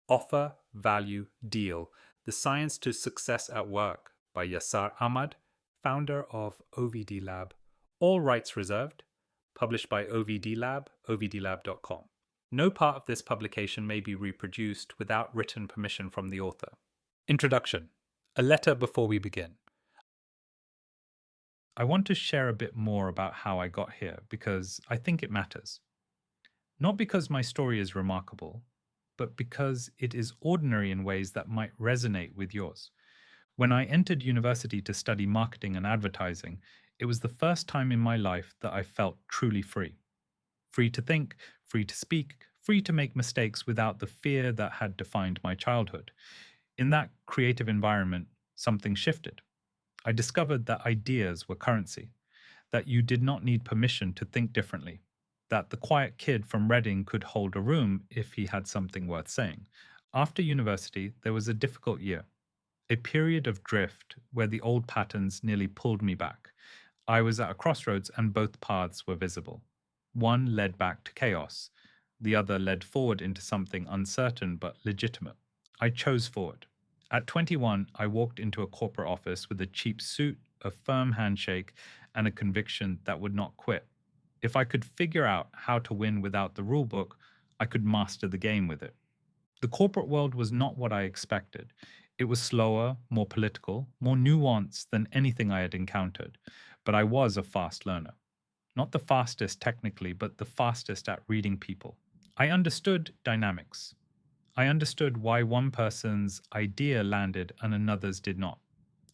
Offer, Value, Deal: The Science to Success at Work by Yasar Ahmad, founder of OVD Lab. All rights reserved. Published by OVD Lab, ovdlab.com. No part of this publication may be reproduced without written permission from the author. Introduction. A letter before we begin. I want to share a bit more about how I got here because I think it matters. Not because my story is remarkable, but because it is ordinary in ways that might resonate with yours. When I entered university to study marketing and advertising, it was the first time in my life that I felt truly free. Free to think, free to speak, free to make mistakes without the fear that had defined my childhood. In that creative environment, something shifted. I discovered that ideas were currency, that you did not need permission to think differently, that the quiet kid from Reading could hold a room if he had something worth saying. After university, there was a difficult year, a period of drift where the old patterns nearly pulled me back. I was at a crossroads and both paths were visible. One led back to chaos, the other led forward into something uncertain but legitimate. I chose forward. At 21, I walked into a corporate office with a cheap suit, a firm handshake, and a conviction that would not quit. If I could figure out how to win without the rulebook, I could master the game with it. The corporate world was not what I expected. It was slower, more political, more nuanced than anything I had encountered. But I was a fast learner. Not the fastest technically, but the fastest at reading people. I understood dynamics. I understood why one person's idea landed and another's did not.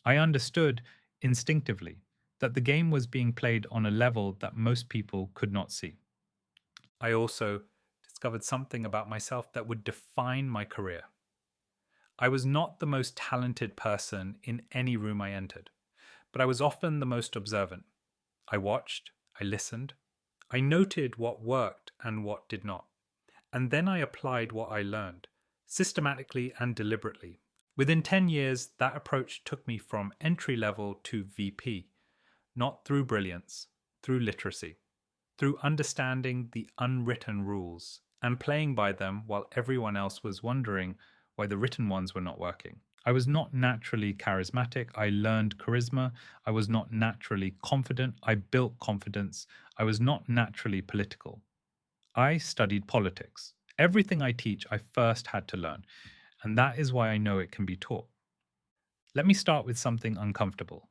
I understood instinctively that the game was being played on a level that most people could not see. I also discovered something about myself that would define my career. I was not the most talented person in any room I entered, but I was often the most observant. I watched, I listened, I noted what worked and what did not, and then I applied what I learned, systematically and deliberately. Within 10 years, that approach took me from entry level to VP, not through brilliance, through literacy, through understanding the unwritten rules and playing by them while everyone else was wondering why the written ones were not working. I was not naturally charismatic. I learned charisma. I was not naturally confident. I built confidence. I was not naturally political. I studied politics. Everything I teach, I first had to learn, and that is why I know it can be taught. Let me start with something uncomfortable.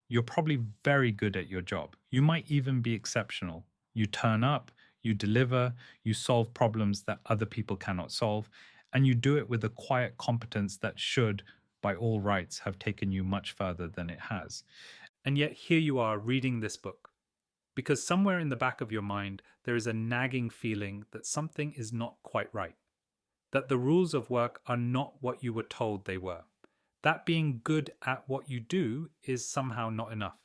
You're probably very good at your job. You might even be exceptional. You turn up, you deliver, you solve problems that other people cannot solve, and you do it with a quiet competence that should, by all rights, have taken you much further than it has. And yet here you are reading this book, because somewhere in the back of your mind there is a nagging feeling that something is not quite right, that the rules of work are not what you were told they were, that being good at what you do is somehow not enough.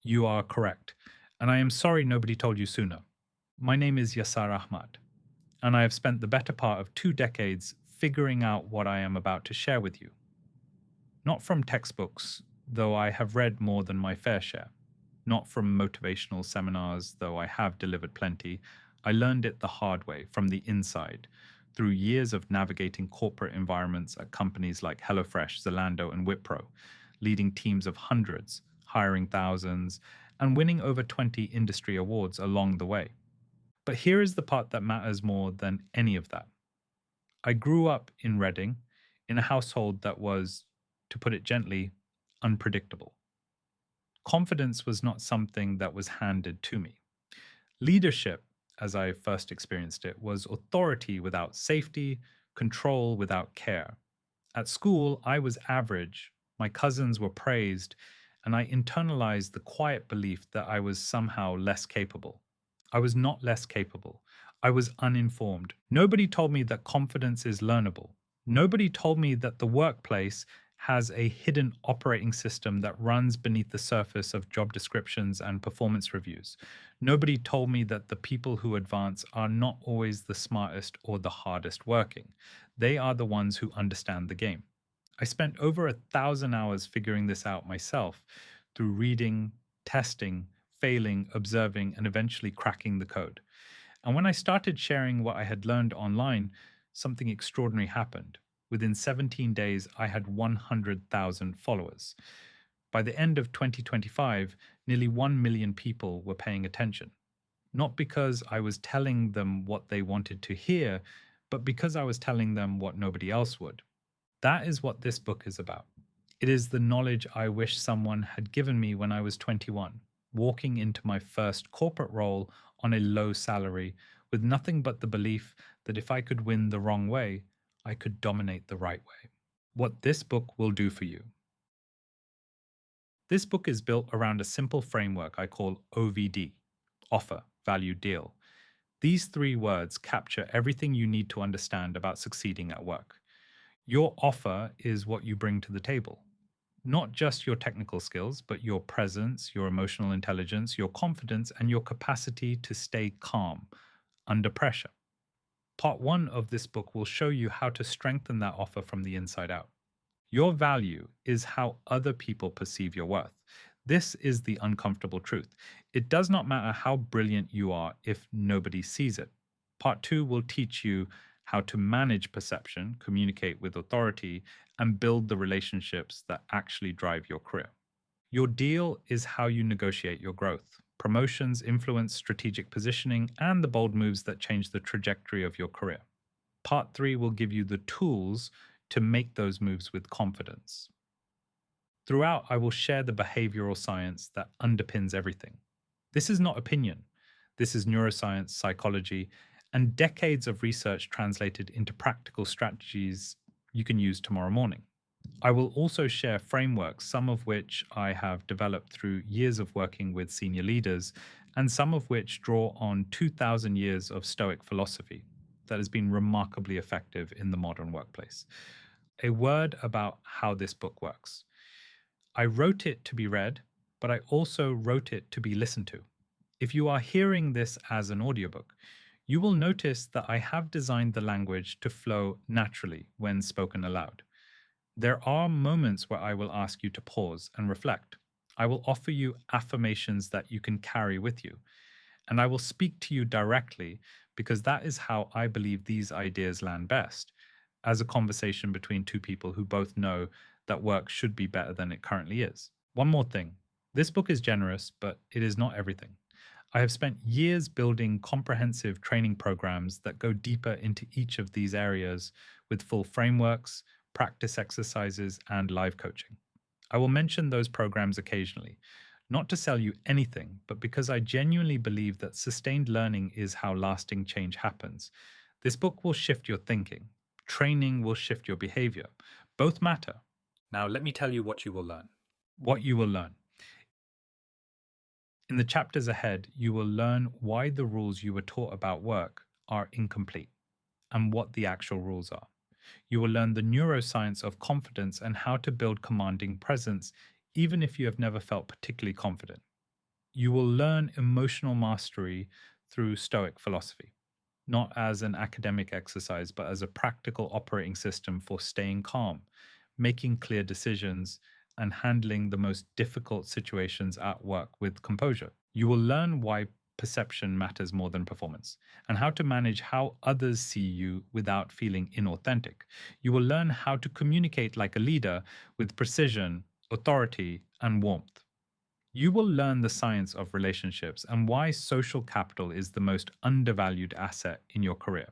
You are correct, and I am sorry nobody told you sooner. My name is Yasar Ahmad, and I have spent the better part of 2 decades figuring out what I am about to share with you. Not from textbooks, though I have read more than my fair share. Not from motivational seminars, though I have delivered plenty. I learned it the hard way, from the inside, through years of navigating corporate environments at companies like HelloFresh, Zalando, and Wipro, leading teams of hundreds, hiring thousands, and winning over 20 industry awards along the way. But here is the part that matters more than any of that. I grew up in Reading, in a household that was, to put it gently, unpredictable. Confidence was not something that was handed to me. Leadership, as I first experienced it, was authority without safety, control without care. At school, I was average, my cousins were praised, and I internalized the quiet belief that I was somehow less capable. I was not less capable. I was uninformed. Nobody told me that confidence is learnable. Nobody told me that the workplace has a hidden operating system that runs beneath the surface of job descriptions and performance reviews. Nobody told me that the people who advance are not always the smartest or the hardest working. They are the ones who understand the game. I spent over 1,000 hours figuring this out myself through reading, testing, failing, observing, and eventually cracking the code. And when I started sharing what I had learned online, something extraordinary happened. Within 17 days, I had 100,000 followers. By the end of 2025, nearly 1 million people were paying attention. Not because I was telling them what they wanted to hear, but because I was telling them what nobody else would. That is what this book is about. It is the knowledge I wish someone had given me when I was 21, walking into my first corporate role on a low salary with nothing but the belief that if I could win the wrong way, I could dominate the right way. What this book will do for you. This book is built around a simple framework I call OVD, offer, value, deal. These three words capture everything you need to understand about succeeding at work. Your offer is what you bring to the table. Not just your technical skills, but your presence, your emotional intelligence, your confidence, and your capacity to stay calm under pressure. Part one of this book will show you how to strengthen that offer from the inside out. Your value is how other people perceive your worth. This is the uncomfortable truth. It does not matter how brilliant you are if nobody sees it. Part two will teach you how to manage perception, communicate with authority, and build the relationships that actually drive your career. Your deal is how you negotiate your growth. Promotions, influence, strategic positioning, and the bold moves that change the trajectory of your career. Part three will give you the tools to make those moves with confidence. Throughout, I will share the behavioral science that underpins everything. This is not opinion. This is neuroscience, psychology, and decades of research translated into practical strategies you can use tomorrow morning. I will also share frameworks, some of which I have developed through years of working with senior leaders, and some of which draw on 2,000 years of Stoic philosophy that has been remarkably effective in the modern workplace. A word about how this book works. I wrote it to be read, but I also wrote it to be listened to. If you are hearing this as an audiobook, you will notice that I have designed the language to flow naturally when spoken aloud. There are moments where I will ask you to pause and reflect. I will offer you affirmations that you can carry with you. And I will speak to you directly because that is how I believe these ideas land best, as a conversation between two people who both know that work should be better than it currently is. One more thing. This book is generous, but it is not everything. I have spent years building comprehensive training programs that go deeper into each of these areas with full frameworks, practice exercises, and live coaching. I will mention those programs occasionally, not to sell you anything, but because I genuinely believe that sustained learning is how lasting change happens. This book will shift your thinking. Training will shift your behavior. Both matter. Now, let me tell you what you will learn. What you will learn. In the chapters ahead, you will learn why the rules you were taught about work are incomplete and what the actual rules are. You will learn the neuroscience of confidence and how to build commanding presence, even if you have never felt particularly confident. You will learn emotional mastery through Stoic philosophy, not as an academic exercise, but as a practical operating system for staying calm, making clear decisions, and handling the most difficult situations at work with composure. You will learn why perception matters more than performance, and how to manage how others see you without feeling inauthentic. You will learn how to communicate like a leader with precision, authority, and warmth. You will learn the science of relationships and why social capital is the most undervalued asset in your career.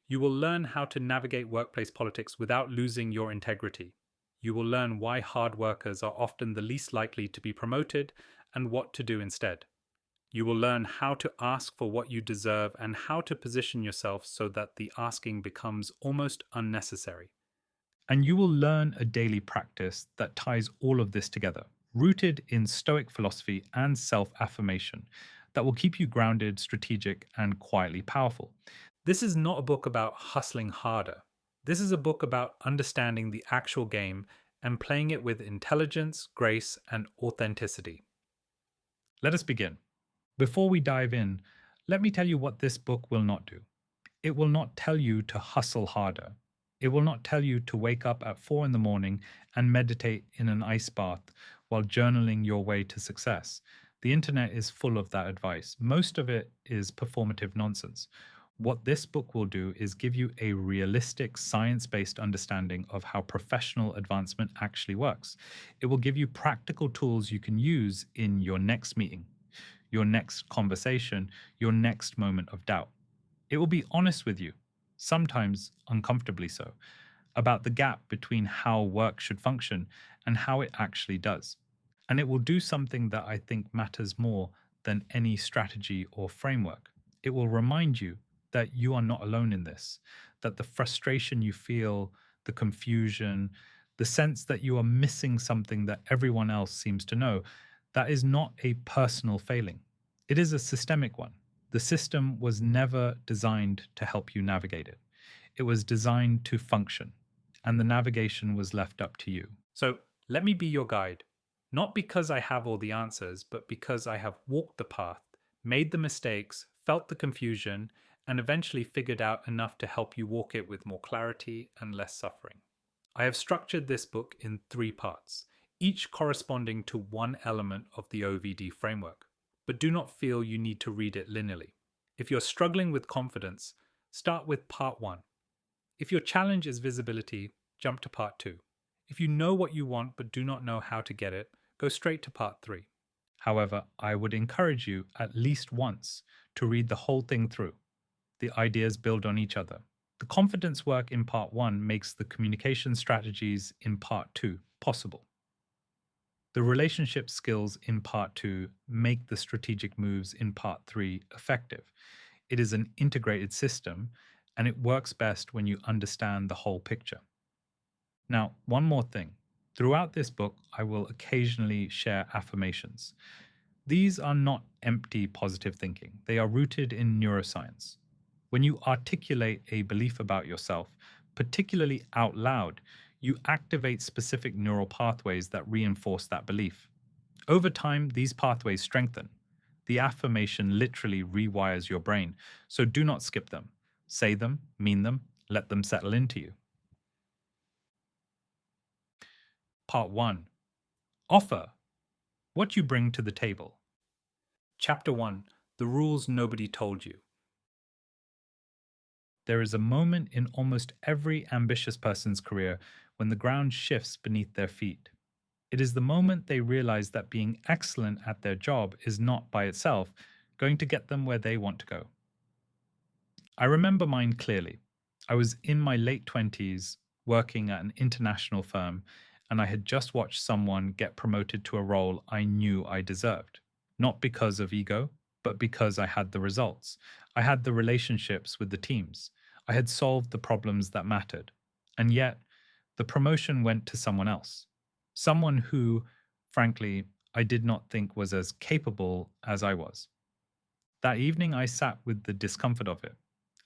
You will learn how to navigate workplace politics without losing your integrity. You will learn why hard workers are often the least likely to be promoted and what to do instead. You will learn how to ask for what you deserve and how to position yourself so that the asking becomes almost unnecessary. And you will learn a daily practice that ties all of this together, rooted in Stoic philosophy and self-affirmation, that will keep you grounded, strategic, and quietly powerful. This is not a book about hustling harder. This is a book about understanding the actual game and playing it with intelligence, grace, and authenticity. Let us begin. Before we dive in, let me tell you what this book will not do. It will not tell you to hustle harder. It will not tell you to wake up at 4 in the morning and meditate in an ice bath while journaling your way to success. The internet is full of that advice. Most of it is performative nonsense. What this book will do is give you a realistic, science based understanding of how professional advancement actually works. It will give you practical tools you can use in your next meeting, your next conversation, your next moment of doubt. It will be honest with you, sometimes uncomfortably so, about the gap between how work should function and how it actually does. And it will do something that I think matters more than any strategy or framework. It will remind you that you are not alone in this, that the frustration you feel, the confusion, the sense that you are missing something that everyone else seems to know, that is not a personal failing. It is a systemic one. The system was never designed to help you navigate it. It was designed to function, and the navigation was left up to you. So let me be your guide, not because I have all the answers, but because I have walked the path, made the mistakes, felt the confusion, and eventually figured out enough to help you walk it with more clarity and less suffering. I have structured this book in 3 parts, each corresponding to one element of the OVD framework, but do not feel you need to read it linearly. If you're struggling with confidence, start with part 1. If your challenge is visibility, jump to part 2. If you know what you want but do not know how to get it, go straight to part 3. However, I would encourage you at least once to read the whole thing through. The ideas build on each other. The confidence work in part 1 makes the communication strategies in part 2 possible. The relationship skills in part 2 make the strategic moves in part 3 effective. It is an integrated system, and it works best when you understand the whole picture. Now, one more thing. Throughout this book, I will occasionally share affirmations. These are not empty positive thinking, they are rooted in neuroscience. When you articulate a belief about yourself, particularly out loud, you activate specific neural pathways that reinforce that belief. Over time, these pathways strengthen. The affirmation literally rewires your brain, so do not skip them. Say them, mean them, let them settle into you. Part 1. Offer what you bring to the table. Chapter 1. The rules nobody told you. There is a moment in almost every ambitious person's career when the ground shifts beneath their feet. It is the moment they realize that being excellent at their job is not by itself going to get them where they want to go. I remember mine clearly. I was in my late 20s working at an international firm, and I had just watched someone get promoted to a role I knew I deserved. Not because of ego, but because I had the results. I had the relationships with the teams. I had solved the problems that mattered. And yet, the promotion went to someone else. Someone who, frankly, I did not think was as capable as I was. That evening, I sat with the discomfort of it.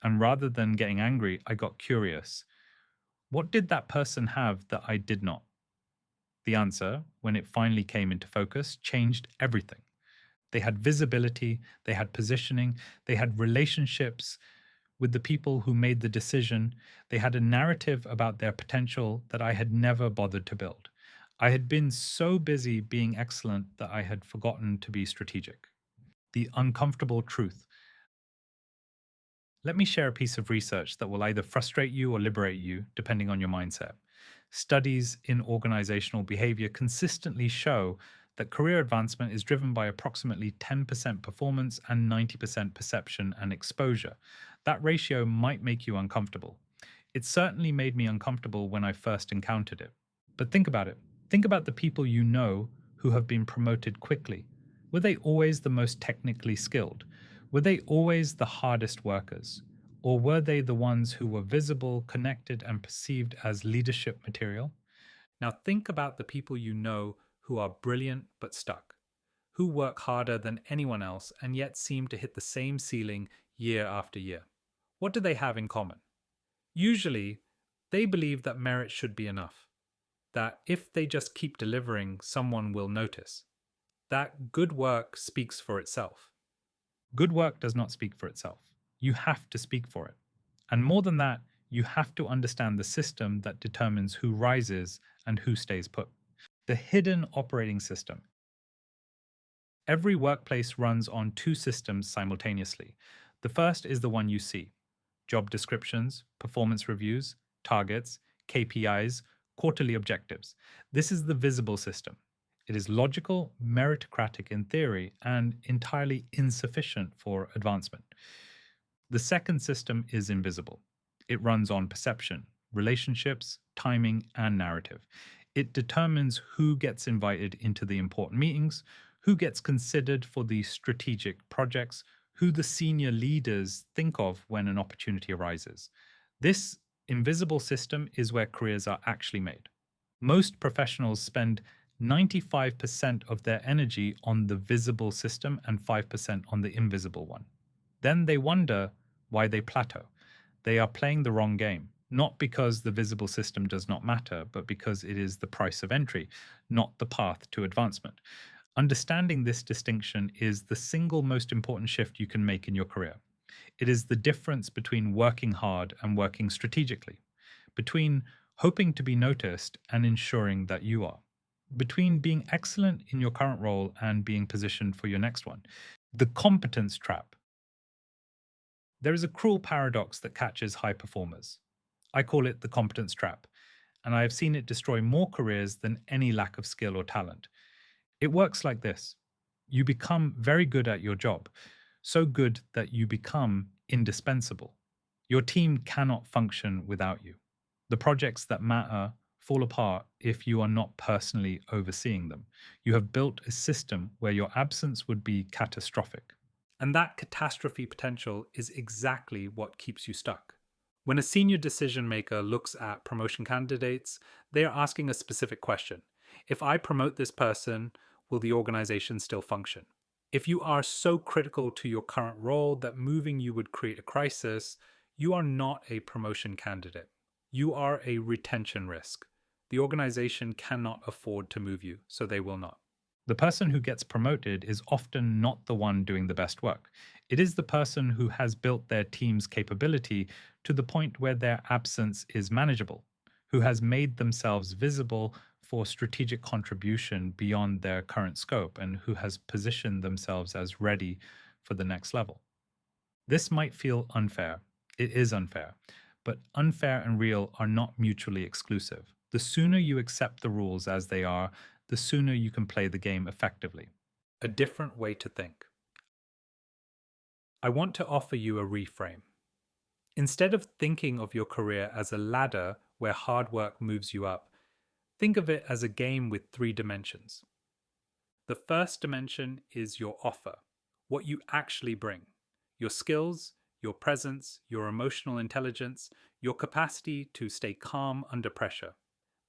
And rather than getting angry, I got curious. What did that person have that I did not? The answer, when it finally came into focus, changed everything. They had visibility, they had positioning, they had relationships with the people who made the decision. They had a narrative about their potential that I had never bothered to build. I had been so busy being excellent that I had forgotten to be strategic. The uncomfortable truth. Let me share a piece of research that will either frustrate you or liberate you, depending on your mindset. Studies in organizational behavior consistently show that career advancement is driven by approximately 10% performance and 90% perception and exposure. That ratio might make you uncomfortable. It certainly made me uncomfortable when I first encountered it. But think about it. Think about the people you know who have been promoted quickly. Were they always the most technically skilled? Were they always the hardest workers? Or were they the ones who were visible, connected, and perceived as leadership material? Now think about the people you know who are brilliant but stuck, who work harder than anyone else and yet seem to hit the same ceiling year after year. What do they have in common? Usually, they believe that merit should be enough, that if they just keep delivering, someone will notice, that good work speaks for itself. Good work does not speak for itself. You have to speak for it. And more than that, you have to understand the system that determines who rises and who stays put. The hidden operating system. Every workplace runs on 2 systems simultaneously. The first is the one you see, job descriptions, performance reviews, targets, KPIs, quarterly objectives. This is the visible system. It is logical, meritocratic in theory, and entirely insufficient for advancement. The second system is invisible. It runs on perception, relationships, timing, and narrative. It determines who gets invited into the important meetings, who gets considered for the strategic projects, who the senior leaders think of when an opportunity arises. This invisible system is where careers are actually made. Most professionals spend 95% of their energy on the visible system and 5% on the invisible one. Then they wonder why they plateau. They are playing the wrong game, not because the visible system does not matter, but because it is the price of entry, not the path to advancement. Understanding this distinction is the single most important shift you can make in your career. It is the difference between working hard and working strategically, between hoping to be noticed and ensuring that you are, between being excellent in your current role and being positioned for your next one. The competence trap. There is a cruel paradox that catches high performers. I call it the competence trap, and I have seen it destroy more careers than any lack of skill or talent. It works like this. You become very good at your job, so good that you become indispensable. Your team cannot function without you. The projects that matter fall apart if you are not personally overseeing them. You have built a system where your absence would be catastrophic. And that catastrophe potential is exactly what keeps you stuck. When a senior decision maker looks at promotion candidates, they are asking a specific question. If I promote this person, will the organization still function? If you are so critical to your current role that moving you would create a crisis, you are not a promotion candidate. You are a retention risk. The organization cannot afford to move you, so they will not. The person who gets promoted is often not the one doing the best work. It is the person who has built their team's capability to the point where their absence is manageable, who has made themselves visible for strategic contribution beyond their current scope, and who has positioned themselves as ready for the next level. This might feel unfair. It is unfair. But unfair and real are not mutually exclusive. The sooner you accept the rules as they are, the sooner you can play the game effectively. A different way to think. I want to offer you a reframe. Instead of thinking of your career as a ladder where hard work moves you up, think of it as a game with 3 dimensions. The first dimension is your offer, what you actually bring, your skills, your presence, your emotional intelligence, your capacity to stay calm under pressure.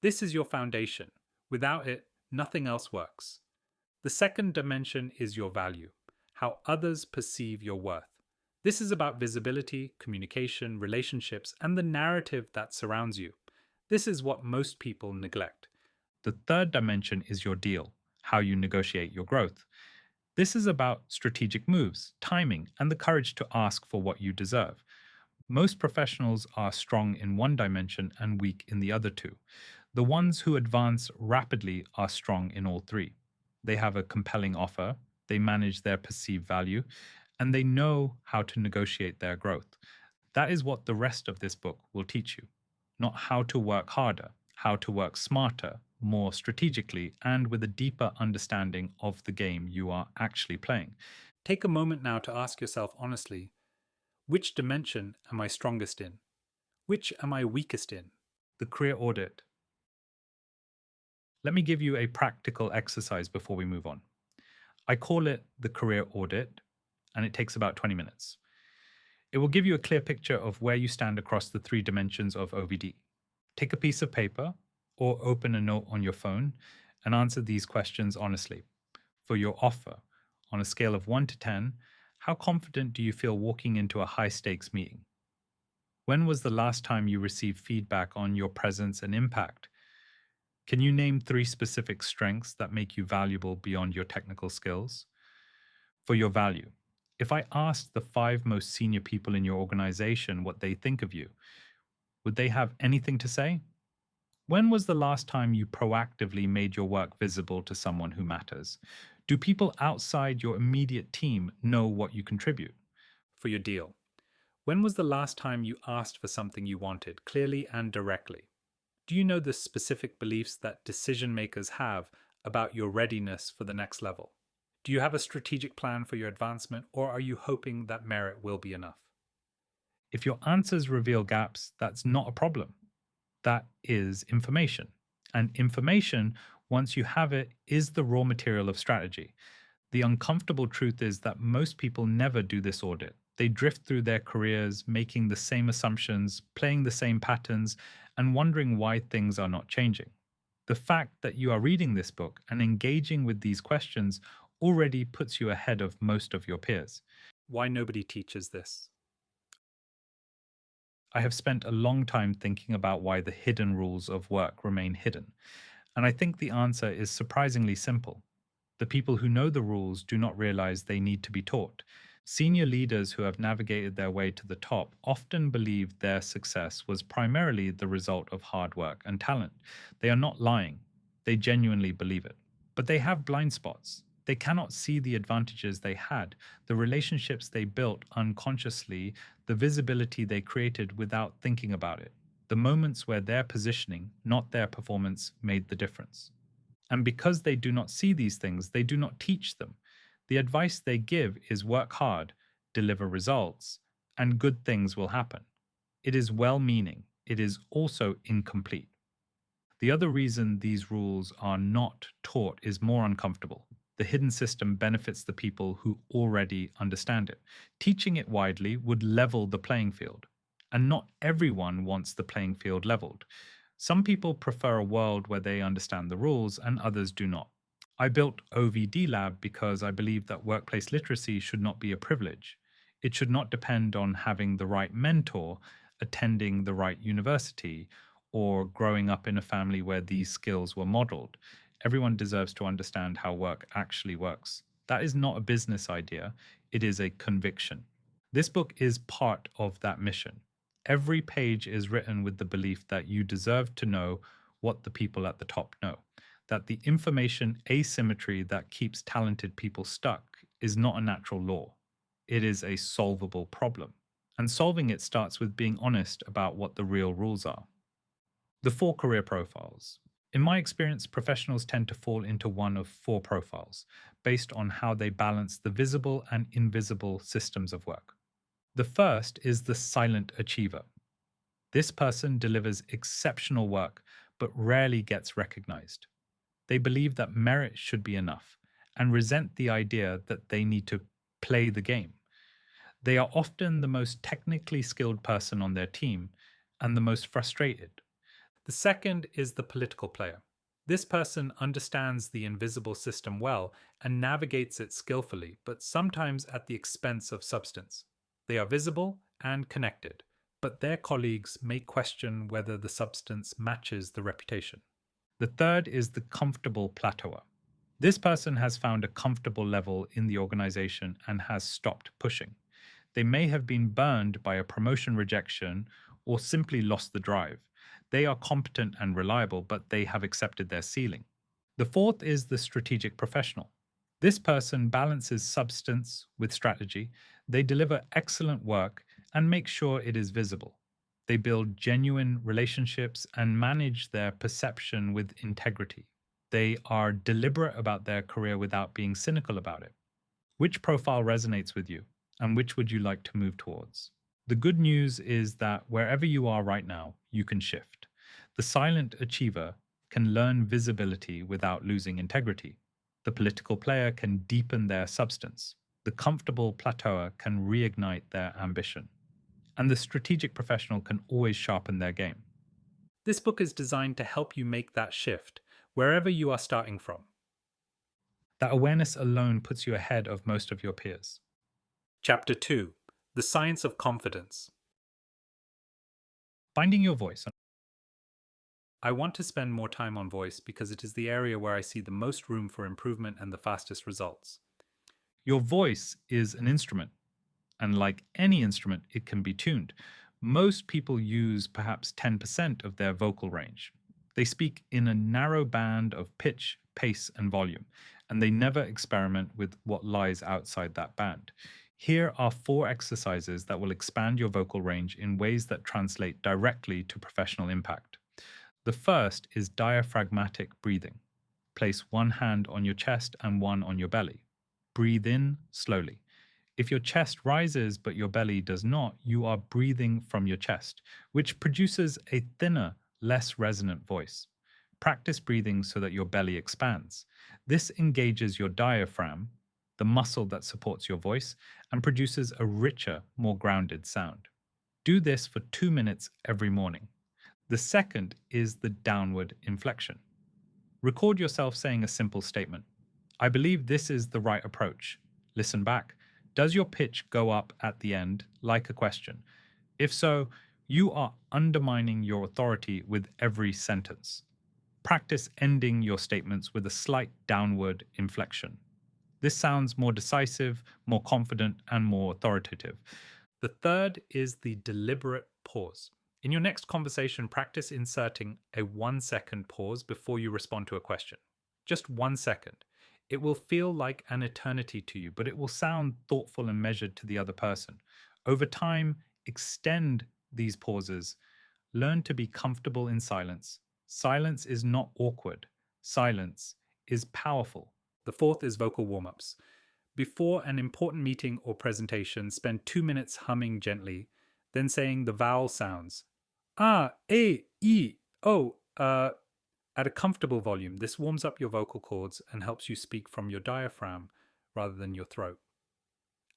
This is your foundation. Without it, nothing else works. The second dimension is your value, how others perceive your worth. This is about visibility, communication, relationships, and the narrative that surrounds you. This is what most people neglect. The third dimension is your deal, how you negotiate your growth. This is about strategic moves, timing, and the courage to ask for what you deserve. Most professionals are strong in one dimension and weak in the other 2. The ones who advance rapidly are strong in all 3. They have a compelling offer, they manage their perceived value, and they know how to negotiate their growth. That is what the rest of this book will teach you. Not how to work harder, how to work smarter, more strategically, and with a deeper understanding of the game you are actually playing. Take a moment now to ask yourself honestly, which dimension am I strongest in? Which am I weakest in? The career audit. Let me give you a practical exercise before we move on. I call it the career audit, and it takes about 20 minutes. It will give you a clear picture of where you stand across the 3 dimensions of OVD. Take a piece of paper or open a note on your phone and answer these questions honestly. For your offer, on a scale of 1 to 10, how confident do you feel walking into a high-stakes meeting? When was the last time you received feedback on your presence and impact? Can you name 3 specific strengths that make you valuable beyond your technical skills? For your value, if I asked the 5 most senior people in your organization what they think of you, would they have anything to say? When was the last time you proactively made your work visible to someone who matters? Do people outside your immediate team know what you contribute? For your deal, When was the last time you asked for something you wanted, clearly and directly? Do you know the specific beliefs that decision makers have about your readiness for the next level? Do you have a strategic plan for your advancement, or are you hoping that merit will be enough? If your answers reveal gaps, that's not a problem. That is information. And information, once you have it, is the raw material of strategy. The uncomfortable truth is that most people never do this audit. They drift through their careers, making the same assumptions, playing the same patterns, and wondering why things are not changing. The fact that you are reading this book and engaging with these questions already puts you ahead of most of your peers. Why nobody teaches this? I have spent a long time thinking about why the hidden rules of work remain hidden. And I think the answer is surprisingly simple. The people who know the rules do not realize they need to be taught. Senior leaders who have navigated their way to the top often believe their success was primarily the result of hard work and talent. They are not lying, they genuinely believe it. But they have blind spots. They cannot see the advantages they had, the relationships they built unconsciously, the visibility they created without thinking about it, the moments where their positioning, not their performance, made the difference. And because they do not see these things, they do not teach them. The advice they give is work hard, deliver results, and good things will happen. It is well meaning, it is also incomplete. The other reason these rules are not taught is more uncomfortable. The hidden system benefits the people who already understand it. Teaching it widely would level the playing field. And not everyone wants the playing field leveled. Some people prefer a world where they understand the rules and others do not. I built OVD Lab because I believe that workplace literacy should not be a privilege. It should not depend on having the right mentor, attending the right university, or growing up in a family where these skills were modeled. Everyone deserves to understand how work actually works. That is not a business idea, it is a conviction. This book is part of that mission. Every page is written with the belief that you deserve to know what the people at the top know, that the information asymmetry that keeps talented people stuck is not a natural law. It is a solvable problem. And solving it starts with being honest about what the real rules are. The four career profiles. In my experience, professionals tend to fall into one of four profiles based on how they balance the visible and invisible systems of work. The first is the silent achiever. This person delivers exceptional work but rarely gets recognized. They believe that merit should be enough and resent the idea that they need to play the game. They are often the most technically skilled person on their team and the most frustrated. The second is the political player. This person understands the invisible system well and navigates it skillfully, but sometimes at the expense of substance. They are visible and connected, but their colleagues may question whether the substance matches the reputation. The third is the comfortable plateauer. This person has found a comfortable level in the organization and has stopped pushing. They may have been burned by a promotion rejection or simply lost the drive. They are competent and reliable, but they have accepted their ceiling. The fourth is the strategic professional. This person balances substance with strategy. They deliver excellent work and make sure it is visible. They build genuine relationships and manage their perception with integrity. They are deliberate about their career without being cynical about it. Which profile resonates with you, and which would you like to move towards? The good news is that wherever you are right now, you can shift. The silent achiever can learn visibility without losing integrity. The political player can deepen their substance. The comfortable plateauer can reignite their ambition. And the strategic professional can always sharpen their game. This book is designed to help you make that shift, wherever you are starting from. That awareness alone puts you ahead of most of your peers. Chapter 2: The Science of Confidence. Finding your voice. I want to spend more time on voice because it is the area where I see the most room for improvement and the fastest results. Your voice is an instrument, and like any instrument, it can be tuned. Most people use perhaps 10% of their vocal range. They speak in a narrow band of pitch, pace, and volume, and they never experiment with what lies outside that band. Here are 4 exercises that will expand your vocal range in ways that translate directly to professional impact. The first is diaphragmatic breathing. Place one hand on your chest and one on your belly. Breathe in slowly. If your chest rises but your belly does not, you are breathing from your chest, which produces a thinner, less resonant voice. Practice breathing so that your belly expands. This engages your diaphragm, the muscle that supports your voice, and produces a richer, more grounded sound. Do this for 2 minutes every morning. The second is the downward inflection. Record yourself saying a simple statement. I believe this is the right approach. Listen back. Does your pitch go up at the end like a question? If so, you are undermining your authority with every sentence. Practice ending your statements with a slight downward inflection. This sounds more decisive, more confident, and more authoritative. The third is the deliberate pause. In your next conversation, practice inserting a 1 second pause before you respond to a question. Just 1 second. It will feel like an eternity to you, but it will sound thoughtful and measured to the other person. Over time, extend these pauses. Learn to be comfortable in silence. Silence is not awkward. Silence is powerful. The fourth is vocal warm ups. Before an important meeting or presentation, spend 2 minutes humming gently, then saying the vowel sounds. Ah, A, E, O, at a comfortable volume. This warms up your vocal cords and helps you speak from your diaphragm rather than your throat.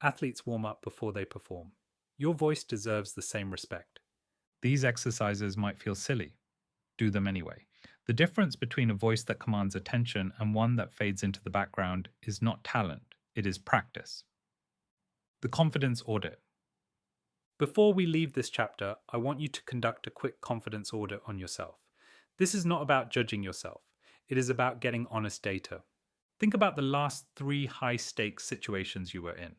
Athletes warm up before they perform. Your voice deserves the same respect. These exercises might feel silly. Do them anyway. The difference between a voice that commands attention and one that fades into the background is not talent, it is practice. The confidence audit. Before we leave this chapter, I want you to conduct a quick confidence audit on yourself. This is not about judging yourself. It is about getting honest data. Think about the last 3 high-stakes situations you were in.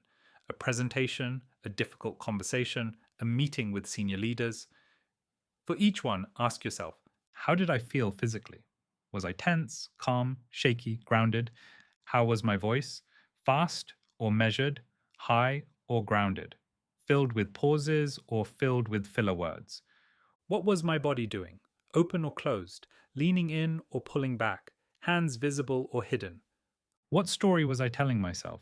A presentation, a difficult conversation, a meeting with senior leaders. For each one, ask yourself, how did I feel physically? Was I tense, calm, shaky, grounded? How was my voice? Fast or measured? High or grounded? Filled with pauses or filled with filler words? What was my body doing? Open or closed? Leaning in or pulling back? Hands visible or hidden? What story was I telling myself?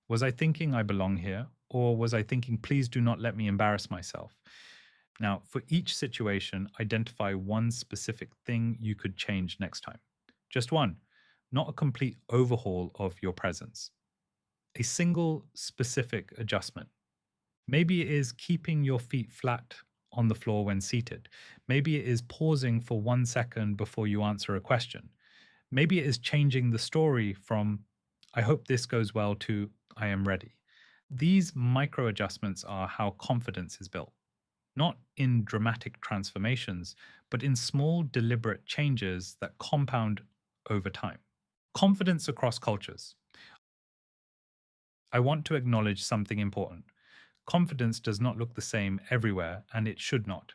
Was I thinking I belong here? Or was I thinking, please do not let me embarrass myself? Now, for each situation, identify one specific thing you could change next time. Just one, not a complete overhaul of your presence. A single specific adjustment. Maybe it is keeping your feet flat on the floor when seated. Maybe it is pausing for 1 second before you answer a question. Maybe it is changing the story from, I hope this goes well, to, I am ready. These micro adjustments are how confidence is built. Not in dramatic transformations, but in small, deliberate changes that compound over time. Confidence across cultures. I want to acknowledge something important. Confidence does not look the same everywhere, and it should not.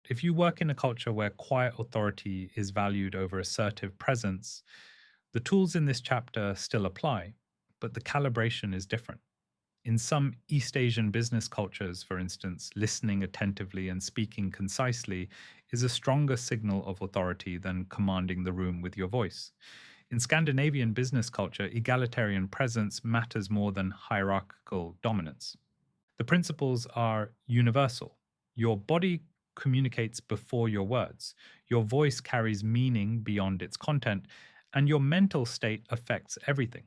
If you work in a culture where quiet authority is valued over assertive presence, the tools in this chapter still apply, but the calibration is different. In some East Asian business cultures, for instance, listening attentively and speaking concisely is a stronger signal of authority than commanding the room with your voice. In Scandinavian business culture, egalitarian presence matters more than hierarchical dominance. The principles are universal. Your body communicates before your words. Your voice carries meaning beyond its content, and your mental state affects everything.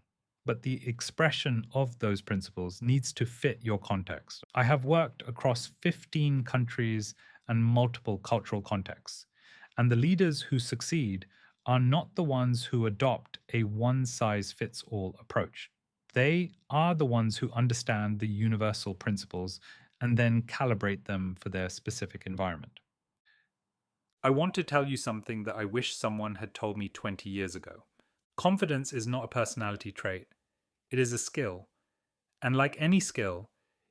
But the expression of those principles needs to fit your context. I have worked across 15 countries and multiple cultural contexts, and the leaders who succeed are not the ones who adopt a one-size-fits-all approach. They are the ones who understand the universal principles and then calibrate them for their specific environment. I want to tell you something that I wish someone had told me 20 years ago. Confidence is not a personality trait. It is a skill. And like any skill,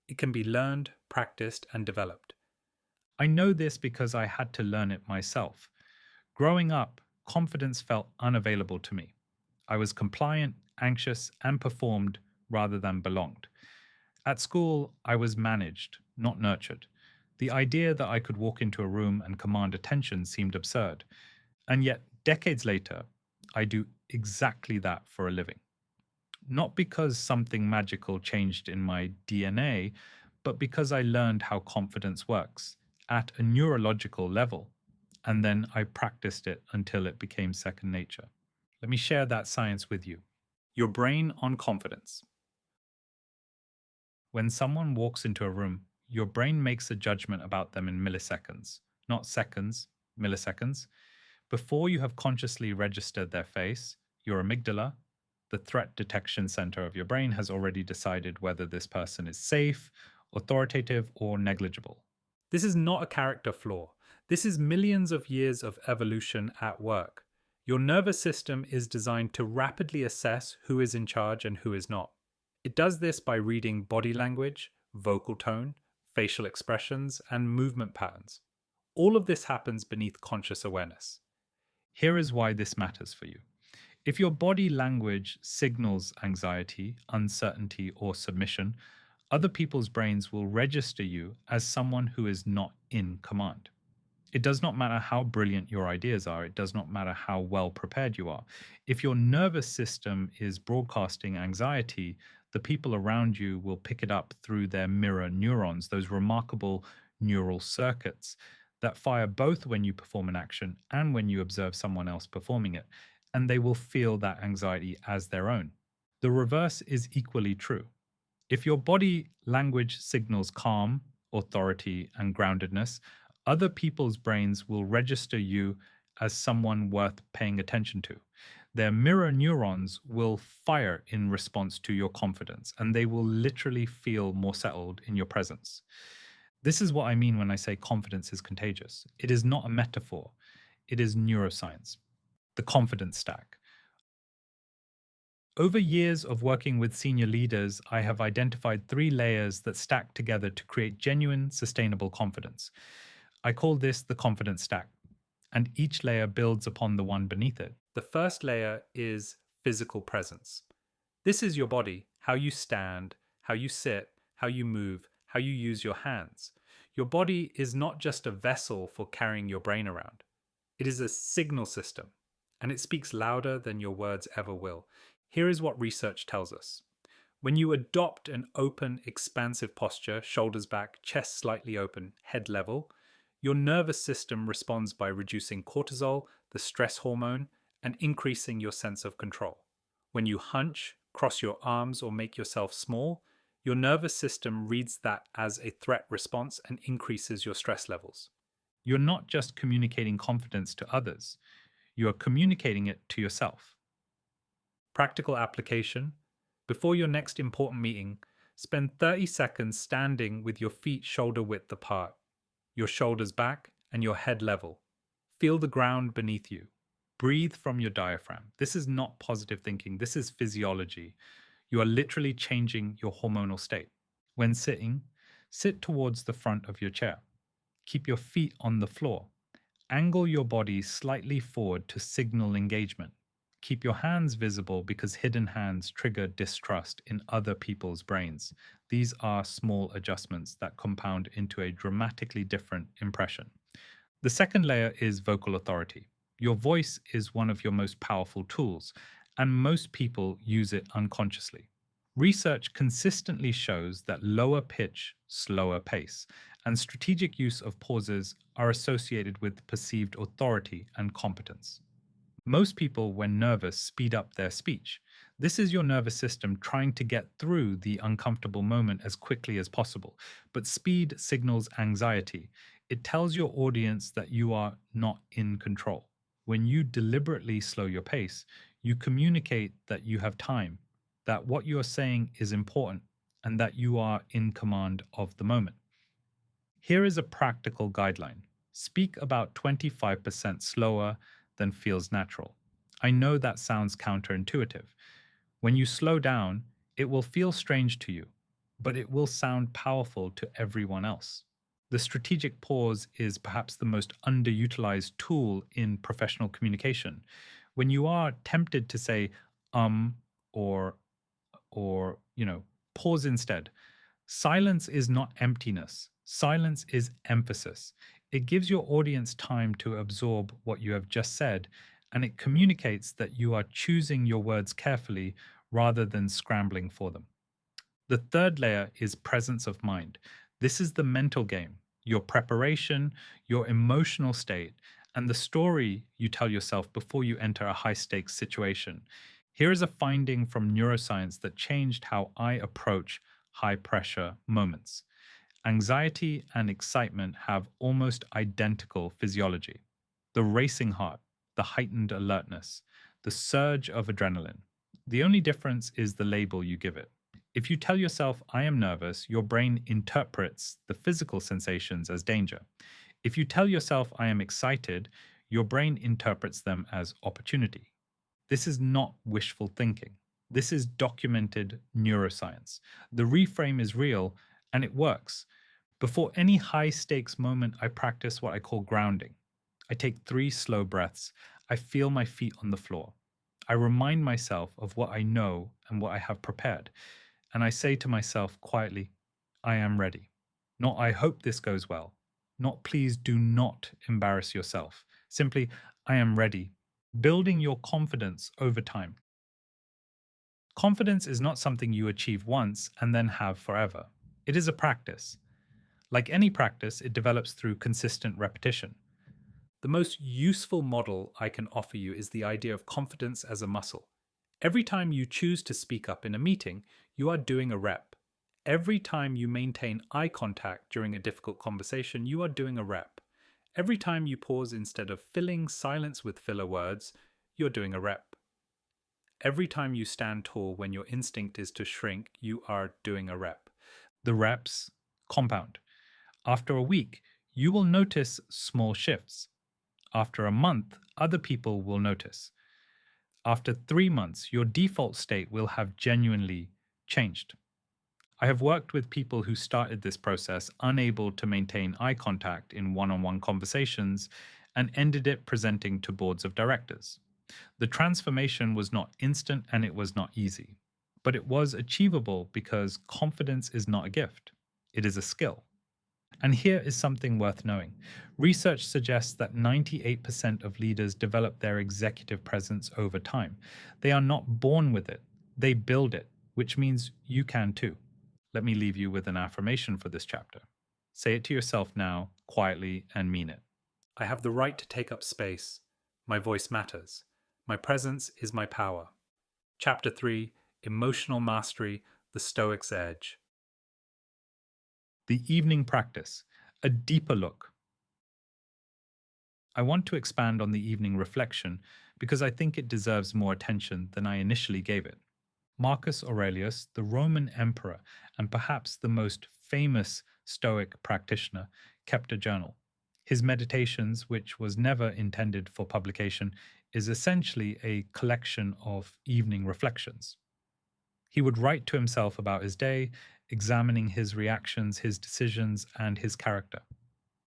it can be learned, practiced, and developed. I know this because I had to learn it myself. Growing up, confidence felt unavailable to me. I was compliant, anxious, and performed rather than belonged. At school, I was managed, not nurtured. The idea that I could walk into a room and command attention seemed absurd. And yet, decades later, I do exactly that for a living. Not because something magical changed in my DNA, but because I learned how confidence works at a neurological level. And then I practiced it until it became second nature. Let me share that science with you. Your brain on confidence. When someone walks into a room, your brain makes a judgment about them in milliseconds, not seconds, milliseconds. Before you have consciously registered their face, your amygdala, the threat detection center of your brain, has already decided whether this person is safe, authoritative, or negligible. This is not a character flaw. This is millions of years of evolution at work. Your nervous system is designed to rapidly assess who is in charge and who is not. It does this by reading body language, vocal tone, facial expressions, and movement patterns. All of this happens beneath conscious awareness. Here is why this matters for you. If your body language signals anxiety, uncertainty, or submission, other people's brains will register you as someone who is not in command. It does not matter how brilliant your ideas are. It does not matter how well prepared you are. If your nervous system is broadcasting anxiety, the people around you will pick it up through their mirror neurons, those remarkable neural circuits that fire both when you perform an action and when you observe someone else performing it. And they will feel that anxiety as their own. The reverse is equally true. If your body language signals calm, authority, and groundedness, other people's brains will register you as someone worth paying attention to. Their mirror neurons will fire in response to your confidence, and they will literally feel more settled in your presence. This is what I mean when I say confidence is contagious. It is not a metaphor, it is neuroscience. The confidence stack. Over years of working with senior leaders, I have identified 3 layers that stack together to create genuine, sustainable confidence. I call this the confidence stack, and each layer builds upon the one beneath it. The first layer is physical presence. This is your body, how you stand, how you sit, how you move, how you use your hands. Your body is not just a vessel for carrying your brain around. It is a signal system, and it speaks louder than your words ever will. Here is what research tells us. When you adopt an open, expansive posture, shoulders back, chest slightly open, head level, your nervous system responds by reducing cortisol, the stress hormone, and increasing your sense of control. When you hunch, cross your arms, or make yourself small, your nervous system reads that as a threat response and increases your stress levels. You're not just communicating confidence to others, you are communicating it to yourself. Practical application. Before your next important meeting, spend 30 seconds standing with your feet shoulder width apart, your shoulders back, and your head level. Feel the ground beneath you. Breathe from your diaphragm. This is not positive thinking, this is physiology. You are literally changing your hormonal state. When sitting, sit towards the front of your chair. Keep your feet on the floor. Angle your body slightly forward to signal engagement. Keep your hands visible because hidden hands trigger distrust in other people's brains. These are small adjustments that compound into a dramatically different impression. The second layer is vocal authority. Your voice is one of your most powerful tools, and most people use it unconsciously. Research consistently shows that lower pitch, slower pace, and strategic use of pauses are associated with perceived authority and competence. Most people, when nervous, speed up their speech. This is your nervous system trying to get through the uncomfortable moment as quickly as possible. But speed signals anxiety. It tells your audience that you are not in control. When you deliberately slow your pace, you communicate that you have time, that what you are saying is important, and that you are in command of the moment. Here is a practical guideline. Speak about 25% slower than feels natural. I know that sounds counterintuitive. When you slow down, it will feel strange to you, but it will sound powerful to everyone else. The strategic pause is perhaps the most underutilized tool in professional communication. When you are tempted to say or pause instead, Silence is not emptiness, silence is emphasis. It gives your audience time to absorb what you have just said, and it communicates that you are choosing your words carefully rather than scrambling for them. The third layer is presence of mind. This is the mental game, your preparation, your emotional state, and the story you tell yourself before you enter a high stakes situation. Here is a finding from neuroscience that changed how I approach high pressure moments. Anxiety and excitement have almost identical physiology. The racing heart, the heightened alertness, the surge of adrenaline. The only difference is the label you give it. If you tell yourself, I am nervous, your brain interprets the physical sensations as danger. If you tell yourself, I am excited, your brain interprets them as opportunity. This is not wishful thinking. This is documented neuroscience. The reframe is real and it works. Before any high stakes moment, I practice what I call grounding. I take 3 slow breaths. I feel my feet on the floor. I remind myself of what I know and what I have prepared. And I say to myself quietly, I am ready. Not I hope this goes well. Not please do not embarrass yourself. Simply, I am ready. Building your confidence over time. Confidence is not something you achieve once and then have forever. It is a practice. Like any practice, it develops through consistent repetition. The most useful model I can offer you is the idea of confidence as a muscle. Every time you choose to speak up in a meeting, you are doing a rep. Every time you maintain eye contact during a difficult conversation, you are doing a rep. Every time you pause instead of filling silence with filler words, you're doing a rep. Every time you stand tall when your instinct is to shrink, you are doing a rep. The reps compound. After a week, you will notice small shifts. After a month, other people will notice. After 3 months, your default state will have genuinely changed. I have worked with people who started this process unable to maintain eye contact in one on one conversations and ended it presenting to boards of directors. The transformation was not instant and it was not easy, but it was achievable because confidence is not a gift, it is a skill. And here is something worth knowing. Research suggests that 98% of leaders develop their executive presence over time. They are not born with it, they build it, which means you can too. Let me leave you with an affirmation for this chapter. Say it to yourself now, quietly, and mean it. I have the right to take up space. My voice matters. My presence is my power. Chapter 3: Emotional Mastery, the Stoic's Edge. The evening practice, a deeper look. I want to expand on the evening reflection because I think it deserves more attention than I initially gave it. Marcus Aurelius, the Roman emperor and perhaps the most famous Stoic practitioner, kept a journal. His Meditations, which was never intended for publication, is essentially a collection of evening reflections. He would write to himself about his day, examining his reactions, his decisions, and his character.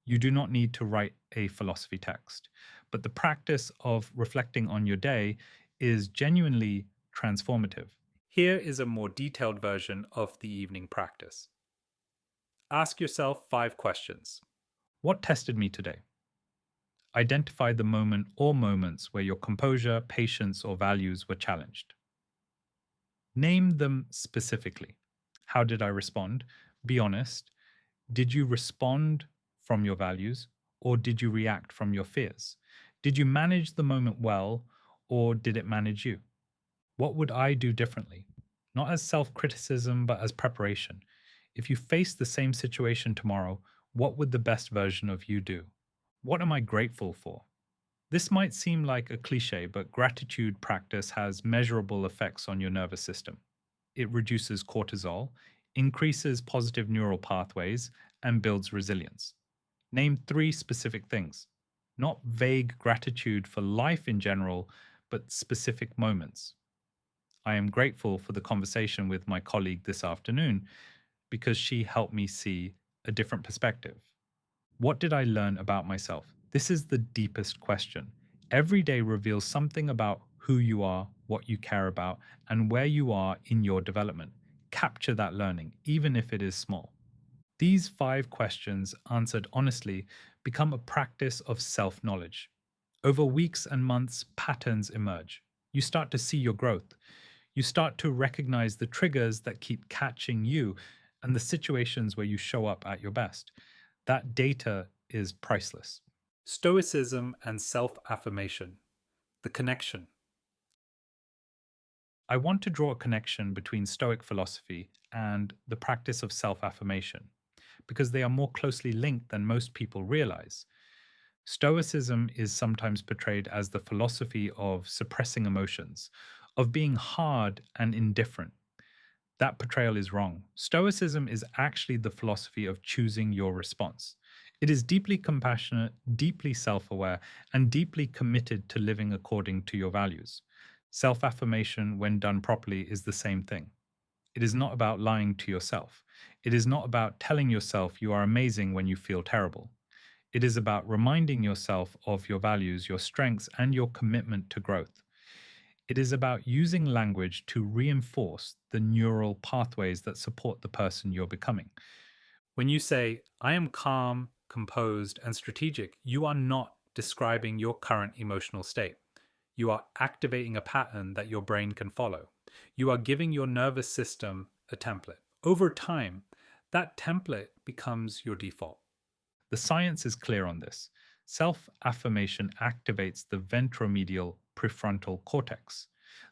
You do not need to write a philosophy text, but the practice of reflecting on your day is genuinely transformative. Here is a more detailed version of the evening practice. Ask yourself 5 questions. What tested me today? Identify the moment or moments where your composure, patience, or values were challenged. Name them specifically. How did I respond? Be honest. Did you respond from your values or did you react from your fears? Did you manage the moment well or did it manage you? What would I do differently? Not as self criticism, but as preparation. If you face the same situation tomorrow, what would the best version of you do? What am I grateful for? This might seem like a cliche, but gratitude practice has measurable effects on your nervous system. It reduces cortisol, increases positive neural pathways, and builds resilience. Name 3 specific things. Not vague gratitude for life in general, but specific moments. I am grateful for the conversation with my colleague this afternoon because she helped me see a different perspective. What did I learn about myself? This is the deepest question. Every day reveals something about who you are, what you care about, and where you are in your development. capture that learning, even if it is small. These 5 questions, answered honestly, become a practice of self knowledge. Over weeks and months, patterns emerge. You start to see your growth. You start to recognize the triggers that keep catching you and the situations where you show up at your best. That data is priceless. Stoicism and self affirmation. The connection. I want to draw a connection between Stoic philosophy and the practice of self affirmation because they are more closely linked than most people realize. Stoicism is sometimes portrayed as the philosophy of suppressing emotions, of being hard and indifferent. That portrayal is wrong. Stoicism is actually the philosophy of choosing your response. It is deeply compassionate, deeply self aware, and deeply committed to living according to your values. Self affirmation, when done properly, is the same thing. It is not about lying to yourself. It is not about telling yourself you are amazing when you feel terrible. It is about reminding yourself of your values, your strengths, and your commitment to growth. It is about using language to reinforce the neural pathways that support the person you're becoming. When you say, I am calm, composed, and strategic, you are not describing your current emotional state. You are activating a pattern that your brain can follow. You are giving your nervous system a template. Over time, that template becomes your default. The science is clear on this. Self affirmation activates the ventromedial prefrontal cortex,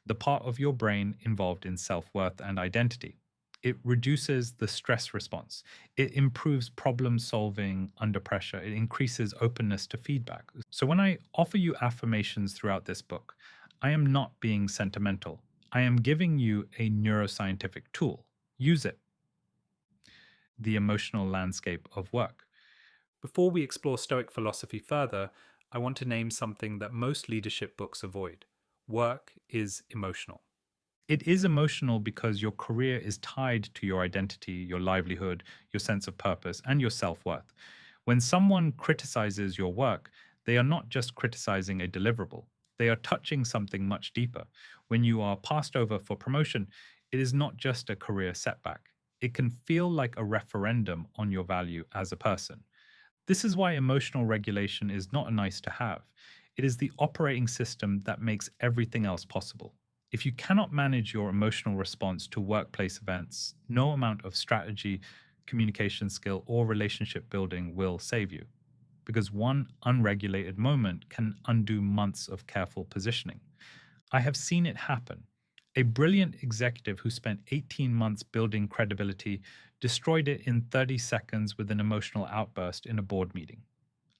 the part of your brain involved in self worth and identity. It reduces the stress response. It improves problem solving under pressure. It increases openness to feedback. So, when I offer you affirmations throughout this book, I am not being sentimental. I am giving you a neuroscientific tool. Use it. The emotional landscape of work. Before we explore Stoic philosophy further, I want to name something that most leadership books avoid. Work is emotional. It is emotional because your career is tied to your identity, your livelihood, your sense of purpose, and your self worth. When someone criticizes your work, they are not just criticizing a deliverable, they are touching something much deeper. When you are passed over for promotion, it is not just a career setback, it can feel like a referendum on your value as a person. This is why emotional regulation is not a nice to have. It is the operating system that makes everything else possible. If you cannot manage your emotional response to workplace events, no amount of strategy, communication skill, or relationship building will save you. Because one unregulated moment can undo months of careful positioning. I have seen it happen. A brilliant executive who spent 18 months building credibility destroyed it in 30 seconds with an emotional outburst in a board meeting.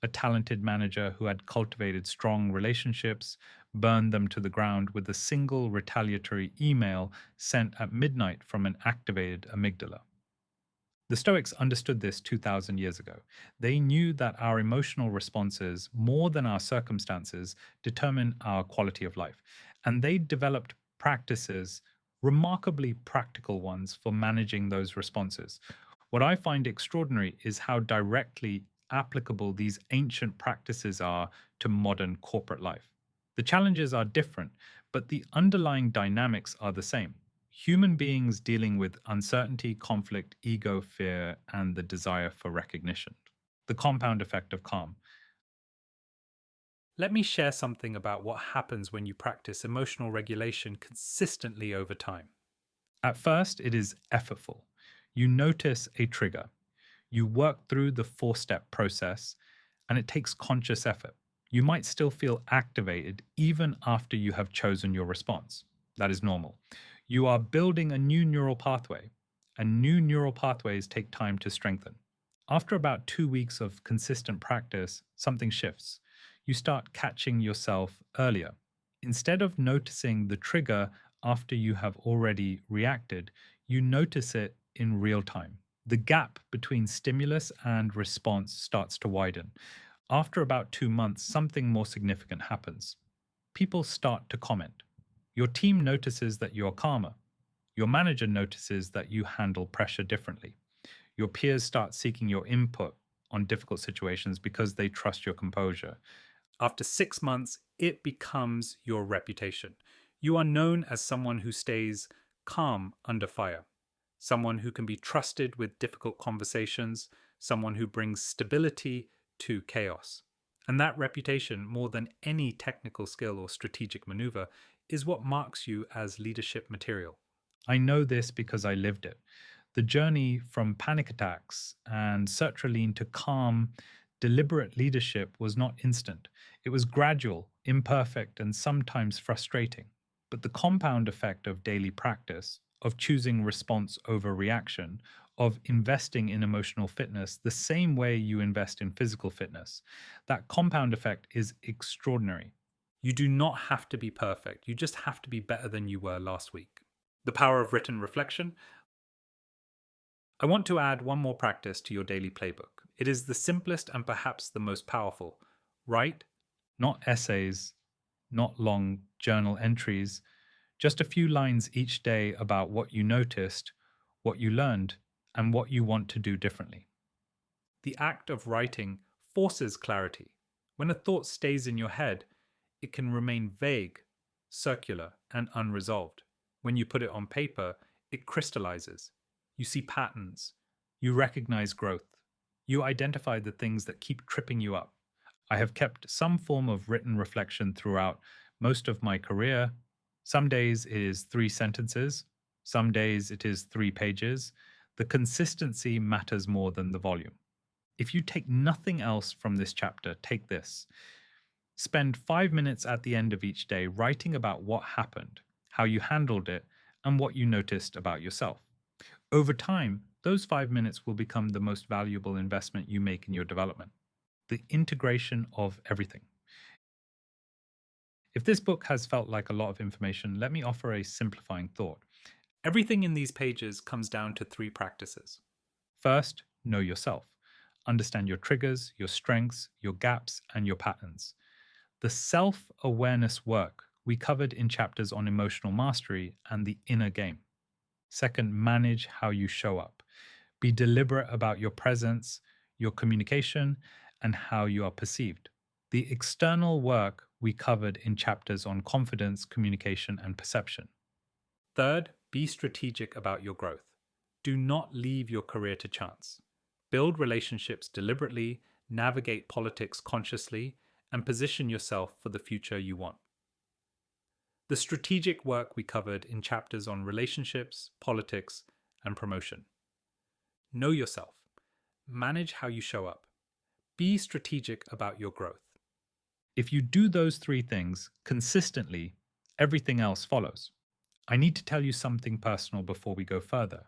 A talented manager who had cultivated strong relationships burned them to the ground with a single retaliatory email sent at midnight from an activated amygdala. The Stoics understood this 2,000 years ago. They knew that our emotional responses, more than our circumstances, determine our quality of life. And they developed practices, remarkably practical ones, for managing those responses. What I find extraordinary is how directly applicable these ancient practices are to modern corporate life. The challenges are different, but the underlying dynamics are the same. Human beings dealing with uncertainty, conflict, ego, fear, and the desire for recognition. The compound effect of calm. Let me share something about what happens when you practice emotional regulation consistently over time. At first, it is effortful. You notice a trigger. You work through the 4 step process, and it takes conscious effort. You might still feel activated even after you have chosen your response. That is normal. You are building a new neural pathway, and new neural pathways take time to strengthen. After about 2 weeks of consistent practice, something shifts. You start catching yourself earlier. Instead of noticing the trigger after you have already reacted, you notice it in real time. The gap between stimulus and response starts to widen. After about 2 months, something more significant happens. People start to comment. Your team notices that you're calmer. Your manager notices that you handle pressure differently. Your peers start seeking your input on difficult situations because they trust your composure. After 6 months, it becomes your reputation. You are known as someone who stays calm under fire. someone who can be trusted with difficult conversations, someone who brings stability to chaos. And that reputation, more than any technical skill or strategic maneuver, is what marks you as leadership material. I know this because I lived it. The journey from panic attacks and sertraline to calm, deliberate leadership was not instant. It was gradual, imperfect, and sometimes frustrating. But the compound effect of daily practice, of choosing response over reaction, of investing in emotional fitness the same way you invest in physical fitness, that compound effect is extraordinary. You do not have to be perfect. You just have to be better than you were last week. The power of written reflection. I want to add one more practice to your daily playbook. It is the simplest and perhaps the most powerful. Write, not essays, not long journal entries, just a few lines each day about what you noticed, what you learned, and what you want to do differently. The act of writing forces clarity. When a thought stays in your head, it can remain vague, circular, and unresolved. When you put it on paper, it crystallizes. You see patterns. You recognize growth. You identify the things that keep tripping you up. I have kept some form of written reflection throughout most of my career. Some days it is 3 sentences. Some days it is 3 pages. The consistency matters more than the volume. If you take nothing else from this chapter, take this. Spend 5 minutes at the end of each day writing about what happened, how you handled it, and what you noticed about yourself. Over time, those 5 minutes will become the most valuable investment you make in your development. The integration of everything. If this book has felt like a lot of information, let me offer a simplifying thought. Everything in these pages comes down to 3 practices. First, know yourself. Understand your triggers, your strengths, your gaps, and your patterns. The self-awareness work we covered in chapters on emotional mastery and the inner game. Second, manage how you show up. Be deliberate about your presence, your communication, and how you are perceived. The external work we covered in chapters on confidence, communication, and perception. Third, be strategic about your growth. Do not leave your career to chance. Build relationships deliberately, navigate politics consciously, and position yourself for the future you want. The strategic work we covered in chapters on relationships, politics, and promotion. Know yourself. Manage how you show up. Be strategic about your growth. If you do those 3 things consistently, everything else follows. I need to tell you something personal before we go further.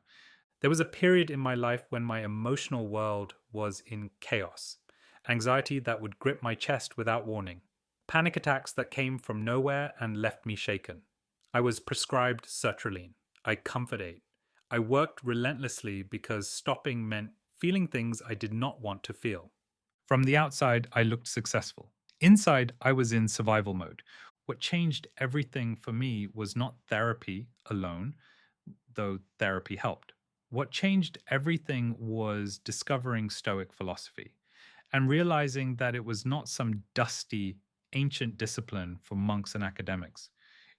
There was a period in my life when my emotional world was in chaos. Anxiety that would grip my chest without warning. Panic attacks that came from nowhere and left me shaken. I was prescribed sertraline. I comfort ate. I worked relentlessly because stopping meant feeling things I did not want to feel. From the outside, I looked successful. Inside, I was in survival mode. What changed everything for me was not therapy alone, though therapy helped. What changed everything was discovering Stoic philosophy and realizing that it was not some dusty, ancient discipline for monks and academics.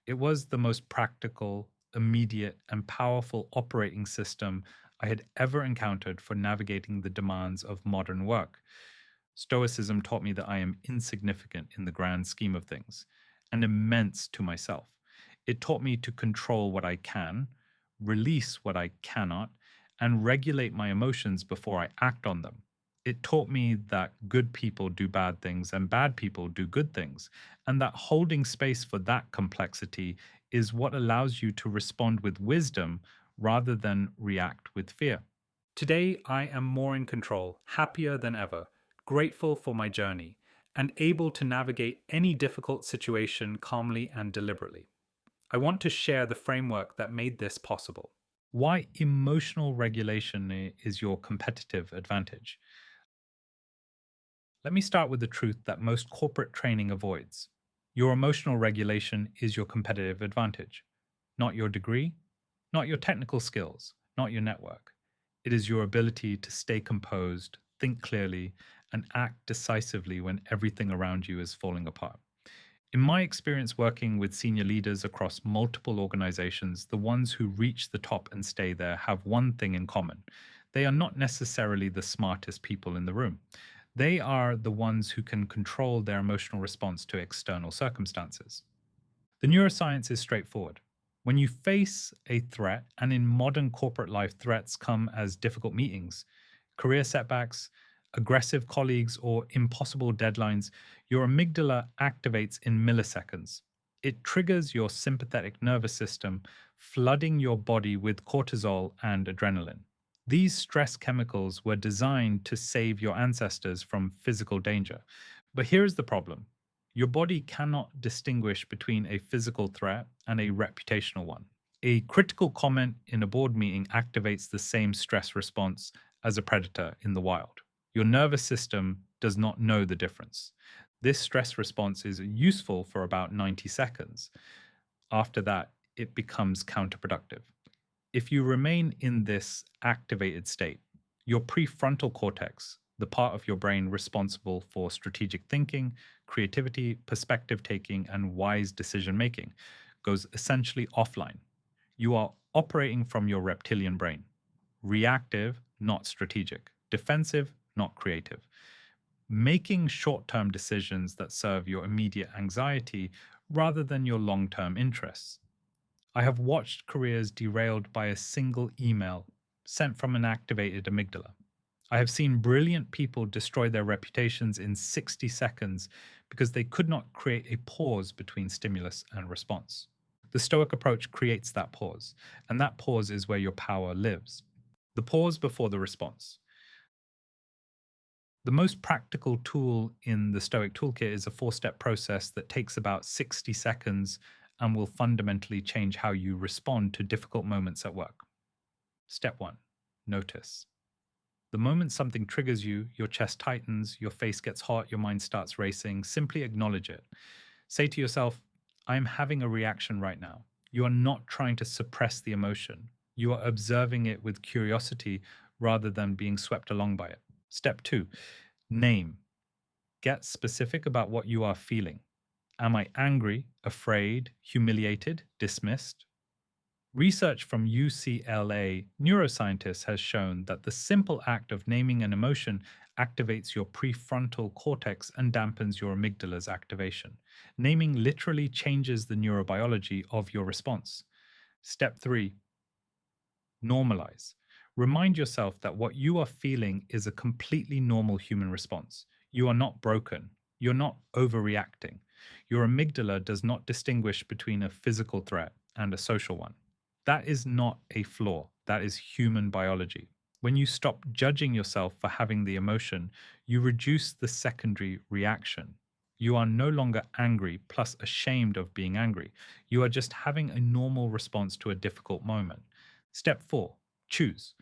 It was the most practical, immediate, and powerful operating system I had ever encountered for navigating the demands of modern work. Stoicism taught me that I am insignificant in the grand scheme of things and immense to myself. It taught me to control what I can, release what I cannot, and regulate my emotions before I act on them. It taught me that good people do bad things and bad people do good things, and that holding space for that complexity is what allows you to respond with wisdom rather than react with fear. Today, I am more in control, happier than ever, grateful for my journey, and able to navigate any difficult situation calmly and deliberately. I want to share the framework that made this possible. Why emotional regulation is your competitive advantage. Let me start with the truth that most corporate training avoids. Your emotional regulation is your competitive advantage, not your degree, not your technical skills, not your network. It is your ability to stay composed, think clearly, and act decisively when everything around you is falling apart. In my experience working with senior leaders across multiple organizations, the ones who reach the top and stay there have one thing in common. They are not necessarily the smartest people in the room. They are the ones who can control their emotional response to external circumstances. The neuroscience is straightforward. When you face a threat, and in modern corporate life, threats come as difficult meetings, career setbacks, aggressive colleagues, or impossible deadlines, your amygdala activates in milliseconds. It triggers your sympathetic nervous system, flooding your body with cortisol and adrenaline. These stress chemicals were designed to save your ancestors from physical danger. But here's the problem: your body cannot distinguish between a physical threat and a reputational one. A critical comment in a board meeting activates the same stress response as a predator in the wild. Your nervous system does not know the difference. This stress response is useful for about 90 seconds. After that, it becomes counterproductive. If you remain in this activated state, your prefrontal cortex, the part of your brain responsible for strategic thinking, creativity, perspective taking, and wise decision making, goes essentially offline. You are operating from your reptilian brain, reactive, not strategic, defensive, not creative, making short term decisions that serve your immediate anxiety rather than your long term interests. I have watched careers derailed by a single email sent from an activated amygdala. I have seen brilliant people destroy their reputations in 60 seconds because they could not create a pause between stimulus and response. The Stoic approach creates that pause, and that pause is where your power lives. The pause before the response. The most practical tool in the Stoic toolkit is a 4-step process that takes about 60 seconds and will fundamentally change how you respond to difficult moments at work. Step 1: notice. The moment something triggers you, your chest tightens, your face gets hot, your mind starts racing, simply acknowledge it. Say to yourself, I am having a reaction right now. You are not trying to suppress the emotion. You are observing it with curiosity rather than being swept along by it. Step 2: name. Get specific about what you are feeling. Am I angry, afraid, humiliated, dismissed? Research from UCLA neuroscientists has shown that the simple act of naming an emotion activates your prefrontal cortex and dampens your amygdala's activation. Naming literally changes the neurobiology of your response. Step 3: normalize. Remind yourself that what you are feeling is a completely normal human response. You are not broken. You're not overreacting. Your amygdala does not distinguish between a physical threat and a social one. That is not a flaw. That is human biology. When you stop judging yourself for having the emotion, you reduce the secondary reaction. You are no longer angry plus ashamed of being angry. You are just having a normal response to a difficult moment. Step 4: choose.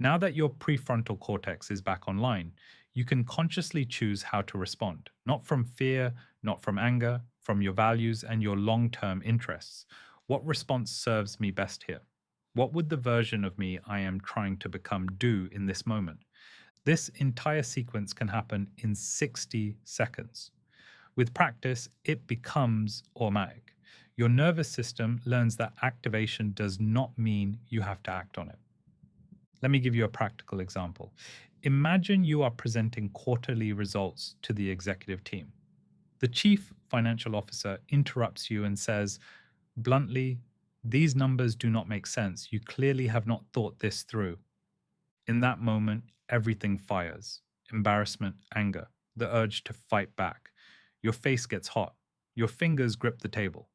Now that your prefrontal cortex is back online, you can consciously choose how to respond, not from fear, not from anger, from your values and your long term interests. What response serves me best here? What would the version of me I am trying to become do in this moment? This entire sequence can happen in 60 seconds. With practice, it becomes automatic. Your nervous system learns that activation does not mean you have to act on it. Let me give you a practical example. Imagine you are presenting quarterly results to the executive team. The chief financial officer interrupts you and says, bluntly, these numbers do not make sense. You clearly have not thought this through. In that moment, everything fires: embarrassment, anger, the urge to fight back. Your face gets hot. Your fingers grip the table.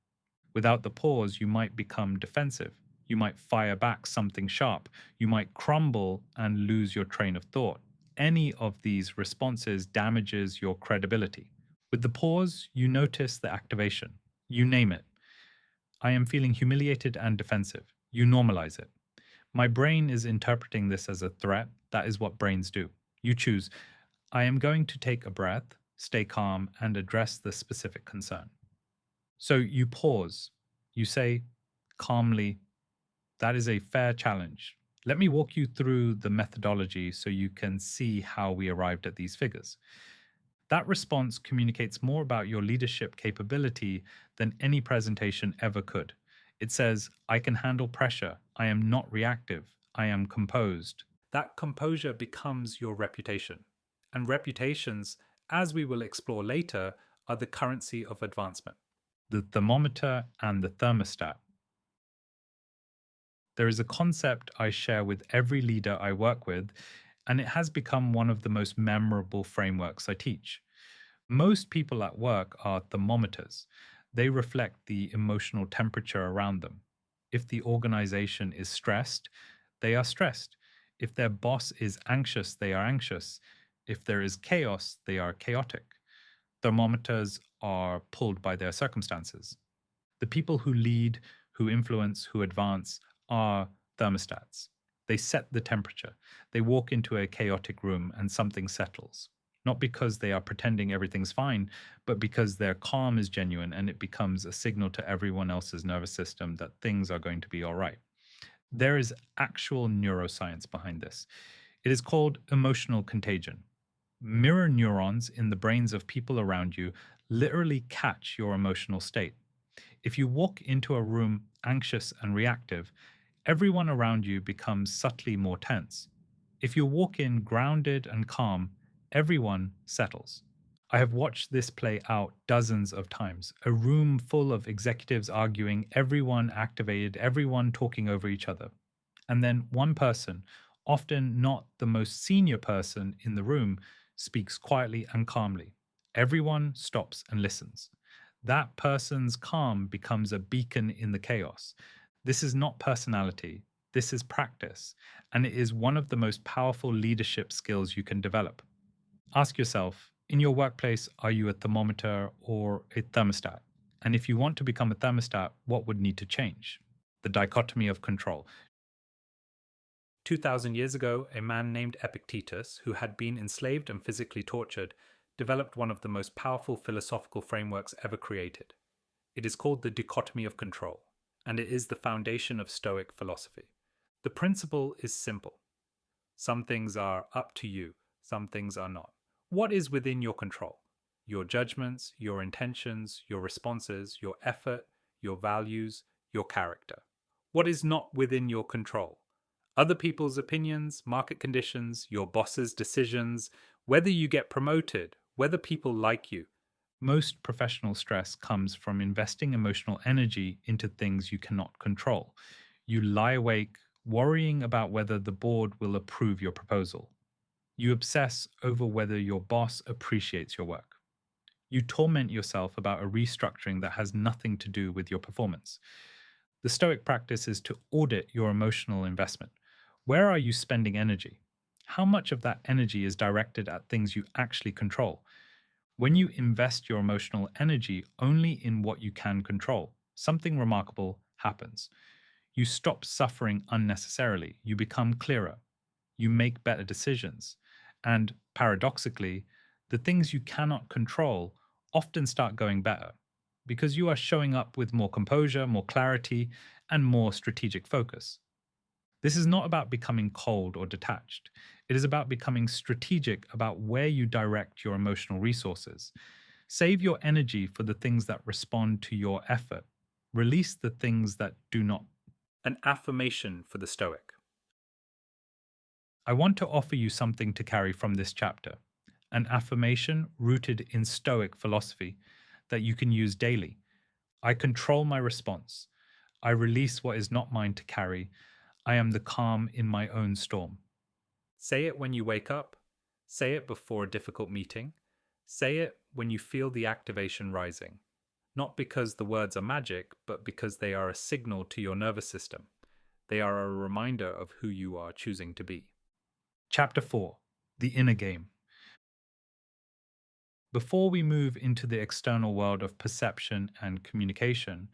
Without the pause, you might become defensive. You might fire back something sharp. You might crumble and lose your train of thought. Any of these responses damages your credibility. With the pause, you notice the activation. You name it. I am feeling humiliated and defensive. You normalize it. My brain is interpreting this as a threat. That is what brains do. You choose. I am going to take a breath, stay calm, and address the specific concern. So you pause. You say calmly, that is a fair challenge. Let me walk you through the methodology so you can see how we arrived at these figures. That response communicates more about your leadership capability than any presentation ever could. It says, I can handle pressure. I am not reactive. I am composed. That composure becomes your reputation. And reputations, as we will explore later, are the currency of advancement. The thermometer and the thermostat. There is a concept I share with every leader I work with, and it has become one of the most memorable frameworks I teach. Most people at work are thermometers. They reflect the emotional temperature around them. If the organization is stressed, they are stressed. If their boss is anxious, they are anxious. If there is chaos, they are chaotic. Thermometers are pulled by their circumstances. The people who lead, who influence, who advance are thermostats. They set the temperature. They walk into a chaotic room and something settles. Not because they are pretending everything's fine, but because their calm is genuine and it becomes a signal to everyone else's nervous system that things are going to be all right. There is actual neuroscience behind this. It is called emotional contagion. Mirror neurons in the brains of people around you literally catch your emotional state. If you walk into a room anxious and reactive, everyone around you becomes subtly more tense. If you walk in grounded and calm, everyone settles. I have watched this play out dozens of times. A room full of executives arguing, everyone activated, everyone talking over each other. And then one person, often not the most senior person in the room, speaks quietly and calmly. Everyone stops and listens. That person's calm becomes a beacon in the chaos. This is not personality, this is practice, and it is one of the most powerful leadership skills you can develop. Ask yourself, in your workplace, are you a thermometer or a thermostat? And if you want to become a thermostat, what would need to change? The dichotomy of control. 2,000 years ago, a man named Epictetus, who had been enslaved and physically tortured, developed one of the most powerful philosophical frameworks ever created. It is called the dichotomy of control, and it is the foundation of Stoic philosophy. The principle is simple. Some things are up to you, some things are not. What is within your control? Your judgments, your intentions, your responses, your effort, your values, your character. What is not within your control? Other people's opinions, market conditions, your boss's decisions, whether you get promoted, whether people like you. Most professional stress comes from investing emotional energy into things you cannot control. You lie awake worrying about whether the board will approve your proposal. You obsess over whether your boss appreciates your work. You torment yourself about a restructuring that has nothing to do with your performance. The Stoic practice is to audit your emotional investment. Where are you spending energy? How much of that energy is directed at things you actually control? When you invest your emotional energy only in what you can control, something remarkable happens. You stop suffering unnecessarily. You become clearer. You make better decisions. And paradoxically, the things you cannot control often start going better because you are showing up with more composure, more clarity, and more strategic focus. This is not about becoming cold or detached. It is about becoming strategic about where you direct your emotional resources. Save your energy for the things that respond to your effort. Release the things that do not. An affirmation for the Stoic. I want to offer you something to carry from this chapter, an affirmation rooted in Stoic philosophy that you can use daily. I control my response. I release what is not mine to carry. I am the calm in my own storm. Say it when you wake up. Say it before a difficult meeting. Say it when you feel the activation rising. Not because the words are magic, but because they are a signal to your nervous system. They are a reminder of who you are choosing to be. Chapter 4: The Inner Game. Before we move into the external world of perception and communication,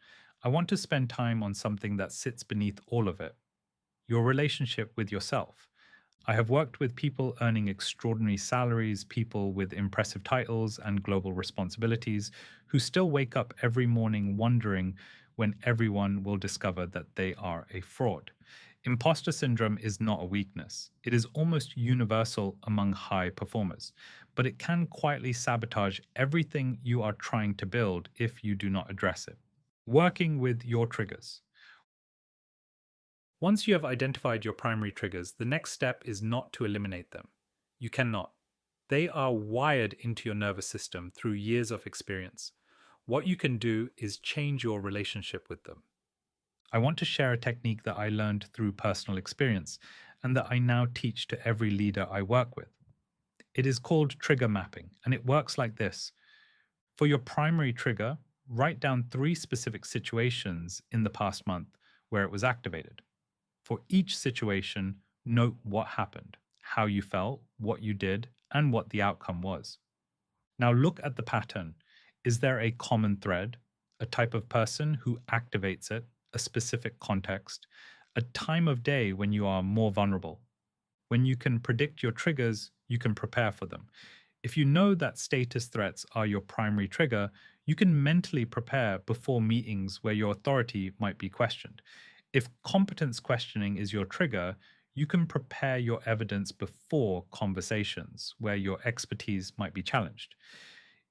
I want to spend time on something that sits beneath all of it: your relationship with yourself. I have worked with people earning extraordinary salaries, people with impressive titles and global responsibilities, who still wake up every morning wondering when everyone will discover that they are a fraud. Imposter syndrome is not a weakness. It is almost universal among high performers, but it can quietly sabotage everything you are trying to build if you do not address it. Working with your triggers. Once you have identified your primary triggers, the next step is not to eliminate them. You cannot. They are wired into your nervous system through years of experience. What you can do is change your relationship with them. I want to share a technique that I learned through personal experience and that I now teach to every leader I work with. It is called trigger mapping, and it works like this. For your primary trigger, write down 3 specific situations in the past month where it was activated. For each situation, note what happened, how you felt, what you did, and what the outcome was. Now look at the pattern. Is there a common thread, a type of person who activates it, a specific context, a time of day when you are more vulnerable? When you can predict your triggers, you can prepare for them. If you know that status threats are your primary trigger, you can mentally prepare before meetings where your authority might be questioned. If competence questioning is your trigger, you can prepare your evidence before conversations where your expertise might be challenged.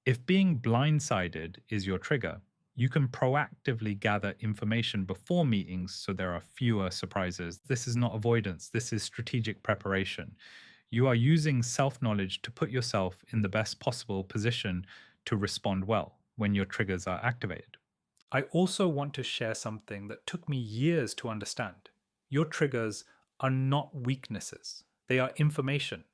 If being blindsided is your trigger, you can proactively gather information before meetings so there are fewer surprises. This is not avoidance, this is strategic preparation. You are using self knowledge to put yourself in the best possible position to respond well when your triggers are activated. I also want to share something that took me years to understand. Your triggers are not weaknesses, they are information.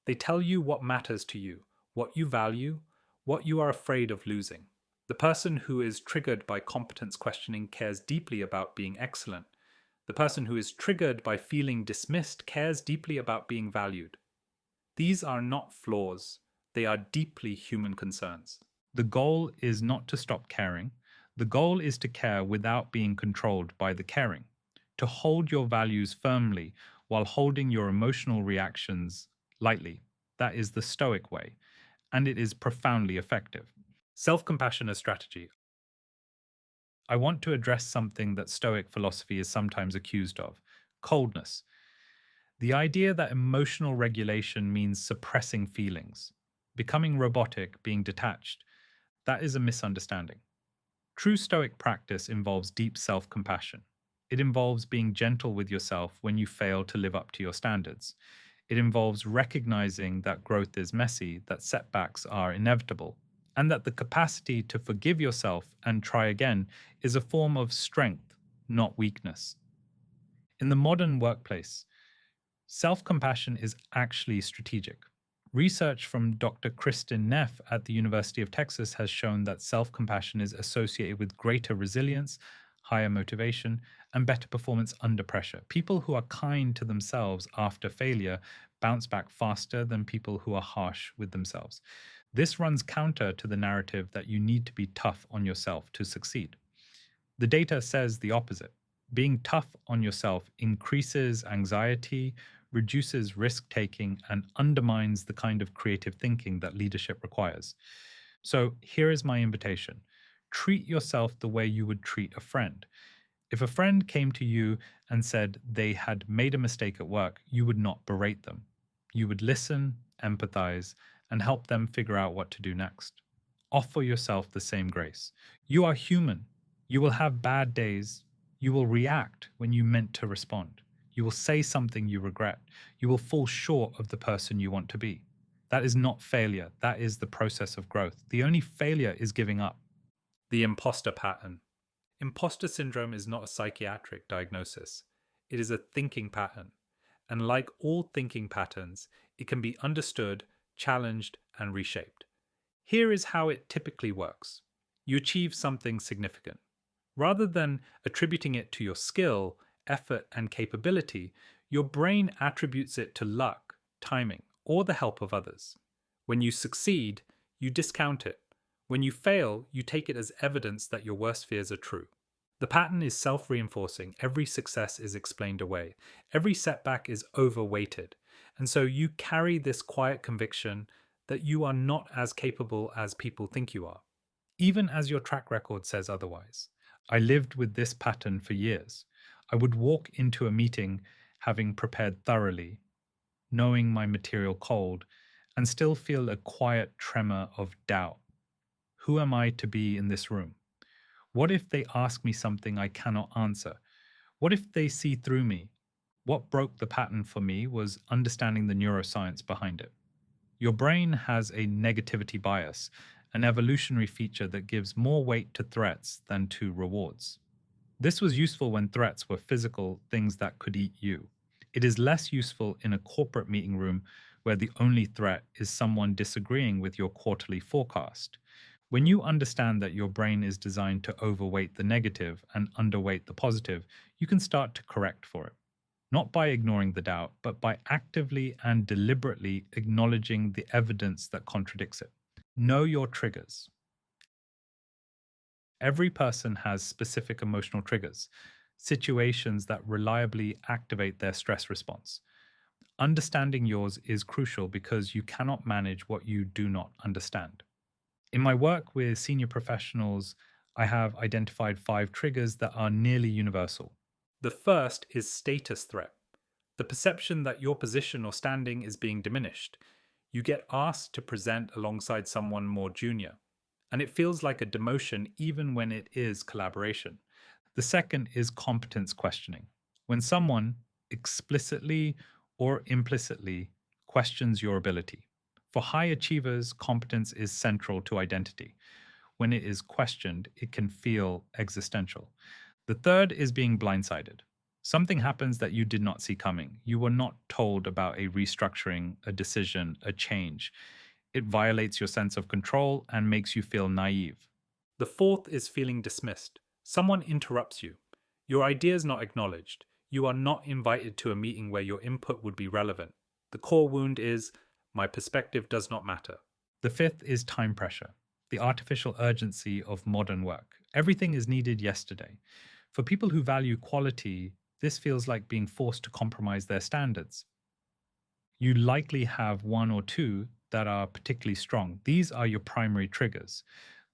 They tell you what matters to you, what you value, what you are afraid of losing. The person who is triggered by competence questioning cares deeply about being excellent. The person who is triggered by feeling dismissed cares deeply about being valued. These are not flaws, they are deeply human concerns. The goal is not to stop caring. The goal is to care without being controlled by the caring, to hold your values firmly while holding your emotional reactions lightly. That is the Stoic way, and it is profoundly effective. Self-compassion as strategy. I want to address something that Stoic philosophy is sometimes accused of: coldness. The idea that emotional regulation means suppressing feelings, becoming robotic, being detached, that is a misunderstanding. True Stoic practice involves deep self-compassion. It involves being gentle with yourself when you fail to live up to your standards. It involves recognizing that growth is messy, that setbacks are inevitable, and that the capacity to forgive yourself and try again is a form of strength, not weakness. In the modern workplace, self-compassion is actually strategic. Research from Dr. Kristin Neff at the University of Texas has shown that self-compassion is associated with greater resilience, higher motivation, and better performance under pressure. People who are kind to themselves after failure bounce back faster than people who are harsh with themselves. This runs counter to the narrative that you need to be tough on yourself to succeed. The data says the opposite. Being tough on yourself increases anxiety, reduces risk taking, and undermines the kind of creative thinking that leadership requires. So here is my invitation: treat yourself the way you would treat a friend. If a friend came to you and said they had made a mistake at work, you would not berate them. You would listen, empathize, and help them figure out what to do next. Offer yourself the same grace. You are human. You will have bad days. You will react when you meant to respond. You will say something you regret. You will fall short of the person you want to be. That is not failure. That is the process of growth. The only failure is giving up. The imposter pattern. Imposter syndrome is not a psychiatric diagnosis. It is a thinking pattern. And like all thinking patterns, it can be understood, challenged, and reshaped. Here is how it typically works. You achieve something significant. Rather than attributing it to your skill, effort, and capability, your brain attributes it to luck, timing, or the help of others. When you succeed, you discount it. When you fail, you take it as evidence that your worst fears are true. The pattern is self-reinforcing. Every success is explained away. Every setback is overweighted. And so you carry this quiet conviction that you are not as capable as people think you are, even as your track record says otherwise. I lived with this pattern for years. I would walk into a meeting having prepared thoroughly, knowing my material cold, and still feel a quiet tremor of doubt. Who am I to be in this room? What if they ask me something I cannot answer? What if they see through me? What broke the pattern for me was understanding the neuroscience behind it. Your brain has a negativity bias, an evolutionary feature that gives more weight to threats than to rewards. This was useful when threats were physical things that could eat you. It is less useful in a corporate meeting room where the only threat is someone disagreeing with your quarterly forecast. When you understand that your brain is designed to overweight the negative and underweight the positive, you can start to correct for it. Not by ignoring the doubt, but by actively and deliberately acknowledging the evidence that contradicts it. Know your triggers. Every person has specific emotional triggers, situations that reliably activate their stress response. Understanding yours is crucial because you cannot manage what you do not understand. In my work with senior professionals, I have identified 5 triggers that are nearly universal. The first is status threat, the perception that your position or standing is being diminished. You get asked to present alongside someone more junior, and it feels like a demotion even when it is collaboration. The second is competence questioning. When someone explicitly or implicitly questions your ability. For high achievers, competence is central to identity. When it is questioned, it can feel existential. The third is being blindsided. Something happens that you did not see coming. You were not told about a restructuring, a decision, a change. It violates your sense of control and makes you feel naive. The fourth is feeling dismissed. Someone interrupts you. Your idea is not acknowledged. You are not invited to a meeting where your input would be relevant. The core wound is, my perspective does not matter. The fifth is time pressure, the artificial urgency of modern work. Everything is needed yesterday. For people who value quality, this feels like being forced to compromise their standards. You likely have one or two that are particularly strong. These are your primary triggers.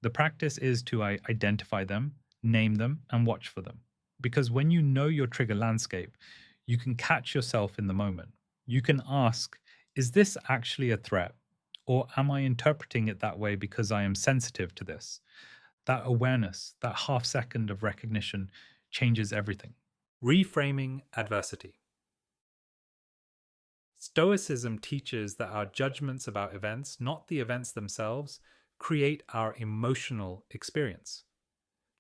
The practice is to identify them, name them, and watch for them. Because when you know your trigger landscape, you can catch yourself in the moment. You can ask, is this actually a threat? Or am I interpreting it that way because I am sensitive to this? That awareness, that half second of recognition changes everything. Reframing adversity. Stoicism teaches that our judgments about events, not the events themselves, create our emotional experience.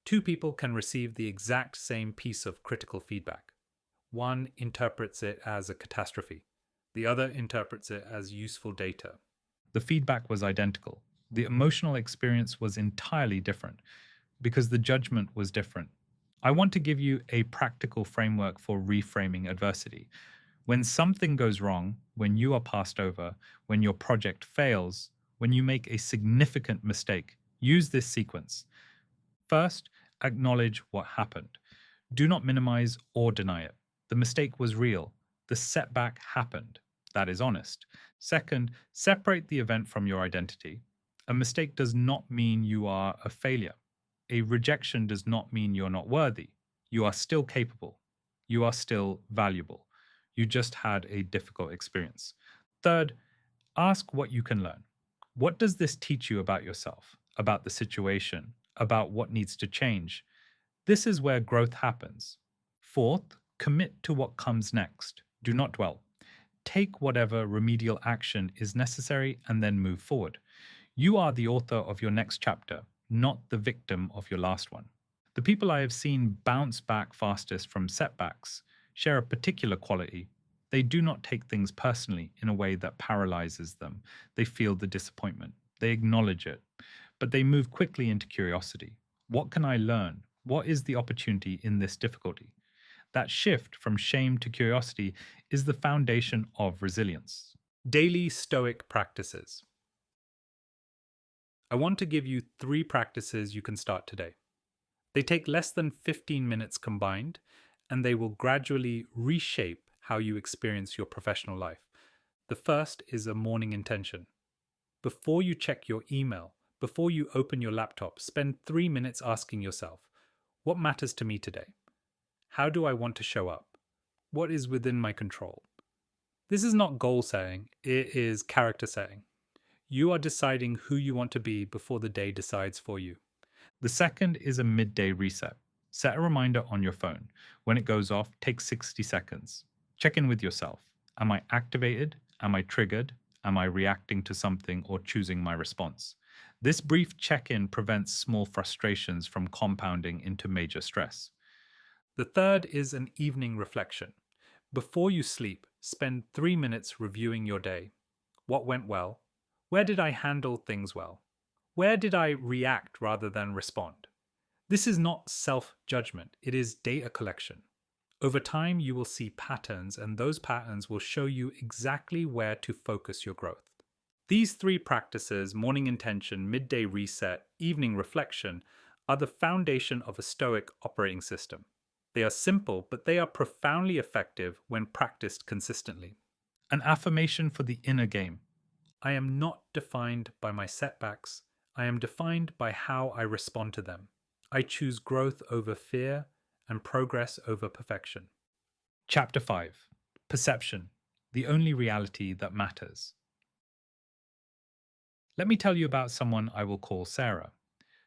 Two people can receive the exact same piece of critical feedback. One interprets it as a catastrophe. The other interprets it as useful data. The feedback was identical. The emotional experience was entirely different because the judgment was different. I want to give you a practical framework for reframing adversity. When something goes wrong, when you are passed over, when your project fails, when you make a significant mistake, use this sequence. First, acknowledge what happened. Do not minimize or deny it. The mistake was real. The setback happened. That is honest. Second, separate the event from your identity. A mistake does not mean you are a failure. A rejection does not mean you're not worthy. You are still capable. You are still valuable. You just had a difficult experience. Third, ask what you can learn. What does this teach you about yourself, about the situation, about what needs to change? This is where growth happens. Fourth, commit to what comes next. Do not dwell. Take whatever remedial action is necessary and then move forward. You are the author of your next chapter, not the victim of your last one. The people I have seen bounce back fastest from setbacks share a particular quality. They do not take things personally in a way that paralyzes them. They feel the disappointment. They acknowledge it. But they move quickly into curiosity. What can I learn? What is the opportunity in this difficulty? That shift from shame to curiosity is the foundation of resilience. Daily Stoic practices. I want to give you 3 practices you can start today. They take less than 15 minutes combined, and they will gradually reshape how you experience your professional life. The first is a morning intention. Before you check your email, before you open your laptop, spend 3 minutes asking yourself, what matters to me today? How do I want to show up? What is within my control? This is not goal setting, it is character setting. You are deciding who you want to be before the day decides for you. The second is a midday reset. Set a reminder on your phone. When it goes off, take 60 seconds. Check in with yourself. Am I activated? Am I triggered? Am I reacting to something or choosing my response? This brief check in prevents small frustrations from compounding into major stress. The third is an evening reflection. Before you sleep, spend 3 minutes reviewing your day. What went well? Where did I handle things well? Where did I react rather than respond? This is not self-judgment, it is data collection. Over time, you will see patterns, and those patterns will show you exactly where to focus your growth. These three practices, morning intention, midday reset, evening reflection, are the foundation of a Stoic operating system. They are simple, but they are profoundly effective when practiced consistently. An affirmation for the inner game. I am not defined by my setbacks. I am defined by how I respond to them. I choose growth over fear and progress over perfection. Chapter 5. Perception, the only reality that matters. Let me tell you about someone I will call Sarah.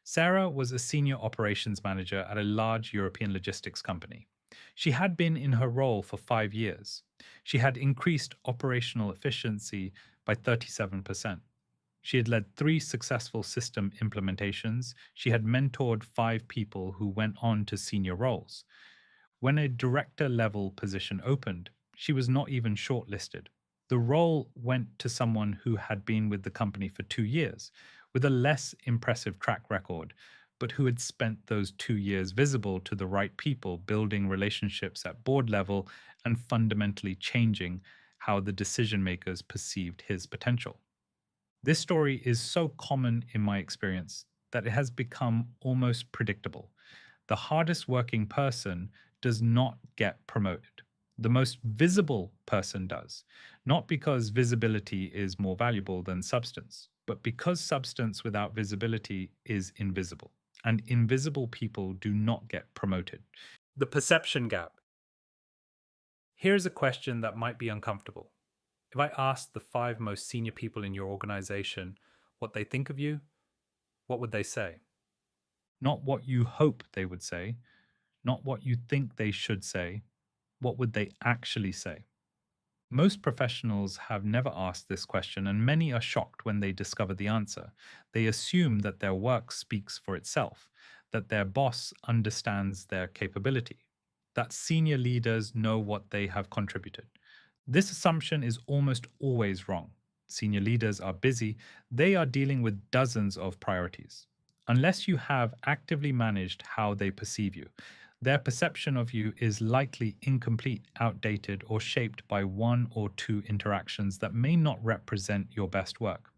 Sarah was a senior operations manager at a large European logistics company. She had been in her role for 5 years. She had increased operational efficiency by 37%. She had led 3 successful system implementations. She had mentored 5 people who went on to senior roles. When a director level position opened, she was not even shortlisted. The role went to someone who had been with the company for 2 years, with a less impressive track record, but who had spent those 2 years visible to the right people, building relationships at board level and fundamentally changing how the decision makers perceived his potential. This story is so common in my experience that it has become almost predictable. The hardest working person does not get promoted. The most visible person does, not because visibility is more valuable than substance, but because substance without visibility is invisible, and invisible people do not get promoted. The perception gap. Here's a question that might be uncomfortable. If I asked the 5 most senior people in your organization what they think of you, what would they say? Not what you hope they would say, not what you think they should say, what would they actually say? Most professionals have never asked this question, and many are shocked when they discover the answer. They assume that their work speaks for itself, that their boss understands their capability, that senior leaders know what they have contributed. This assumption is almost always wrong. Senior leaders are busy, they are dealing with dozens of priorities. Unless you have actively managed how they perceive you, their perception of you is likely incomplete, outdated, or shaped by 1 or 2 interactions that may not represent your best work.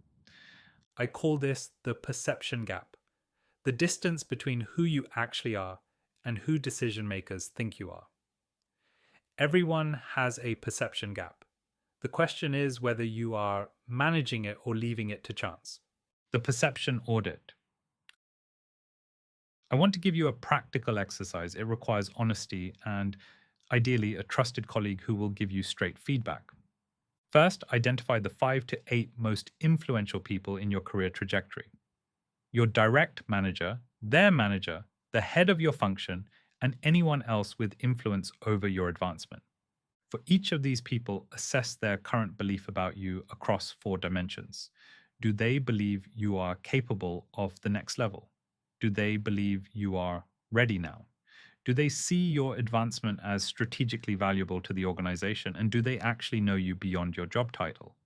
I call this the perception gap, the distance between who you actually are and who decision makers think you are. Everyone has a perception gap. The question is whether you are managing it or leaving it to chance. The perception audit. I want to give you a practical exercise. It requires honesty and ideally a trusted colleague who will give you straight feedback. First, identify the 5 to 8 most influential people in your career trajectory. Your direct manager, their manager, the head of your function, and anyone else with influence over your advancement. For each of these people, assess their current belief about you across 4 dimensions. Do they believe you are capable of the next level? Do they believe you are ready now? Do they see your advancement as strategically valuable to the organization? And do they actually know you beyond your job title?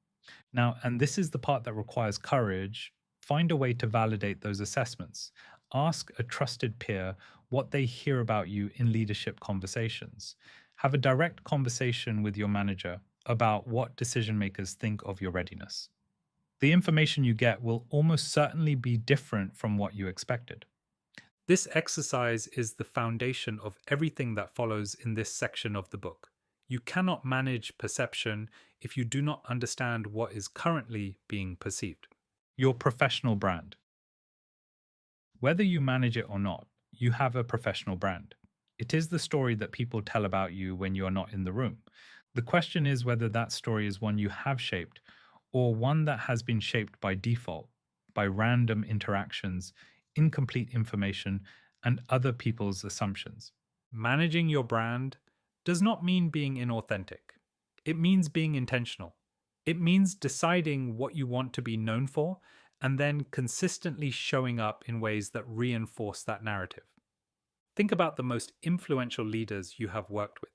Now, and this is the part that requires courage, find a way to validate those assessments. Ask a trusted peer what they hear about you in leadership conversations. Have a direct conversation with your manager about what decision makers think of your readiness. The information you get will almost certainly be different from what you expected. This exercise is the foundation of everything that follows in this section of the book. You cannot manage perception if you do not understand what is currently being perceived. Your professional brand. Whether you manage it or not, you have a professional brand. It is the story that people tell about you when you are not in the room. The question is whether that story is one you have shaped or one that has been shaped by default, by random interactions, incomplete information, and other people's assumptions. Managing your brand does not mean being inauthentic. It means being intentional. It means deciding what you want to be known for and then consistently showing up in ways that reinforce that narrative. Think about the most influential leaders you have worked with.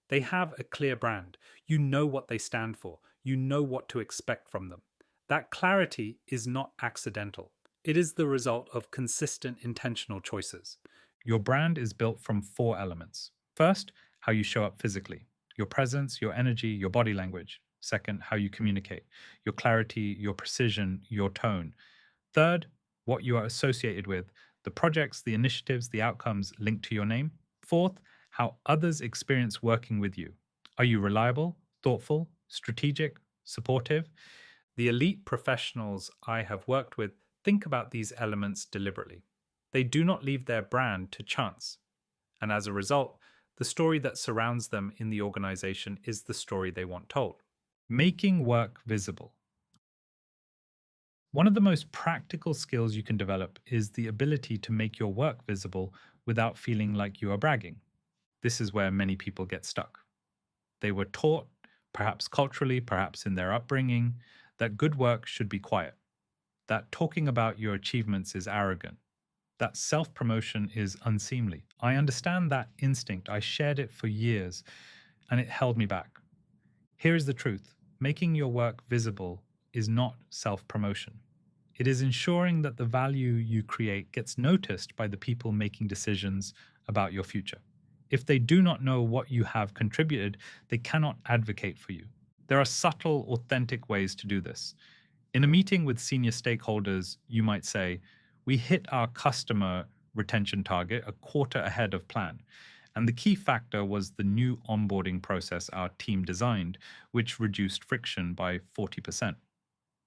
They have a clear brand. You know what they stand for. You know what to expect from them. That clarity is not accidental. It is the result of consistent intentional choices. Your brand is built from four elements. First, how you show up physically, your presence, your energy, your body language. Second, how you communicate, your clarity, your precision, your tone. Third, what you are associated with, the projects, the initiatives, the outcomes linked to your name. Fourth, how others experience working with you. Are you reliable, thoughtful, strategic, supportive? The elite professionals I have worked with think about these elements deliberately. They do not leave their brand to chance. And as a result, the story that surrounds them in the organization is the story they want told. Making work visible. One of the most practical skills you can develop is the ability to make your work visible without feeling like you are bragging. This is where many people get stuck. They were taught, perhaps culturally, perhaps in their upbringing, that good work should be quiet, that talking about your achievements is arrogant, that self promotion is unseemly. I understand that instinct. I shared it for years, and it held me back. Here is the truth: making your work visible is not self promotion. It is ensuring that the value you create gets noticed by the people making decisions about your future. If they do not know what you have contributed, they cannot advocate for you. There are subtle, authentic ways to do this. In a meeting with senior stakeholders, you might say, "We hit our customer retention target a quarter ahead of plan. And the key factor was the new onboarding process our team designed, which reduced friction by 40%.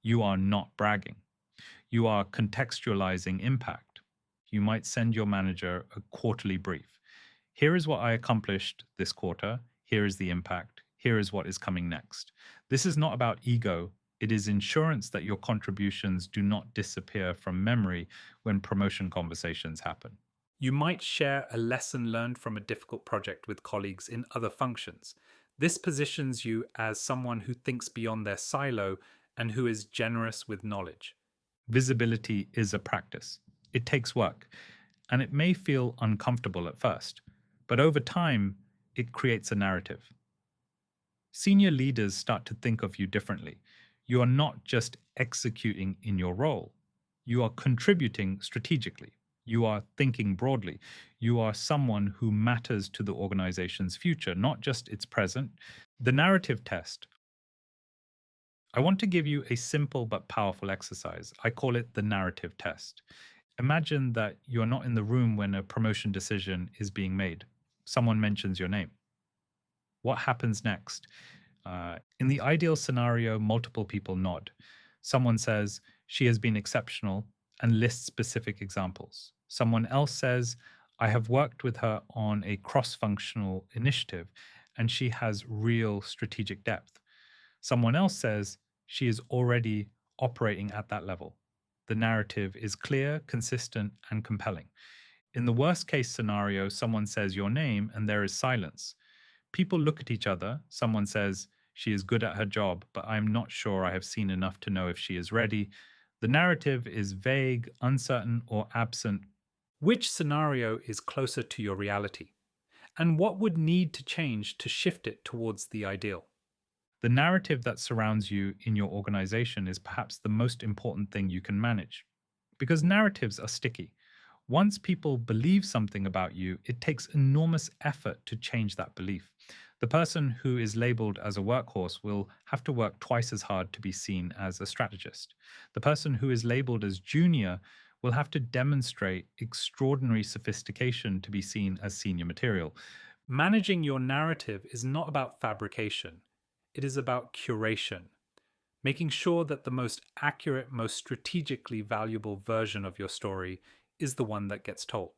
You are not bragging. You are contextualizing impact. You might send your manager a quarterly brief. Here is what I accomplished this quarter. Here is the impact. Here is what is coming next. This is not about ego. It is insurance that your contributions do not disappear from memory when promotion conversations happen. You might share a lesson learned from a difficult project with colleagues in other functions. This positions you as someone who thinks beyond their silo and who is generous with knowledge. Visibility is a practice. It takes work, and it may feel uncomfortable at first, but over time, it creates a narrative. Senior leaders start to think of you differently. You are not just executing in your role, you are contributing strategically. You are thinking broadly. You are someone who matters to the organization's future, not just its present. The narrative test. I want to give you a simple but powerful exercise. I call it the narrative test. Imagine that you are not in the room when a promotion decision is being made. Someone mentions your name. What happens next? In the ideal scenario, multiple people nod. Someone says, "She has been exceptional," and lists specific examples. Someone else says, "I have worked with her on a cross functional initiative, and she has real strategic depth." Someone else says, "She is already operating at that level." The narrative is clear, consistent, and compelling. In the worst case scenario, someone says your name and there is silence. People look at each other. Someone says, "She is good at her job, but I'm not sure I have seen enough to know if she is ready." The narrative is vague, uncertain, or absent. Which scenario is closer to your reality? And what would need to change to shift it towards the ideal? The narrative that surrounds you in your organization is perhaps the most important thing you can manage. Because narratives are sticky. Once people believe something about you, it takes enormous effort to change that belief. The person who is labeled as a workhorse will have to work twice as hard to be seen as a strategist. The person who is labeled as junior will have to demonstrate extraordinary sophistication to be seen as senior material. Managing your narrative is not about fabrication, it is about curation, making sure that the most accurate, most strategically valuable version of your story is the one that gets told.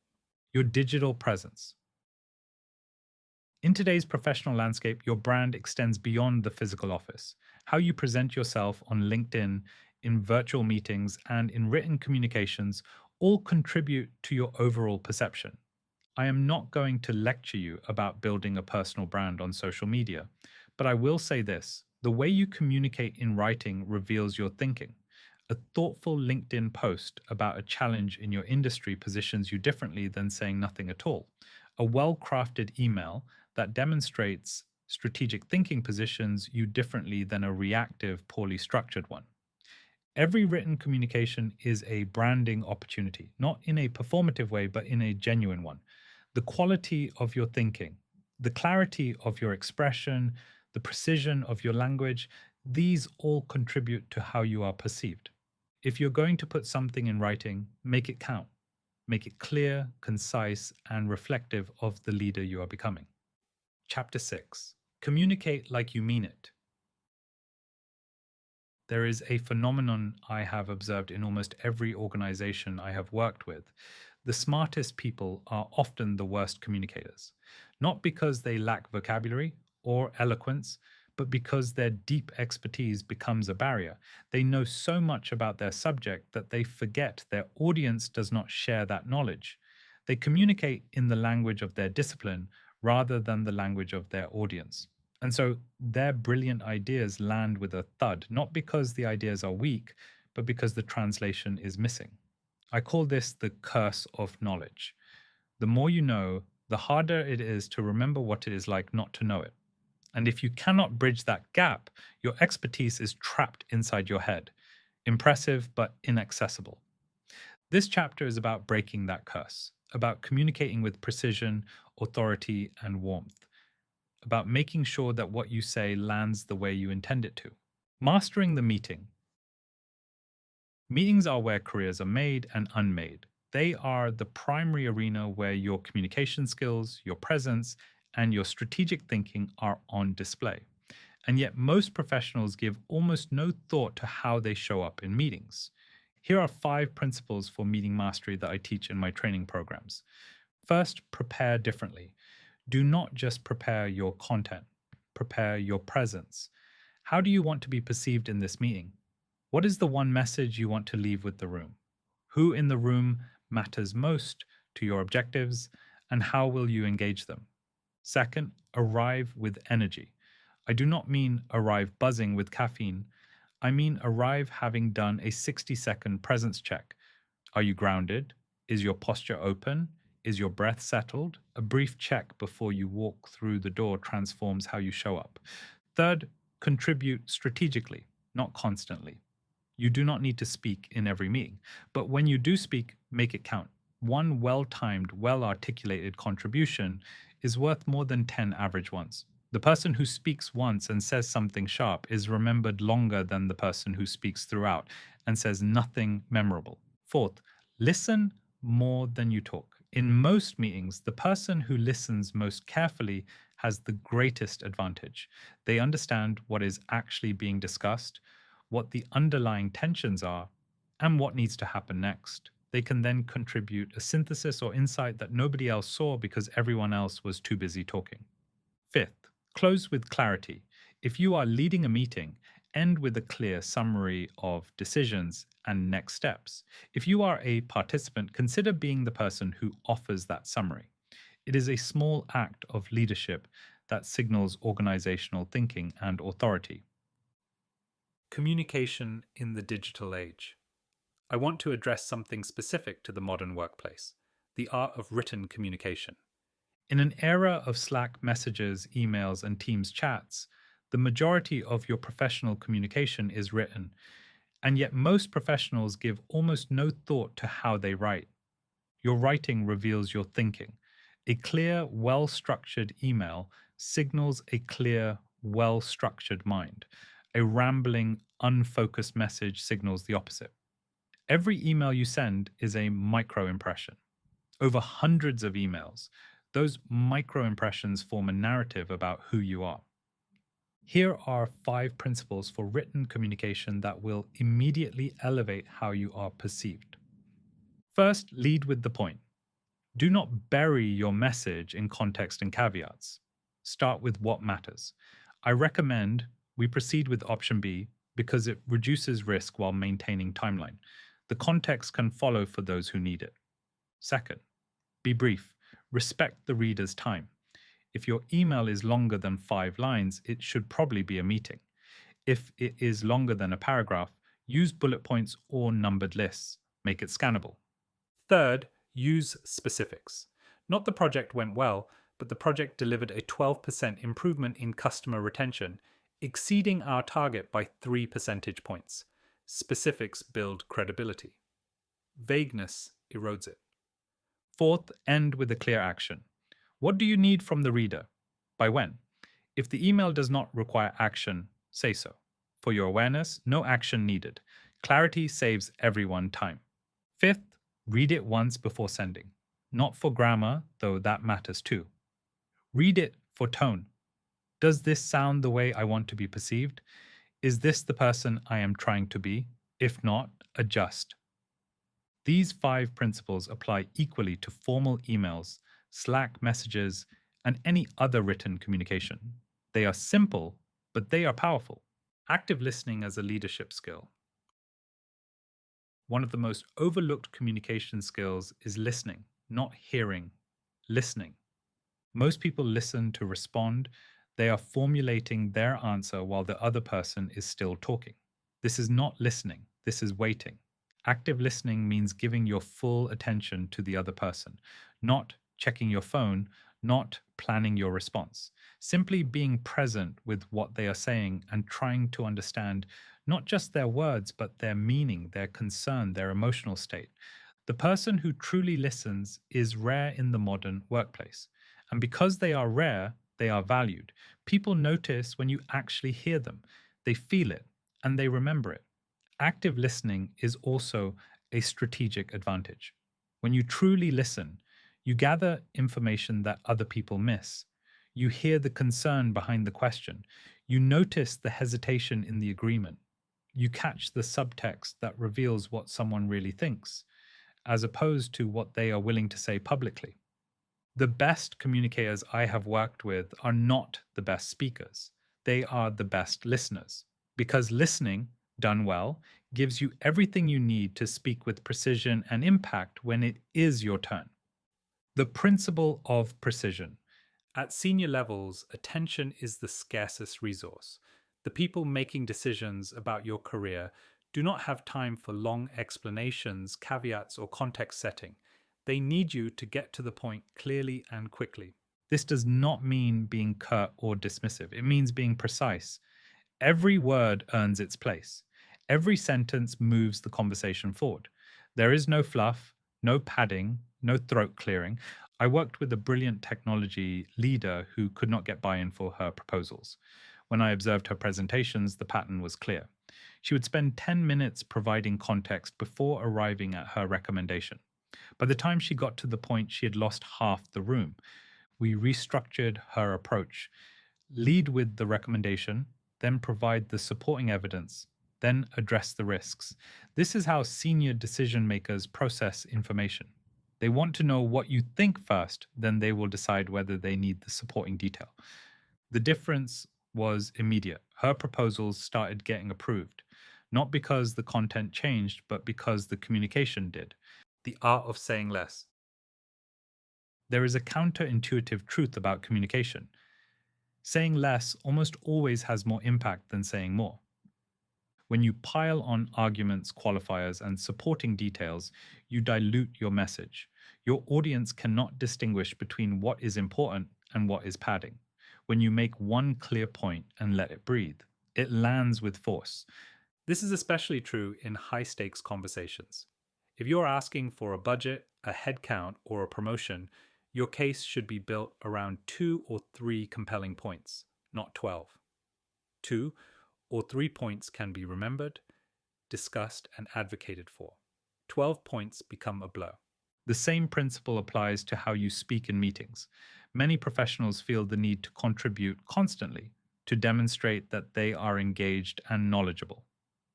Your digital presence. In today's professional landscape, your brand extends beyond the physical office. How you present yourself on LinkedIn, in virtual meetings, and in written communications all contribute to your overall perception. I am not going to lecture you about building a personal brand on social media, but I will say this: the way you communicate in writing reveals your thinking. A thoughtful LinkedIn post about a challenge in your industry positions you differently than saying nothing at all. A well crafted email that demonstrates strategic thinking positions you differently than a reactive, poorly structured one. Every written communication is a branding opportunity, not in a performative way, but in a genuine one. The quality of your thinking, the clarity of your expression, the precision of your language, these all contribute to how you are perceived. If you're going to put something in writing, make it count. Make it clear, concise, and reflective of the leader you are becoming. Chapter 6: Communicate like you mean it. There is a phenomenon I have observed in almost every organization I have worked with. The smartest people are often the worst communicators, not because they lack vocabulary or eloquence, but because their deep expertise becomes a barrier. They know so much about their subject that they forget their audience does not share that knowledge. They communicate in the language of their discipline rather than the language of their audience. And so their brilliant ideas land with a thud, not because the ideas are weak, but because the translation is missing. I call this the curse of knowledge. The more you know, the harder it is to remember what it is like not to know it. And if you cannot bridge that gap, your expertise is trapped inside your head, impressive but inaccessible. This chapter is about breaking that curse, about communicating with precision, authority, and warmth, about making sure that what you say lands the way you intend it to. Mastering the meeting. Meetings are where careers are made and unmade. They are the primary arena where your communication skills, your presence, and your strategic thinking are on display. And yet, most professionals give almost no thought to how they show up in meetings. Here are 5 principles for meeting mastery that I teach in my training programs. First, prepare differently. Do not just prepare your content, prepare your presence. How do you want to be perceived in this meeting? What is the one message you want to leave with the room? Who in the room matters most to your objectives, and how will you engage them? Second, arrive with energy. I do not mean arrive buzzing with caffeine. I mean arrive having done a 60-second presence check. Are you grounded? Is your posture open? Is your breath settled? A brief check before you walk through the door transforms how you show up. Third, contribute strategically, not constantly. You do not need to speak in every meeting, but when you do speak, make it count. One well timed, well articulated contribution is worth more than 10 average ones. The person who speaks once and says something sharp is remembered longer than the person who speaks throughout and says nothing memorable. Fourth, listen more than you talk. In most meetings, the person who listens most carefully has the greatest advantage. They understand what is actually being discussed, what the underlying tensions are, and what needs to happen next. They can then contribute a synthesis or insight that nobody else saw because everyone else was too busy talking. Fifth, close with clarity. If you are leading a meeting, end with a clear summary of decisions and next steps. If you are a participant, consider being the person who offers that summary. It is a small act of leadership that signals organizational thinking and authority. Communication in the digital age. I want to address something specific to the modern workplace: the art of written communication. In an era of Slack messages, emails, and Teams chats, the majority of your professional communication is written, and yet most professionals give almost no thought to how they write. Your writing reveals your thinking. A clear, well structured email signals a clear, well structured mind. A rambling, unfocused message signals the opposite. Every email you send is a micro impression. Over hundreds of emails, those micro impressions form a narrative about who you are. Here are 5 principles for written communication that will immediately elevate how you are perceived. First, lead with the point. Do not bury your message in context and caveats. start with what matters. I recommend we proceed with option B because it reduces risk while maintaining timeline. The context can follow for those who need it. Second, be brief. Respect the reader's time. If your email is longer than 5 lines, it should probably be a meeting. If it is longer than a paragraph, use bullet points or numbered lists. Make it scannable. Third, use specifics. Not the project went well, but the project delivered a 12% improvement in customer retention, exceeding our target by 3 percentage points. Specifics build credibility. Vagueness erodes it. Fourth, end with a clear action. What do you need from the reader? By when? If the email does not require action, say so. For your awareness, no action needed. Clarity saves everyone time. Fifth, read it once before sending. Not for grammar, though that matters too. Read it for tone. Does this sound the way I want to be perceived? Is this the person I am trying to be? If not, adjust. These 5 principles apply equally to formal emails, Slack messages, and any other written communication. They are simple, but they are powerful. Active listening as a leadership skill. One of the most overlooked communication skills is listening, not hearing. Listening. Most people listen to respond. They are formulating their answer while the other person is still talking. This is not listening. This is waiting. Active listening means giving your full attention to the other person, not checking your phone, not planning your response. Simply being present with what they are saying and trying to understand not just their words, but their meaning, their concern, their emotional state. The person who truly listens is rare in the modern workplace. And because they are rare, they are valued. People notice when you actually hear them, they feel it, and they remember it. Active listening is also a strategic advantage. When you truly listen, you gather information that other people miss. You hear the concern behind the question. You notice the hesitation in the agreement. You catch the subtext that reveals what someone really thinks, as opposed to what they are willing to say publicly. The best communicators I have worked with are not the best speakers. They are the best listeners. Because listening, done well, gives you everything you need to speak with precision and impact when it is your turn. The principle of precision. At senior levels, attention is the scarcest resource. The people making decisions about your career do not have time for long explanations, caveats, or context setting. They need you to get to the point clearly and quickly. This does not mean being curt or dismissive. It means being precise. Every word earns its place. Every sentence moves the conversation forward. There is no fluff, no padding, no throat clearing. I worked with a brilliant technology leader who could not get buy-in for her proposals. When I observed her presentations, the pattern was clear. She would spend 10 minutes providing context before arriving at her recommendation. By the time she got to the point, she had lost half the room. We restructured her approach. Lead with the recommendation, then provide the supporting evidence, then address the risks. This is how senior decision makers process information. They want to know what you think first, then they will decide whether they need the supporting detail. The difference was immediate. Her proposals started getting approved, not because the content changed, but because the communication did. The art of saying less. There is a counterintuitive truth about communication. Saying less almost always has more impact than saying more. When you pile on arguments, qualifiers, and supporting details, you dilute your message. Your audience cannot distinguish between what is important and what is padding. When you make one clear point and let it breathe, it lands with force. This is especially true in high-stakes conversations. If you're asking for a budget, a headcount, or a promotion, your case should be built around 2 or 3 compelling points, not 12. 2 or 3 points can be remembered, discussed, and advocated for. 12 points become a blow. The same principle applies to how you speak in meetings. Many professionals feel the need to contribute constantly to demonstrate that they are engaged and knowledgeable.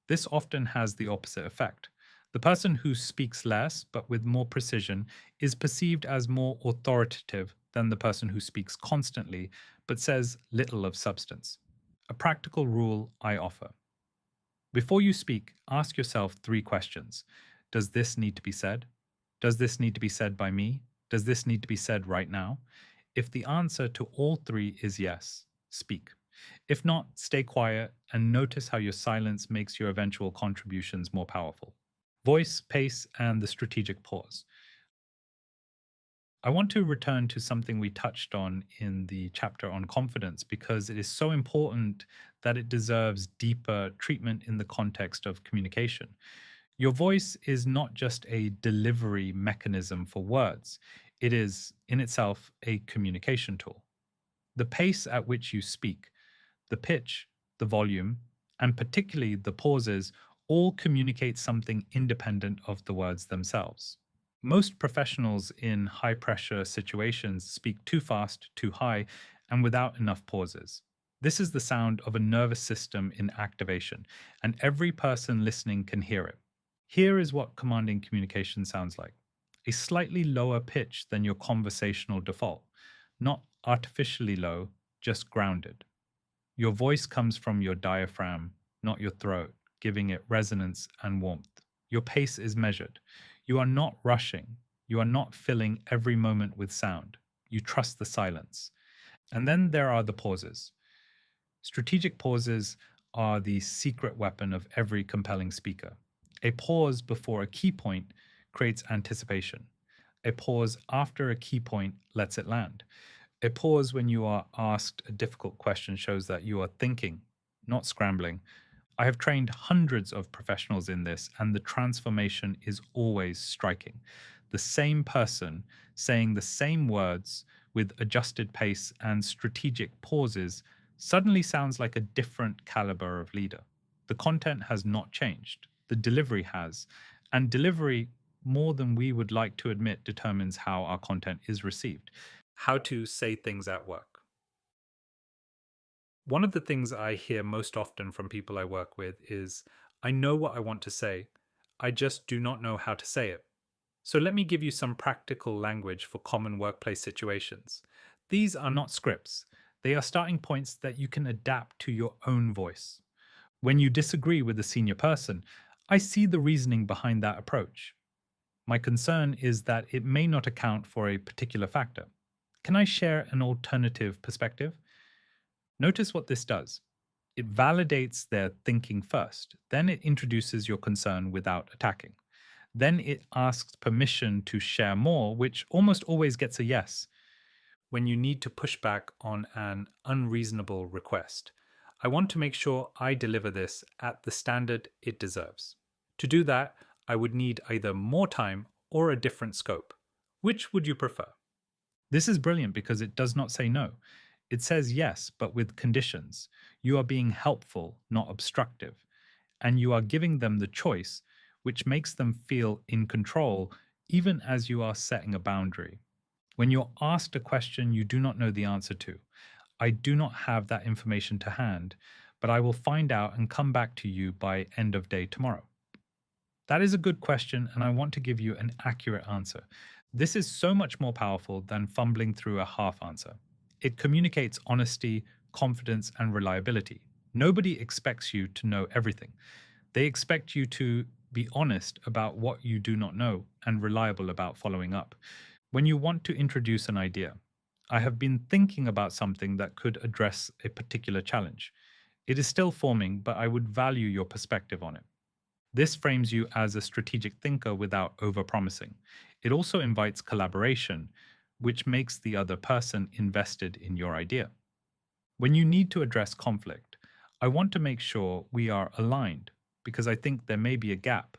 This often has the opposite effect. The person who speaks less but with more precision is perceived as more authoritative than the person who speaks constantly but says little of substance. A practical rule I offer. Before you speak, ask yourself three questions. Does this need to be said? Does this need to be said by me? Does this need to be said right now? If the answer to all three is yes, speak. If not, stay quiet and notice how your silence makes your eventual contributions more powerful. Voice, pace, and the strategic pause. I want to return to something we touched on in the chapter on confidence because it is so important that it deserves deeper treatment in the context of communication. Your voice is not just a delivery mechanism for words, it is in itself a communication tool. The pace at which you speak, the pitch, the volume, and particularly the pauses all communicate something independent of the words themselves. Most professionals in high pressure situations speak too fast, too high, and without enough pauses. This is the sound of a nervous system in activation, and every person listening can hear it. Here is what commanding communication sounds like: a slightly lower pitch than your conversational default, not artificially low, just grounded. Your voice comes from your diaphragm, not your throat, giving it resonance and warmth. Your pace is measured. You are not rushing. You are not filling every moment with sound. You trust the silence. And then there are the pauses. Strategic pauses are the secret weapon of every compelling speaker. A pause before a key point creates anticipation. A pause after a key point lets it land. A pause when you are asked a difficult question shows that you are thinking, not scrambling. I have trained hundreds of professionals in this, and the transformation is always striking. The same person saying the same words with adjusted pace and strategic pauses suddenly sounds like a different caliber of leader. The content has not changed, the delivery has, and delivery, more than we would like to admit, determines how our content is received. How to say things at work. One of the things I hear most often from people I work with is, I know what I want to say, I just do not know how to say it. So let me give you some practical language for common workplace situations. These are not scripts, they are starting points that you can adapt to your own voice. When you disagree with a senior person, I see the reasoning behind that approach. My concern is that it may not account for a particular factor. Can I share an alternative perspective? Notice what this does. It validates their thinking first, then it introduces your concern without attacking. Then it asks permission to share more, which almost always gets a yes. When you need to push back on an unreasonable request, I want to make sure I deliver this at the standard it deserves. To do that, I would need either more time or a different scope. Which would you prefer? This is brilliant because it does not say no. It says yes, but with conditions. You are being helpful, not obstructive. And you are giving them the choice, which makes them feel in control, even as you are setting a boundary. When you're asked a question you do not know the answer to, I do not have that information to hand, but I will find out and come back to you by end of day tomorrow. That is a good question, and I want to give you an accurate answer. This is so much more powerful than fumbling through a half answer. It communicates honesty, confidence, and reliability. Nobody expects you to know everything. They expect you to be honest about what you do not know and reliable about following up. When you want to introduce an idea, I have been thinking about something that could address a particular challenge. It is still forming, but I would value your perspective on it. This frames you as a strategic thinker without overpromising. It also invites collaboration, which makes the other person invested in your idea. When you need to address conflict, I want to make sure we are aligned because I think there may be a gap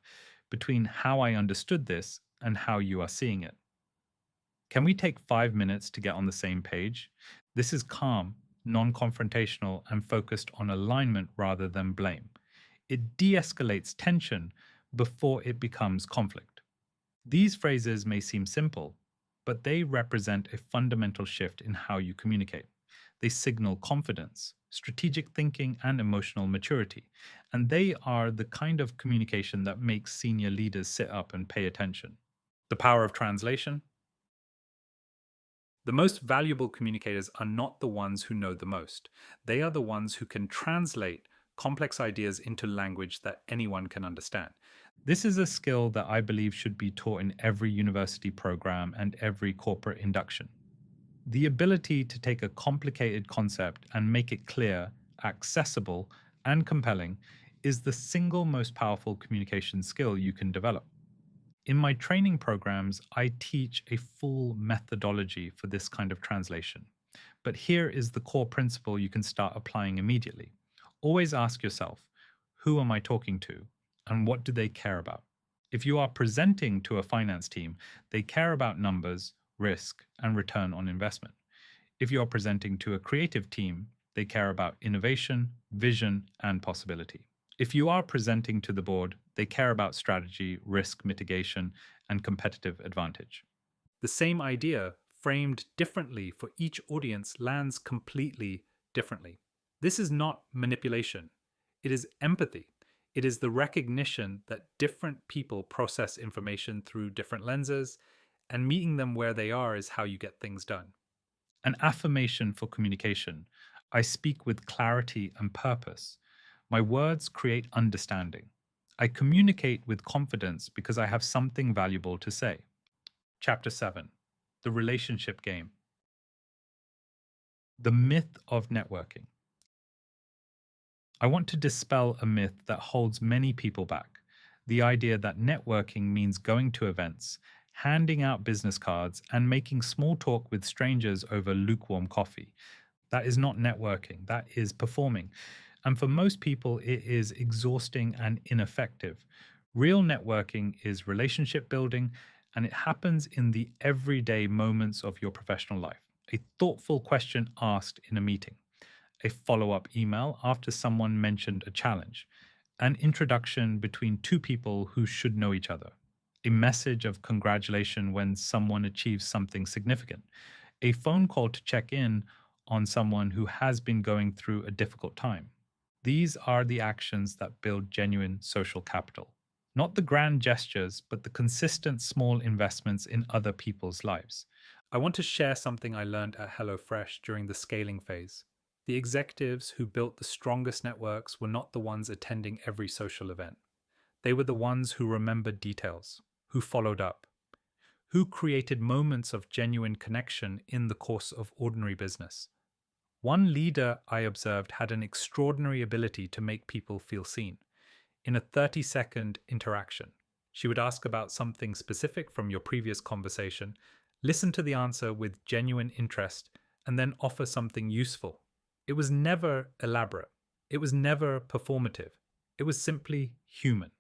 between how I understood this and how you are seeing it. Can we take 5 minutes to get on the same page? This is calm, non confrontational, and focused on alignment rather than blame. It de escalates tension before it becomes conflict. These phrases may seem simple, but they represent a fundamental shift in how you communicate. They signal confidence, strategic thinking, and emotional maturity, and they are the kind of communication that makes senior leaders sit up and pay attention. The power of translation. The most valuable communicators are not the ones who know the most. They are the ones who can translate complex ideas into language that anyone can understand. This is a skill that I believe should be taught in every university program and every corporate induction. The ability to take a complicated concept and make it clear, accessible, and compelling is the single most powerful communication skill you can develop. In my training programs, I teach a full methodology for this kind of translation. But here is the core principle you can start applying immediately. Always ask yourself, who am I talking to and what do they care about? If you are presenting to a finance team, they care about numbers, risk, and return on investment. If you are presenting to a creative team, they care about innovation, vision, and possibility. If you are presenting to the board, they care about strategy, risk mitigation, and competitive advantage. The same idea, framed differently for each audience, lands completely differently. This is not manipulation, it is empathy. It is the recognition that different people process information through different lenses, and meeting them where they are is how you get things done. An affirmation for communication. I speak with clarity and purpose. My words create understanding. I communicate with confidence because I have something valuable to say. Chapter 7: The Relationship Game. The myth of networking. I want to dispel a myth that holds many people back: the idea that networking means going to events, handing out business cards, and making small talk with strangers over lukewarm coffee. That is not networking, that is performing. And for most people, it is exhausting and ineffective. Real networking is relationship building, and it happens in the everyday moments of your professional life. A thoughtful question asked in a meeting, a follow up email after someone mentioned a challenge, an introduction between two people who should know each other, a message of congratulation when someone achieves something significant, a phone call to check in on someone who has been going through a difficult time. These are the actions that build genuine social capital. Not the grand gestures, but the consistent small investments in other people's lives. I want to share something I learned at HelloFresh during the scaling phase. The executives who built the strongest networks were not the ones attending every social event. They were the ones who remembered details, who followed up, who created moments of genuine connection in the course of ordinary business. One leader I observed had an extraordinary ability to make people feel seen. In a 30-second interaction, she would ask about something specific from your previous conversation, listen to the answer with genuine interest, and then offer something useful. It was never elaborate. It was never performative. It was simply human.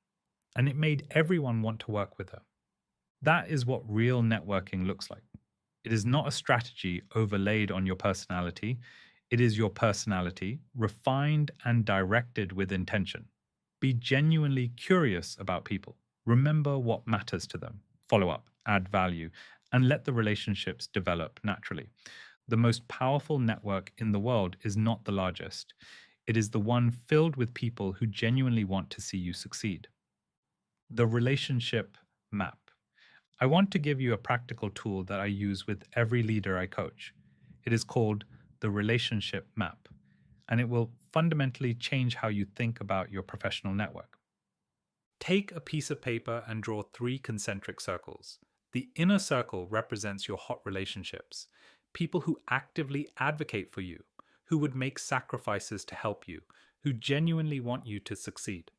And it made everyone want to work with her. That is what real networking looks like. It is not a strategy overlaid on your personality. It is your personality, refined and directed with intention. Be genuinely curious about people. Remember what matters to them. Follow up, add value, and let the relationships develop naturally. The most powerful network in the world is not the largest. It is the one filled with people who genuinely want to see you succeed. The relationship map. I want to give you a practical tool that I use with every leader I coach. It is called the relationship map, and it will fundamentally change how you think about your professional network. Take a piece of paper and draw 3 concentric circles. The inner circle represents your hot relationships, people who actively advocate for you, who would make sacrifices to help you, who genuinely want you to succeed.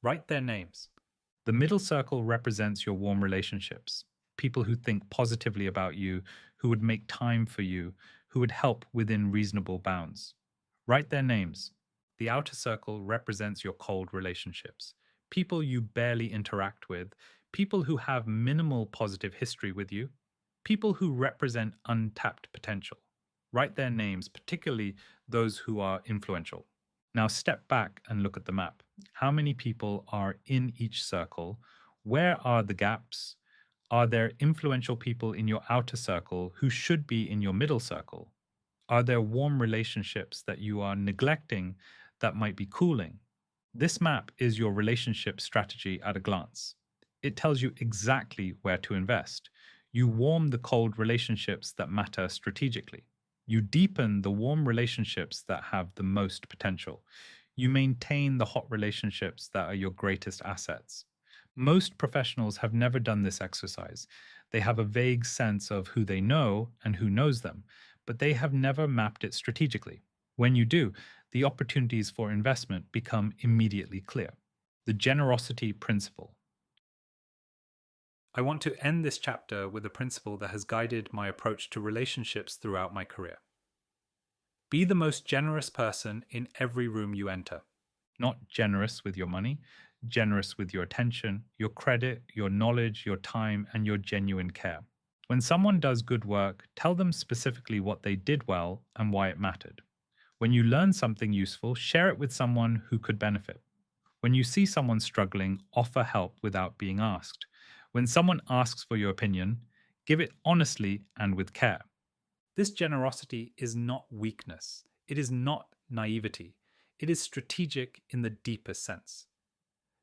Write their names. The middle circle represents your warm relationships, people who think positively about you, who would make time for you, who would help within reasonable bounds. Write their names. The outer circle represents your cold relationships, people you barely interact with, people who have minimal positive history with you, people who represent untapped potential. Write their names, particularly those who are influential. Now step back and look at the map. How many people are in each circle? Where are the gaps? Are there influential people in your outer circle who should be in your middle circle? Are there warm relationships that you are neglecting that might be cooling? This map is your relationship strategy at a glance. It tells you exactly where to invest. You warm the cold relationships that matter strategically. You deepen the warm relationships that have the most potential. You maintain the hot relationships that are your greatest assets. Most professionals have never done this exercise. They have a vague sense of who they know and who knows them, but they have never mapped it strategically. When you do, the opportunities for investment become immediately clear. The generosity principle. I want to end this chapter with a principle that has guided my approach to relationships throughout my career. Be the most generous person in every room you enter. Not generous with your money, generous with your attention, your credit, your knowledge, your time, and your genuine care. When someone does good work, tell them specifically what they did well and why it mattered. When you learn something useful, share it with someone who could benefit. When you see someone struggling, offer help without being asked. When someone asks for your opinion, give it honestly and with care. This generosity is not weakness. It is not naivety. It is strategic in the deepest sense.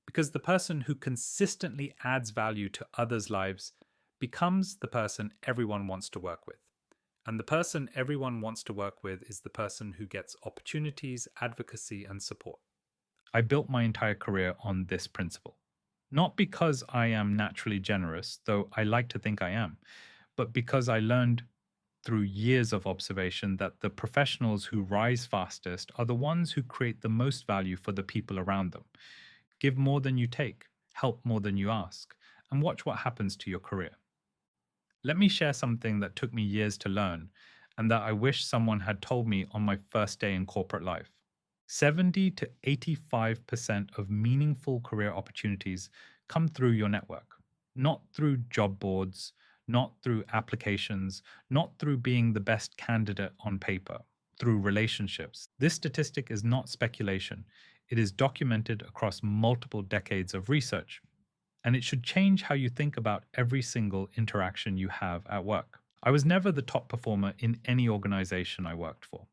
Because the person who consistently adds value to others' lives becomes the person everyone wants to work with. And the person everyone wants to work with is the person who gets opportunities, advocacy, and support. I built my entire career on this principle. Not because I am naturally generous, though I like to think I am, but because I learned through years of observation that the professionals who rise fastest are the ones who create the most value for the people around them. Give more than you take, help more than you ask, and watch what happens to your career. Let me share something that took me years to learn and that I wish someone had told me on my first day in corporate life. 70 to 85% of meaningful career opportunities come through your network, not through job boards, not through applications, not through being the best candidate on paper, through relationships. This statistic is not speculation. It is documented across multiple decades of research, and it should change how you think about every single interaction you have at work. I was never the top performer in any organization I worked for.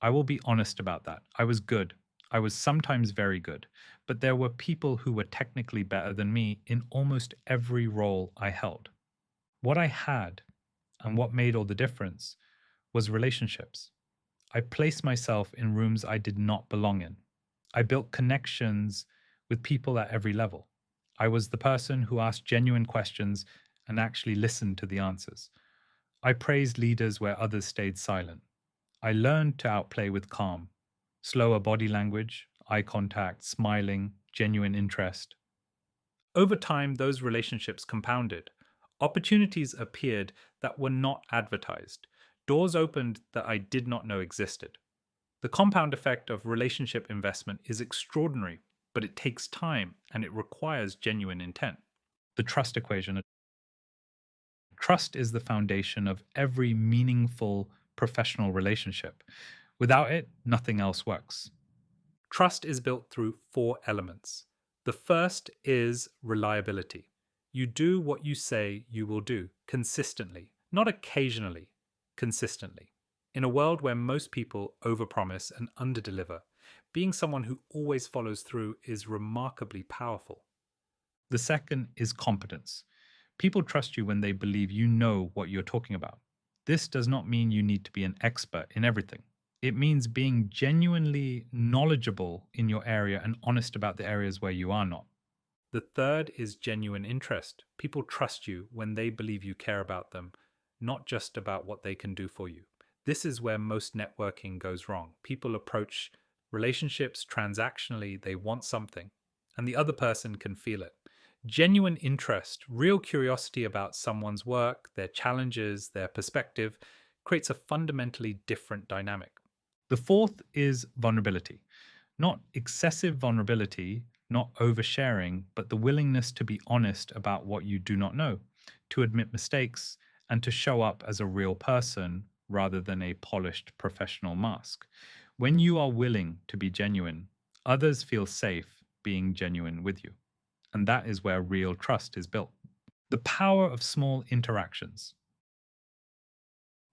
I will be honest about that. I was good. I was sometimes very good, but there were people who were technically better than me in almost every role I held. What I had, and what made all the difference, was relationships. I placed myself in rooms I did not belong in. I built connections with people at every level. I was the person who asked genuine questions and actually listened to the answers. I praised leaders where others stayed silent. I learned to outplay with calm, slower body language, eye contact, smiling, genuine interest. Over time, those relationships compounded. Opportunities appeared that were not advertised. Doors opened that I did not know existed. The compound effect of relationship investment is extraordinary, but it takes time and it requires genuine intent. The trust equation. Trust is the foundation of every meaningful professional relationship. Without it, nothing else works. Trust is built through 4 elements. The first is reliability. You do what you say you will do consistently, not occasionally, consistently. In a world where most people overpromise and underdeliver, being someone who always follows through is remarkably powerful. The second is competence. People trust you when they believe you know what you're talking about. This does not mean you need to be an expert in everything. It means being genuinely knowledgeable in your area and honest about the areas where you are not. The third is genuine interest. People trust you when they believe you care about them, not just about what they can do for you. This is where most networking goes wrong. People approach relationships transactionally, they want something, and the other person can feel it. Genuine interest, real curiosity about someone's work, their challenges, their perspective, creates a fundamentally different dynamic. The fourth is vulnerability. Not excessive vulnerability, not oversharing, but the willingness to be honest about what you do not know, to admit mistakes, and to show up as a real person rather than a polished professional mask. When you are willing to be genuine, others feel safe being genuine with you. And that is where real trust is built. The power of small interactions.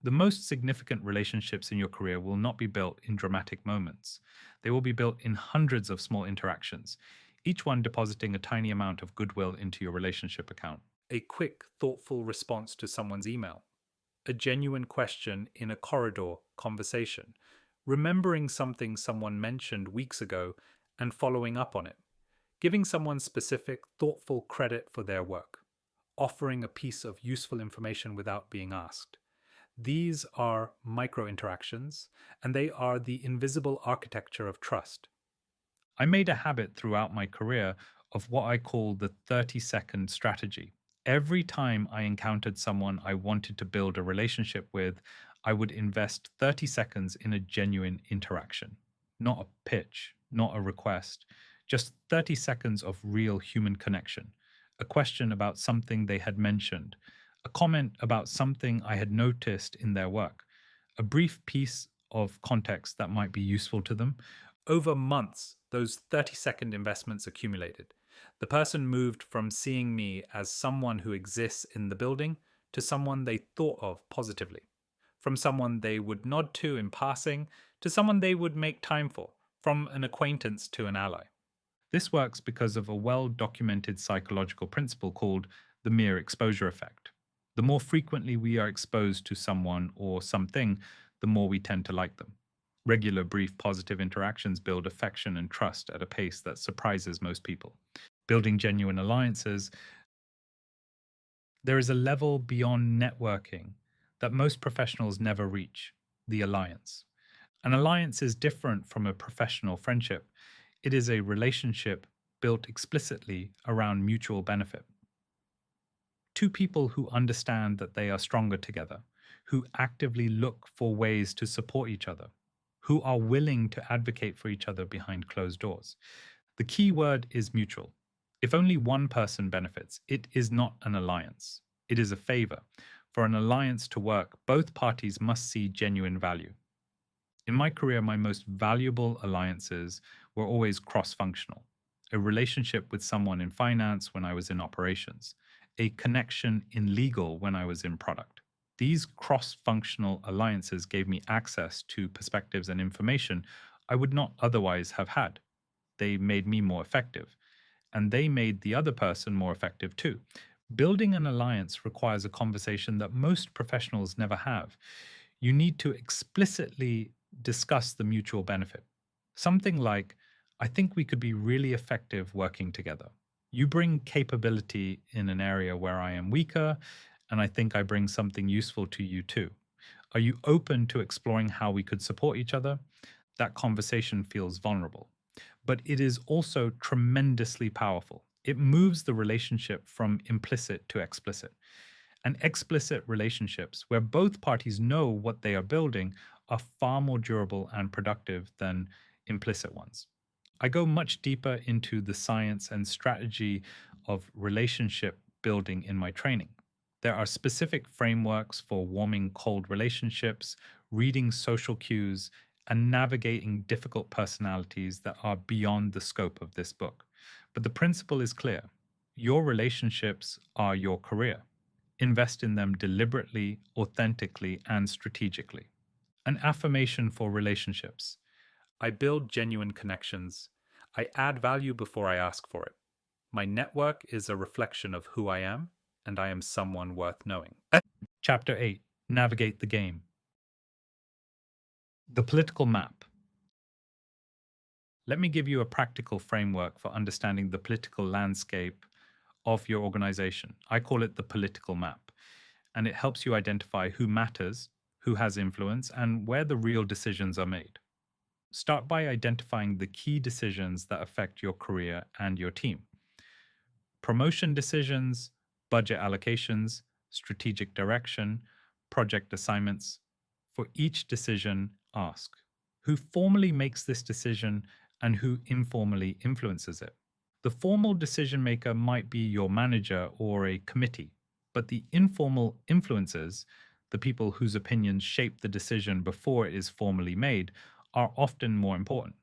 The most significant relationships in your career will not be built in dramatic moments. They will be built in hundreds of small interactions, each one depositing a tiny amount of goodwill into your relationship account. a quick, thoughtful response to someone's email, a genuine question in a corridor conversation, remembering something someone mentioned weeks ago and following up on it, giving someone specific, thoughtful credit for their work, offering a piece of useful information without being asked. These are micro interactions, and they are the invisible architecture of trust. I made a habit throughout my career of what I call the 30-second strategy. Every time I encountered someone I wanted to build a relationship with, I would invest 30 seconds in a genuine interaction. Not a pitch, not a request, just 30 seconds of real human connection. A question about something they had mentioned, a comment about something I had noticed in their work, a brief piece of context that might be useful to them. Over months, those 30-second investments accumulated. The person moved from seeing me as someone who exists in the building to someone they thought of positively, from someone they would nod to in passing to someone they would make time for, from an acquaintance to an ally. This works because of a well documented psychological principle called the mere exposure effect. The more frequently we are exposed to someone or something, the more we tend to like them. Regular, brief, positive interactions build affection and trust at a pace that surprises most people. Building genuine alliances, there is a level beyond networking that most professionals never reach: the alliance. An alliance is different from a professional friendship. It is a relationship built explicitly around mutual benefit. Two people who understand that they are stronger together, who actively look for ways to support each other, who are willing to advocate for each other behind closed doors. The key word is mutual. If only one person benefits, it is not an alliance. It is a favor. For an alliance to work, both parties must see genuine value. In my career, my most valuable alliances were always cross functional: a relationship with someone in finance when I was in operations, a connection in legal when I was in product. These cross functional alliances gave me access to perspectives and information I would not otherwise have had. They made me more effective, and they made the other person more effective too. Building an alliance requires a conversation that most professionals never have. You need to explicitly discuss the mutual benefit. Something like, I think we could be really effective working together. You bring capability in an area where I am weaker, and I think I bring something useful to you too. Are you open to exploring how we could support each other? That conversation feels vulnerable, but it is also tremendously powerful. It moves the relationship from implicit to explicit. And explicit relationships, where both parties know what they are building, are far more durable and productive than implicit ones. I go much deeper into the science and strategy of relationship building in my training. There are specific frameworks for warming cold relationships, reading social cues, and navigating difficult personalities that are beyond the scope of this book. But the principle is clear: your relationships are your career. Invest in them deliberately, authentically, and strategically. An affirmation for relationships: I build genuine connections. I add value before I ask for it. My network is a reflection of who I am, and I am someone worth knowing. Chapter 8: Navigate the Game. The political map. Let me give you a practical framework for understanding the political landscape of your organization. I call it the political map, and it helps you identify who matters, who has influence, and where the real decisions are made. Start by identifying the key decisions that affect your career and your team: promotion decisions, budget allocations, strategic direction, project assignments. For each decision, ask who formally makes this decision and who informally influences it. The formal decision maker might be your manager or a committee, but the informal influencers, the people whose opinions shape the decision before it is formally made, are often more important.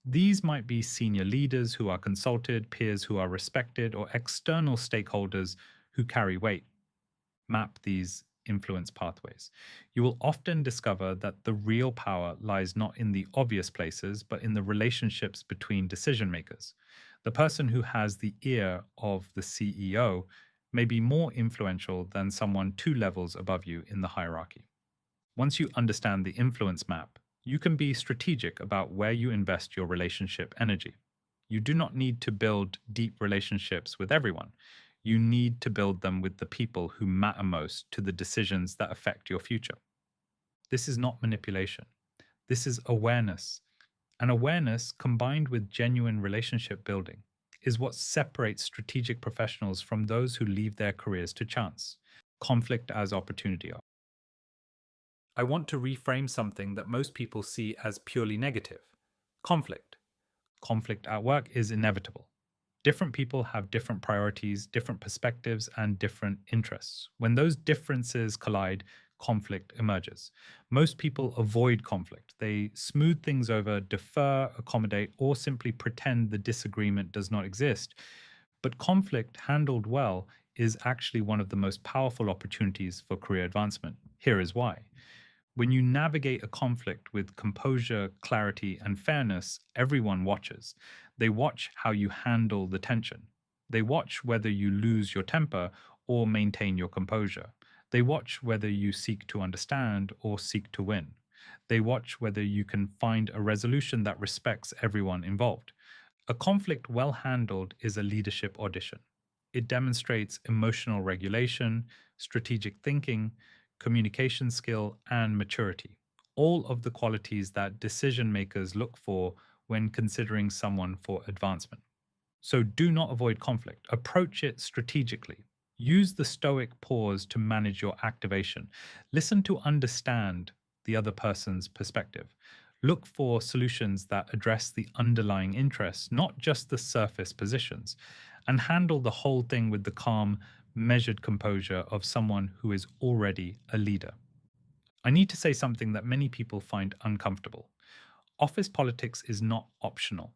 These might be senior leaders who are consulted, peers who are respected, or external stakeholders who carry weight. Map these influence pathways. You will often discover that the real power lies not in the obvious places, but in the relationships between decision makers. The person who has the ear of the CEO may be more influential than someone 2 levels above you in the hierarchy. Once you understand the influence map, you can be strategic about where you invest your relationship energy. You do not need to build deep relationships with everyone. You need to build them with the people who matter most to the decisions that affect your future. This is not manipulation. This is awareness. And awareness combined with genuine relationship building is what separates strategic professionals from those who leave their careers to chance. Conflict as opportunity. I want to reframe something that most people see as purely negative: conflict. Conflict at work is inevitable. Different people have different priorities, different perspectives, and different interests. When those differences collide, conflict emerges. Most people avoid conflict. They smooth things over, defer, accommodate, or simply pretend the disagreement does not exist. But conflict, handled well, is actually one of the most powerful opportunities for career advancement. Here is why. When you navigate a conflict with composure, clarity, and fairness, everyone watches. They watch how you handle the tension. They watch whether you lose your temper or maintain your composure. They watch whether you seek to understand or seek to win. They watch whether you can find a resolution that respects everyone involved. A conflict well handled is a leadership audition. It demonstrates emotional regulation, strategic thinking, communication skill, and maturity. All of the qualities that decision makers look for when considering someone for advancement. So do not avoid conflict. Approach it strategically. Use the Stoic pause to manage your activation. Listen to understand the other person's perspective. Look for solutions that address the underlying interests, not just the surface positions, and handle the whole thing with the calm, measured composure of someone who is already a leader. I need to say something that many people find uncomfortable. Office politics is not optional.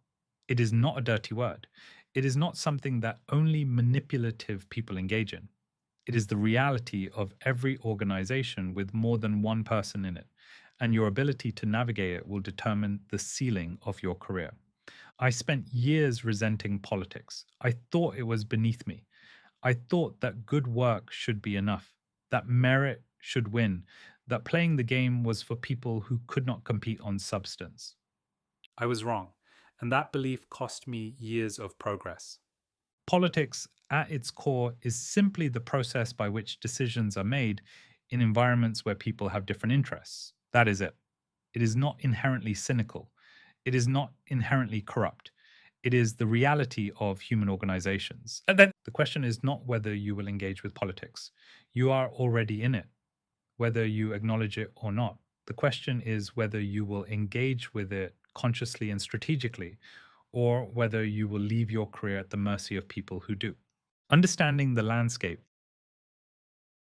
It is not a dirty word. It is not something that only manipulative people engage in. It is the reality of every organization with more than one person in it, and your ability to navigate it will determine the ceiling of your career. I spent years resenting politics. I thought it was beneath me. I thought that good work should be enough, that merit should win, that playing the game was for people who could not compete on substance. I was wrong, and that belief cost me years of progress. Politics, at its core, is simply the process by which decisions are made in environments where people have different interests. That is it. It is not inherently cynical. It is not inherently corrupt. It is the reality of human organizations. And then the question is not whether you will engage with politics. You are already in it, whether you acknowledge it or not. The question is whether you will engage with it consciously and strategically, or whether you will leave your career at the mercy of people who do. Understanding the landscape.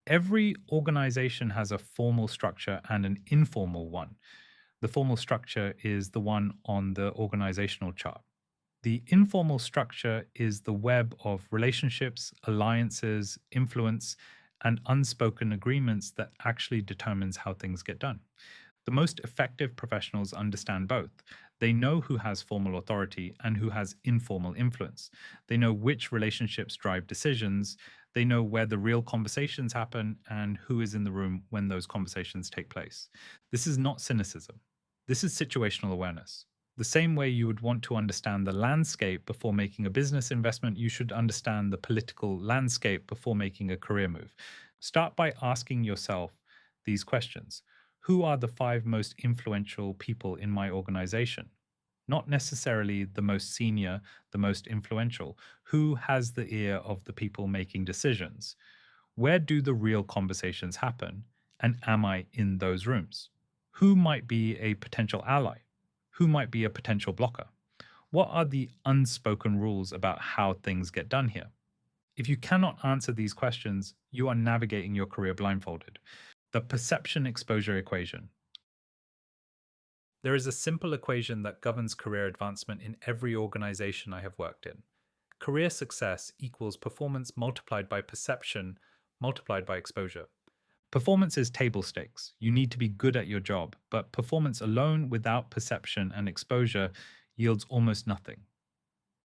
Every organization has a formal structure and an informal one. The formal structure is the one on the organizational chart. The informal structure is the web of relationships, alliances, influence, and unspoken agreements that actually determines how things get done. The most effective professionals understand both. They know who has formal authority and who has informal influence. They know which relationships drive decisions. They know where the real conversations happen and who is in the room when those conversations take place. This is not cynicism. This is situational awareness. The same way you would want to understand the landscape before making a business investment, you should understand the political landscape before making a career move. Start by asking yourself these questions. Who are the 5 most influential people in my organization? Not necessarily the most senior, the most influential. Who has the ear of the people making decisions? Where do the real conversations happen? And am I in those rooms? Who might be a potential ally? Who might be a potential blocker? What are the unspoken rules about how things get done here? If you cannot answer these questions, you are navigating your career blindfolded. The perception exposure equation. There is a simple equation that governs career advancement in every organization I have worked in. Career success equals performance multiplied by perception multiplied by exposure. Performance is table stakes. You need to be good at your job, but performance alone without perception and exposure yields almost nothing.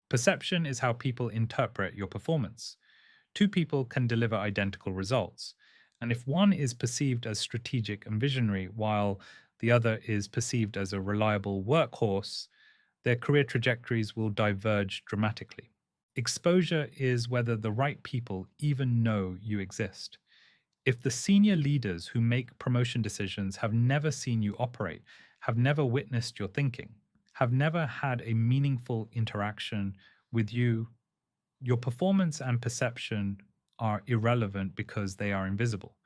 Perception is how people interpret your performance. Two people can deliver identical results. And if one is perceived as strategic and visionary, while the other is perceived as a reliable workhorse, their career trajectories will diverge dramatically. Exposure is whether the right people even know you exist. If the senior leaders who make promotion decisions have never seen you operate, have never witnessed your thinking, have never had a meaningful interaction with you, your performance and perception are irrelevant because they are invisible.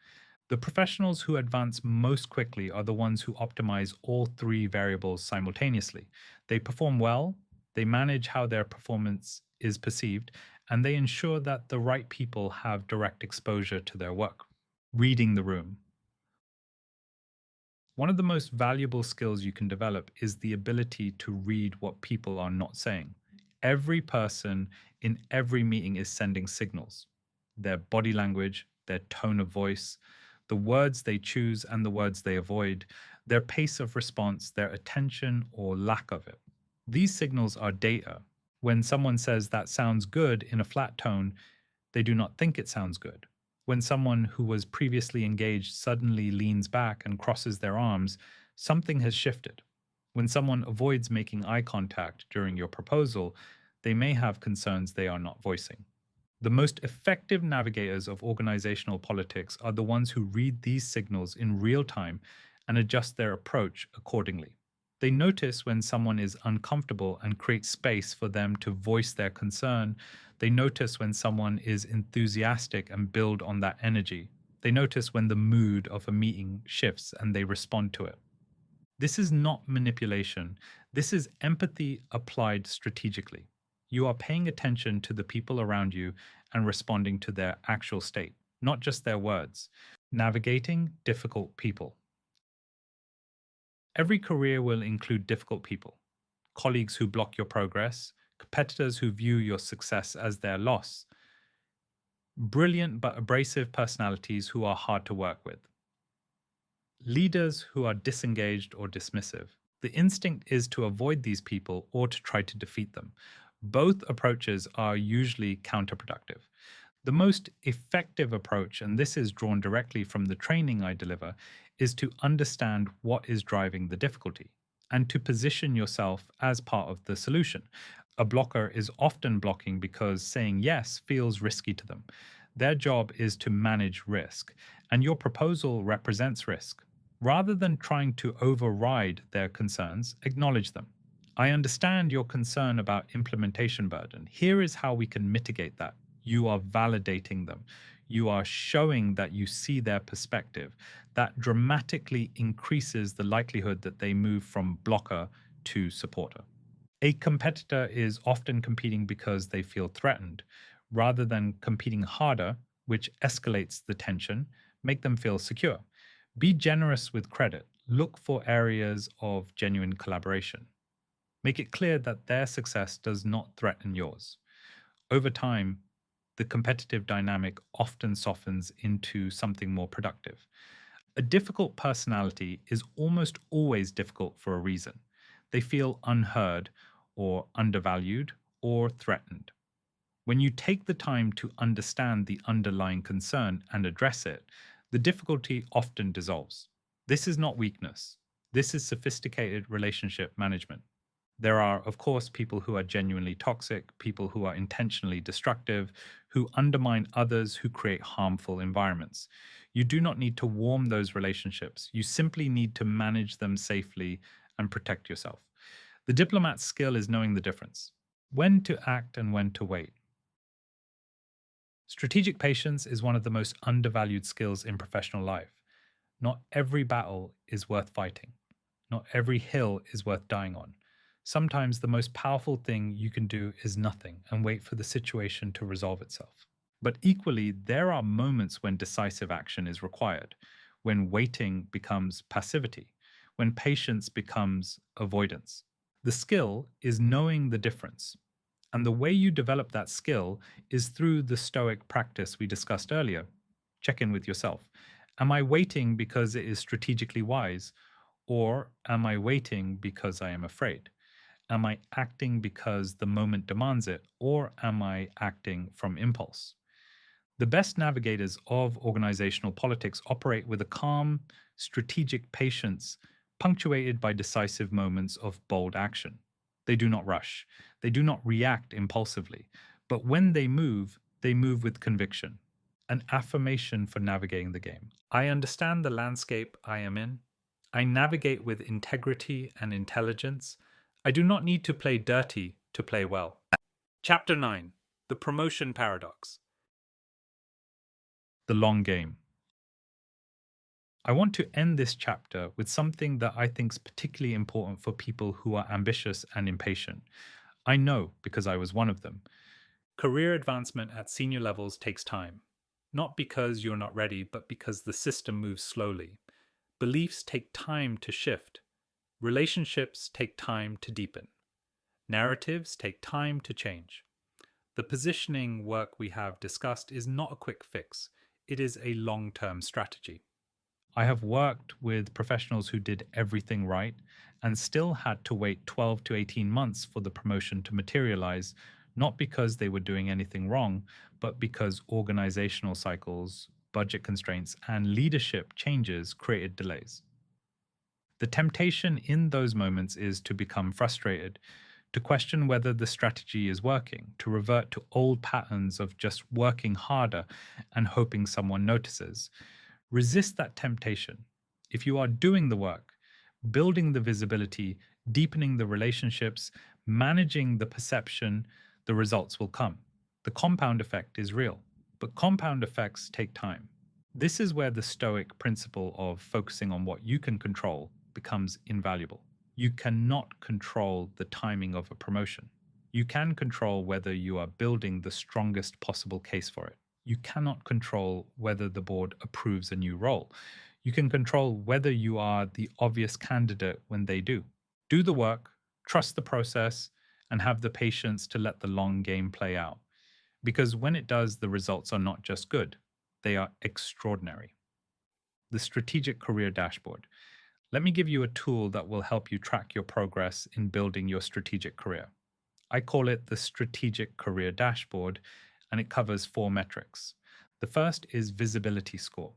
The professionals who advance most quickly are the ones who optimize all three variables simultaneously. They perform well, they manage how their performance is perceived, and they ensure that the right people have direct exposure to their work. Reading the room. One of the most valuable skills you can develop is the ability to read what people are not saying. Every person in every meeting is sending signals: their body language, their tone of voice, the words they choose and the words they avoid, their pace of response, their attention or lack of it. These signals are data. When someone says that sounds good in a flat tone, they do not think it sounds good. When someone who was previously engaged suddenly leans back and crosses their arms, something has shifted. When someone avoids making eye contact during your proposal, they may have concerns they are not voicing. The most effective navigators of organizational politics are the ones who read these signals in real time and adjust their approach accordingly. They notice when someone is uncomfortable and create space for them to voice their concern. They notice when someone is enthusiastic and build on that energy. They notice when the mood of a meeting shifts and they respond to it. This is not manipulation. This is empathy applied strategically. You are paying attention to the people around you and responding to their actual state, not just their words. Navigating difficult people. Every career will include difficult people: colleagues who block your progress, competitors who view your success as their loss, brilliant but abrasive personalities who are hard to work with, leaders who are disengaged or dismissive. The instinct is to avoid these people or to try to defeat them. Both approaches are usually counterproductive. The most effective approach, and this is drawn directly from the training I deliver, is to understand what is driving the difficulty and to position yourself as part of the solution. A blocker is often blocking because saying yes feels risky to them. Their job is to manage risk, and your proposal represents risk. Rather than trying to override their concerns, acknowledge them. I understand your concern about implementation burden. Here is how we can mitigate that. You are validating them. You are showing that you see their perspective. That dramatically increases the likelihood that they move from blocker to supporter. A competitor is often competing because they feel threatened. Rather than competing harder, which escalates the tension, make them feel secure. Be generous with credit. Look for areas of genuine collaboration. Make it clear that their success does not threaten yours. Over time, the competitive dynamic often softens into something more productive. A difficult personality is almost always difficult for a reason. They feel unheard or undervalued or threatened. When you take the time to understand the underlying concern and address it, the difficulty often dissolves. This is not weakness. This is sophisticated relationship management. There are, of course, people who are genuinely toxic, people who are intentionally destructive, who undermine others, who create harmful environments. You do not need to warm those relationships. You simply need to manage them safely and protect yourself. The diplomat's skill is knowing the difference: when to act and when to wait. Strategic patience is one of the most undervalued skills in professional life. Not every battle is worth fighting. Not every hill is worth dying on. Sometimes the most powerful thing you can do is nothing and wait for the situation to resolve itself. But equally, there are moments when decisive action is required, when waiting becomes passivity, when patience becomes avoidance. The skill is knowing the difference. And the way you develop that skill is through the Stoic practice we discussed earlier. Check in with yourself. Am I waiting because it is strategically wise? Or am I waiting because I am afraid? Am I acting because the moment demands it? Or am I acting from impulse? The best navigators of organizational politics operate with a calm, strategic patience, punctuated by decisive moments of bold action. They do not rush, they do not react impulsively, but when they move with conviction, an affirmation for navigating the game. I understand the landscape I am in. I navigate with integrity and intelligence. I do not need to play dirty to play well. Chapter 9: The Promotion Paradox. The long game. I want to end this chapter with something that I think is particularly important for people who are ambitious and impatient. I know because I was one of them. Career advancement at senior levels takes time, not because you're not ready, but because the system moves slowly. Beliefs take time to shift. Relationships take time to deepen. Narratives take time to change. The positioning work we have discussed is not a quick fix. It is a long-term strategy. I have worked with professionals who did everything right and still had to wait 12 to 18 months for the promotion to materialize, not because they were doing anything wrong, but because organizational cycles, budget constraints, and leadership changes created delays. The temptation in those moments is to become frustrated, to question whether the strategy is working, to revert to old patterns of just working harder and hoping someone notices. Resist that temptation. If you are doing the work, building the visibility, deepening the relationships, managing the perception, the results will come. The compound effect is real, but compound effects take time. This is where the Stoic principle of focusing on what you can control becomes invaluable. You cannot control the timing of a promotion. You can control whether you are building the strongest possible case for it. You cannot control whether the board approves a new role. You can control whether you are the obvious candidate when they do. Do the work, trust the process, and have the patience to let the long game play out. Because when it does, the results are not just good, they are extraordinary. The Strategic Career Dashboard. Let me give you a tool that will help you track your progress in building your strategic career. I call it the Strategic Career Dashboard, and it covers 4 metrics. The first is visibility score.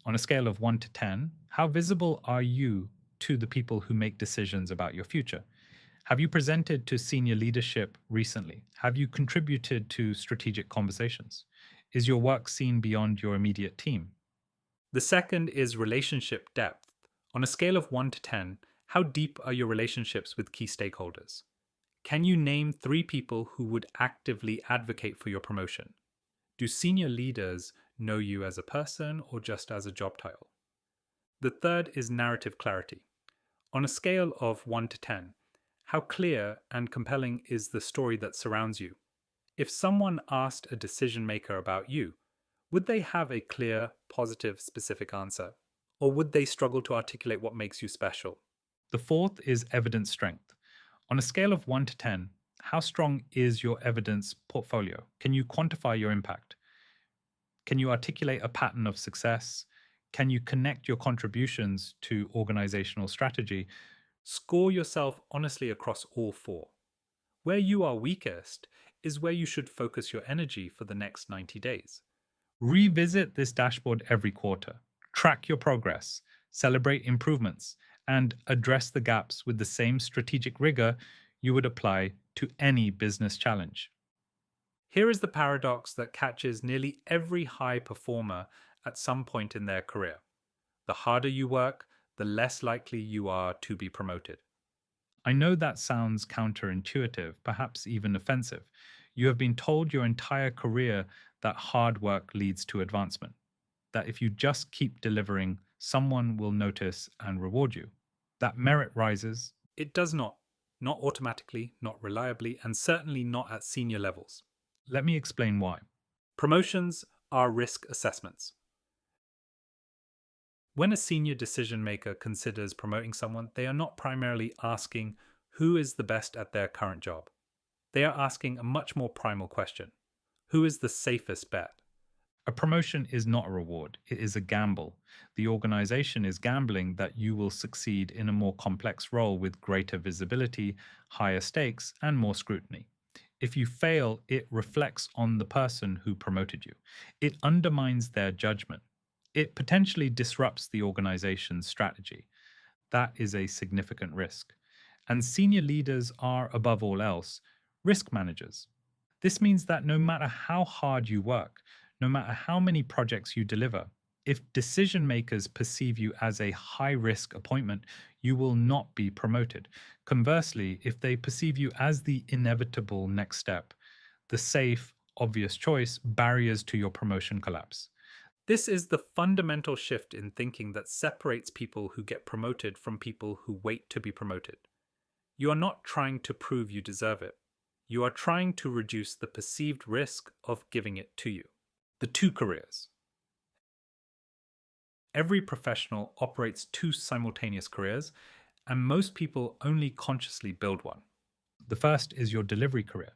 On a scale of 1 to 10, how visible are you to the people who make decisions about your future? Have you presented to senior leadership recently? Have you contributed to strategic conversations? Is your work seen beyond your immediate team? The second is relationship depth. On a scale of 1 to 10, how deep are your relationships with key stakeholders? Can you name 3 people who would actively advocate for your promotion? Do senior leaders know you as a person or just as a job title? The third is narrative clarity. On a scale of 1 to 10, how clear and compelling is the story that surrounds you? If someone asked a decision maker about you, would they have a clear, positive, specific answer? Or would they struggle to articulate what makes you special? The fourth is evidence strength. On a scale of 1 to 10, how strong is your evidence portfolio? Can you quantify your impact? Can you articulate a pattern of success? Can you connect your contributions to organizational strategy? Score yourself honestly across all 4. Where you are weakest is where you should focus your energy for the next 90 days. Revisit this dashboard every quarter. Track your progress, celebrate improvements, and address the gaps with the same strategic rigor you would apply to any business challenge. Here is the paradox that catches nearly every high performer at some point in their career. The harder you work, the less likely you are to be promoted. I know that sounds counterintuitive, perhaps even offensive. You have been told your entire career that hard work leads to advancement, that if you just keep delivering, someone will notice and reward you, that merit rises. It does not. Not automatically, not reliably, and certainly not at senior levels. Let me explain why. Promotions are risk assessments. When a senior decision maker considers promoting someone, they are not primarily asking who is the best at their current job. They are asking a much more primal question. Who is the safest bet? A promotion is not a reward, it is a gamble. The organization is gambling that you will succeed in a more complex role with greater visibility, higher stakes, and more scrutiny. If you fail, it reflects on the person who promoted you. It undermines their judgment. It potentially disrupts the organization's strategy. That is a significant risk. And senior leaders are, above all else, risk managers. This means that no matter how hard you work, no matter how many projects you deliver, if decision makers perceive you as a high risk appointment, you will not be promoted. Conversely, if they perceive you as the inevitable next step, the safe, obvious choice, barriers to your promotion collapse. This is the fundamental shift in thinking that separates people who get promoted from people who wait to be promoted. You are not trying to prove you deserve it. You are trying to reduce the perceived risk of giving it to you. The two careers. Every professional operates two simultaneous careers, and most people only consciously build one. The first is your delivery career.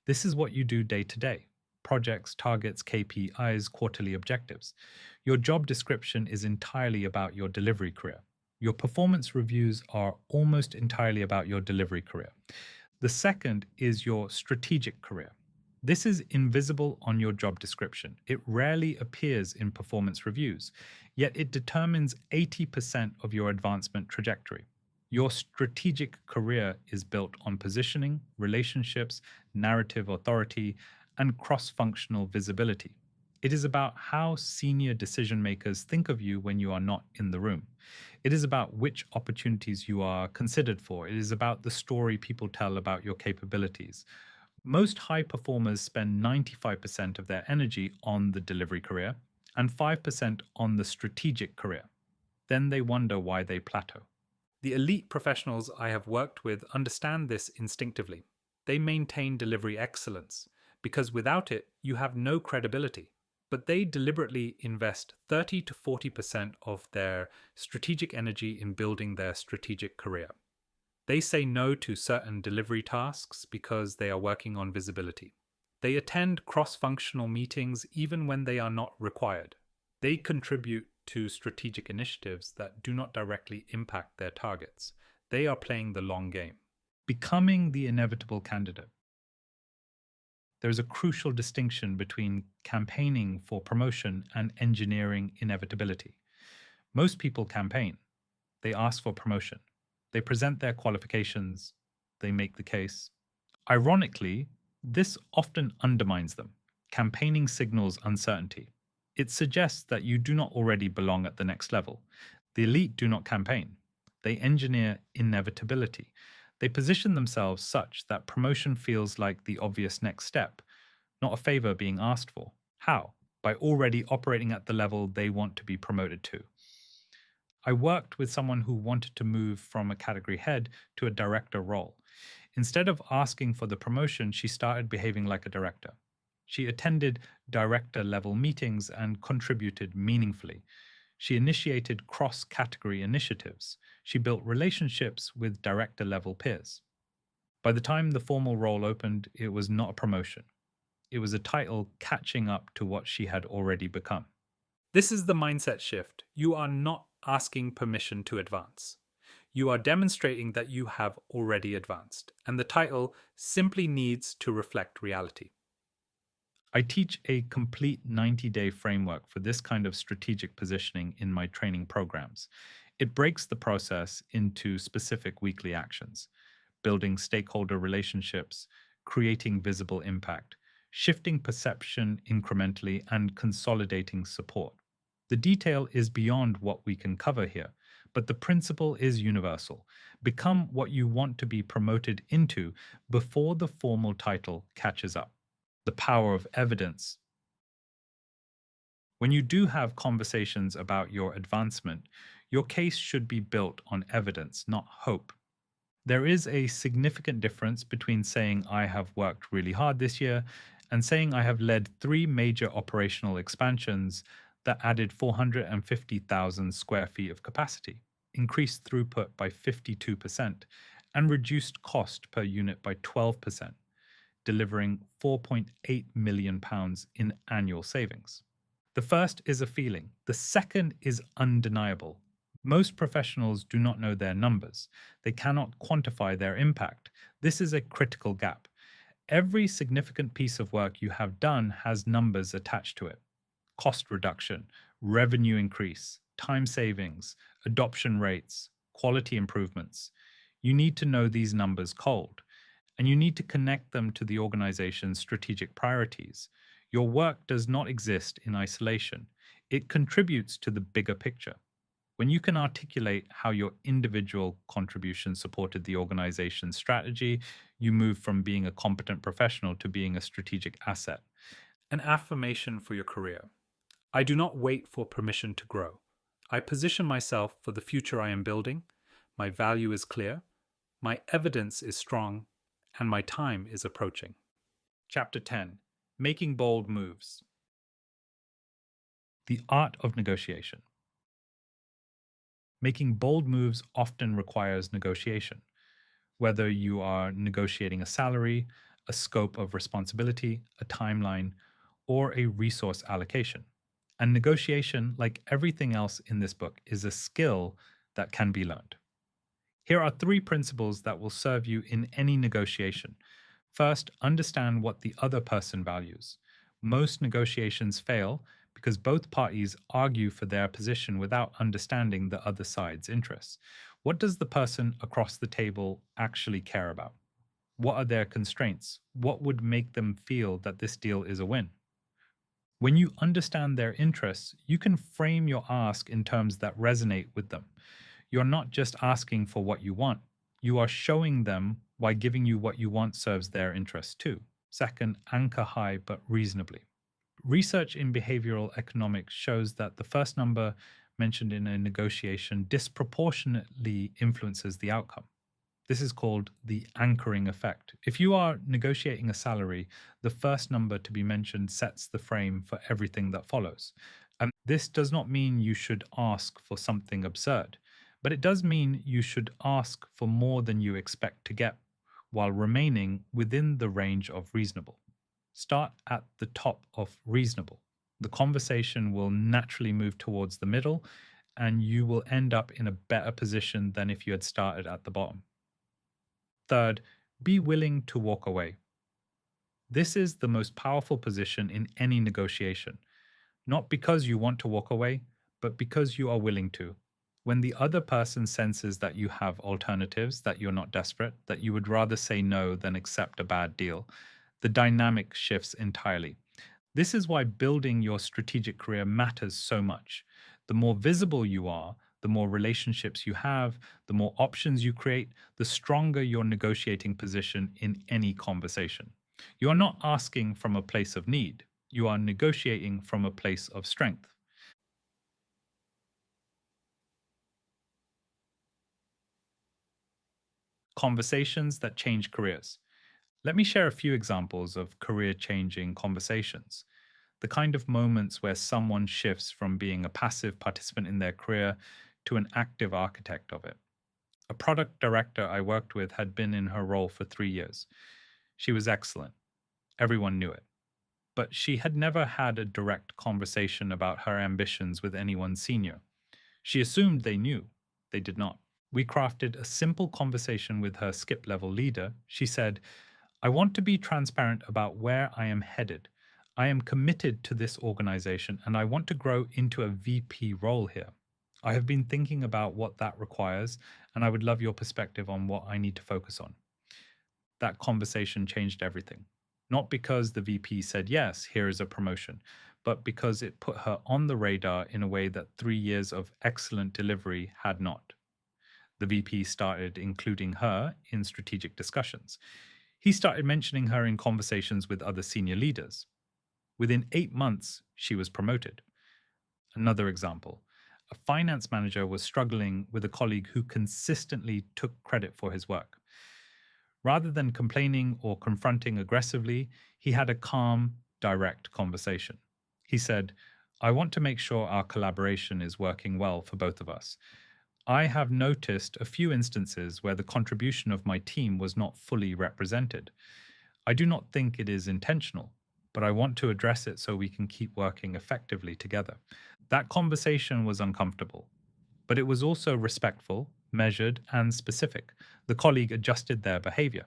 This is what you do day to day: projects, targets, KPIs, quarterly objectives. Your job description is entirely about your delivery career. Your performance reviews are almost entirely about your delivery career. The second is your strategic career. This is invisible on your job description. It rarely appears in performance reviews, yet it determines 80% of your advancement trajectory. Your strategic career is built on positioning, relationships, narrative authority, and cross functional visibility. It is about how senior decision makers think of you when you are not in the room. It is about which opportunities you are considered for. It is about the story people tell about your capabilities. Most high performers spend 95% of their energy on the delivery career and 5% on the strategic career. Then they wonder why they plateau. The elite professionals I have worked with understand this instinctively. They maintain delivery excellence because without it, you have no credibility. But they deliberately invest 30 to 40% of their strategic energy in building their strategic career. They say no to certain delivery tasks because they are working on visibility. They attend cross-functional meetings even when they are not required. They contribute to strategic initiatives that do not directly impact their targets. They are playing the long game. Becoming the inevitable candidate. There is a crucial distinction between campaigning for promotion and engineering inevitability. Most people campaign. They ask for promotion. They present their qualifications. They make the case. Ironically, this often undermines them. Campaigning signals uncertainty. It suggests that you do not already belong at the next level. The elite do not campaign. They engineer inevitability. They position themselves such that promotion feels like the obvious next step, not a favor being asked for. How? By already operating at the level they want to be promoted to. I worked with someone who wanted to move from a category head to a director role. Instead of asking for the promotion, she started behaving like a director. She attended director level meetings and contributed meaningfully. She initiated cross-category initiatives. She built relationships with director-level peers. By the time the formal role opened, it was not a promotion. It was a title catching up to what she had already become. This is the mindset shift. You are not asking permission to advance. You are demonstrating that you have already advanced, and the title simply needs to reflect reality. I teach a complete 90-day framework for this kind of strategic positioning in my training programs. It breaks the process into specific weekly actions: building stakeholder relationships, creating visible impact, shifting perception incrementally, and consolidating support. The detail is beyond what we can cover here, but the principle is universal. Become what you want to be promoted into before the formal title catches up. The power of evidence. When you do have conversations about your advancement, your case should be built on evidence, not hope. There is a significant difference between saying I have worked really hard this year and saying I have led 3 major operational expansions that added 450,000 square feet of capacity, increased throughput by 52%, and reduced cost per unit by 12%. Delivering £4.8 million in annual savings. The first is a feeling. The second is undeniable. Most professionals do not know their numbers. They cannot quantify their impact. This is a critical gap. Every significant piece of work you have done has numbers attached to it: cost reduction, revenue increase, time savings, adoption rates, quality improvements. You need to know these numbers cold, and you need to connect them to the organization's strategic priorities. Your work does not exist in isolation, it contributes to the bigger picture. When you can articulate how your individual contribution supported the organization's strategy, you move from being a competent professional to being a strategic asset. An affirmation for your career: I do not wait for permission to grow. I position myself for the future I am building. My value is clear, my evidence is strong, and my time is approaching. Chapter 10: Making Bold Moves. The Art of Negotiation. Making bold moves often requires negotiation, whether you are negotiating a salary, a scope of responsibility, a timeline, or a resource allocation. And negotiation, like everything else in this book, is a skill that can be learned. Here are 3 principles that will serve you in any negotiation. First, understand what the other person values. Most negotiations fail because both parties argue for their position without understanding the other side's interests. What does the person across the table actually care about? What are their constraints? What would make them feel that this deal is a win? When you understand their interests, you can frame your ask in terms that resonate with them. You're not just asking for what you want, you are showing them why giving you what you want serves their interests too. Second, anchor high but reasonably. Research in behavioral economics shows that the first number mentioned in a negotiation disproportionately influences the outcome. This is called the anchoring effect. If you are negotiating a salary, the first number to be mentioned sets the frame for everything that follows. And this does not mean you should ask for something absurd, but it does mean you should ask for more than you expect to get while remaining within the range of reasonable. Start at the top of reasonable. The conversation will naturally move towards the middle, and you will end up in a better position than if you had started at the bottom. Third, be willing to walk away. This is the most powerful position in any negotiation, not because you want to walk away, but because you are willing to. When the other person senses that you have alternatives, that you're not desperate, that you would rather say no than accept a bad deal, the dynamic shifts entirely. This is why building your strategic career matters so much. The more visible you are, the more relationships you have, the more options you create, the stronger your negotiating position in any conversation. You are not asking from a place of need, you are negotiating from a place of strength. Conversations that change careers. Let me share a few examples of career changing conversations, the kind of moments where someone shifts from being a passive participant in their career to an active architect of it. A product director I worked with had been in her role for 3 years. She was excellent. Everyone knew it. But she had never had a direct conversation about her ambitions with anyone senior. She assumed they knew. They did not. We crafted a simple conversation with her skip level leader. She said, I want to be transparent about where I am headed. I am committed to this organization and I want to grow into a VP role here. I have been thinking about what that requires, and I would love your perspective on what I need to focus on. That conversation changed everything. Not because the VP said, yes, here is a promotion, but because it put her on the radar in a way that 3 years of excellent delivery had not. The VP started including her in strategic discussions. He started mentioning her in conversations with other senior leaders. Within 8 months, she was promoted. Another example: a finance manager was struggling with a colleague who consistently took credit for his work. Rather than complaining or confronting aggressively, he had a calm, direct conversation. He said, I want to make sure our collaboration is working well for both of us. I have noticed a few instances where the contribution of my team was not fully represented. I do not think it is intentional, but I want to address it so we can keep working effectively together. That conversation was uncomfortable, but it was also respectful, measured, and specific. The colleague adjusted their behavior.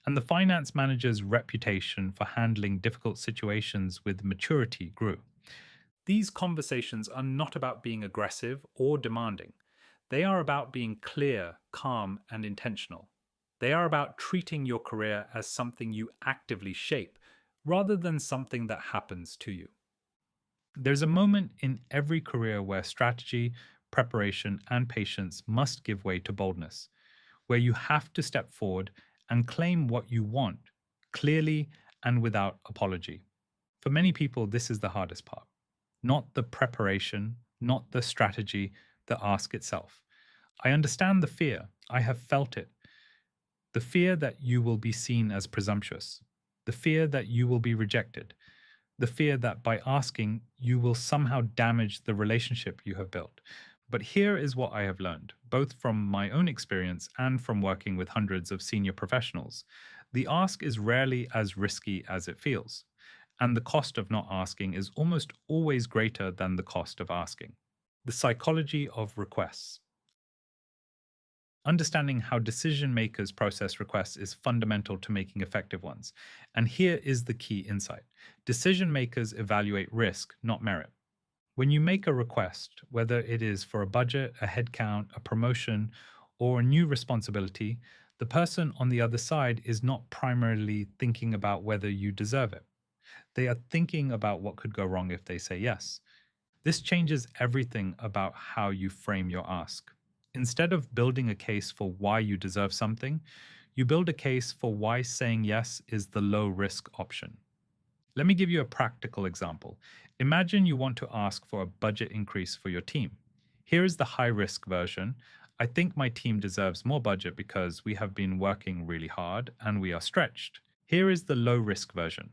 And the finance manager's reputation for handling difficult situations with maturity grew. These conversations are not about being aggressive or demanding. They are about being clear, calm, and intentional. They are about treating your career as something you actively shape rather than something that happens to you. There's a moment in every career where strategy, preparation, and patience must give way to boldness, where you have to step forward and claim what you want clearly and without apology. For many people, this is the hardest part. Not the preparation, not the strategy, the ask itself. I understand the fear. I have felt it. The fear that you will be seen as presumptuous, the fear that you will be rejected, the fear that by asking, you will somehow damage the relationship you have built. But here is what I have learned, both from my own experience and from working with hundreds of senior professionals. The ask is rarely as risky as it feels, and the cost of not asking is almost always greater than the cost of asking. The psychology of requests. Understanding how decision makers process requests is fundamental to making effective ones. And here is the key insight: decision makers evaluate risk, not merit. When you make a request, whether it is for a budget, a headcount, a promotion, or a new responsibility, the person on the other side is not primarily thinking about whether you deserve it. They are thinking about what could go wrong if they say yes. This changes everything about how you frame your ask. Instead of building a case for why you deserve something, you build a case for why saying yes is the low risk option. Let me give you a practical example. Imagine you want to ask for a budget increase for your team. Here is the high risk version. I think my team deserves more budget because we have been working really hard and we are stretched. Here is the low risk version.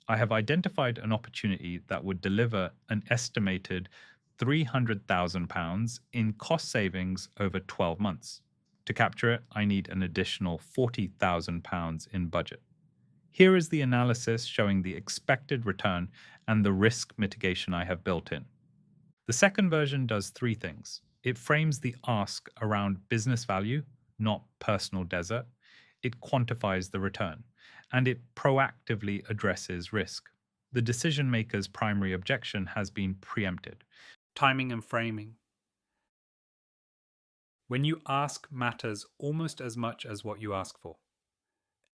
I have identified an opportunity that would deliver an estimated £300,000 in cost savings over 12 months. To capture it, I need an additional £40,000 in budget. Here is the analysis showing the expected return and the risk mitigation I have built in. The second version does three things. It frames the ask around business value, not personal desert. It quantifies the return, and it proactively addresses risk. The decision maker's primary objection has been preempted. Timing and framing. When you ask matters almost as much as what you ask for.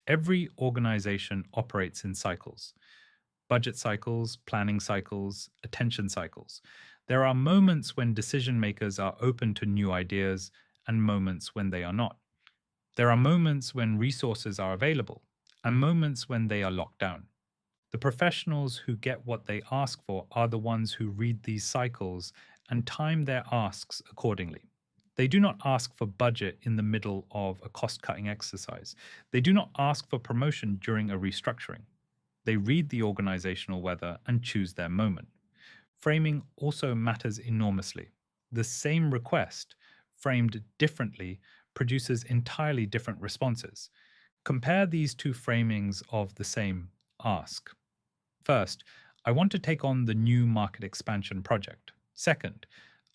Every organization operates in cycles: budget cycles, planning cycles, attention cycles. There are moments when decision makers are open to new ideas and moments when they are not. There are moments when resources are available and moments when they are locked down. The professionals who get what they ask for are the ones who read these cycles and time their asks accordingly. They do not ask for budget in the middle of a cost cutting exercise. They do not ask for promotion during a restructuring. They read the organizational weather and choose their moment. Framing also matters enormously. The same request, framed differently, produces entirely different responses. Compare these two framings of the same ask. First, I want to take on the new market expansion project. Second,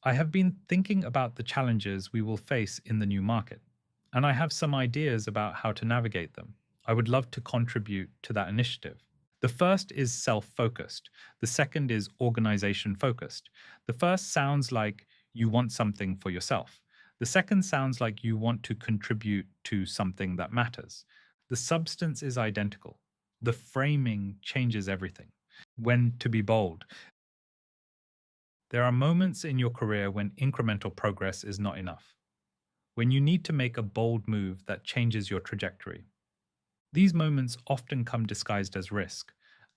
I have been thinking about the challenges we will face in the new market, and I have some ideas about how to navigate them. I would love to contribute to that initiative. The first is self-focused. The second is organization-focused. The first sounds like you want something for yourself. The second sounds like you want to contribute to something that matters. The substance is identical. The framing changes everything. When to be bold. There are moments in your career when incremental progress is not enough, when you need to make a bold move that changes your trajectory. These moments often come disguised as risk: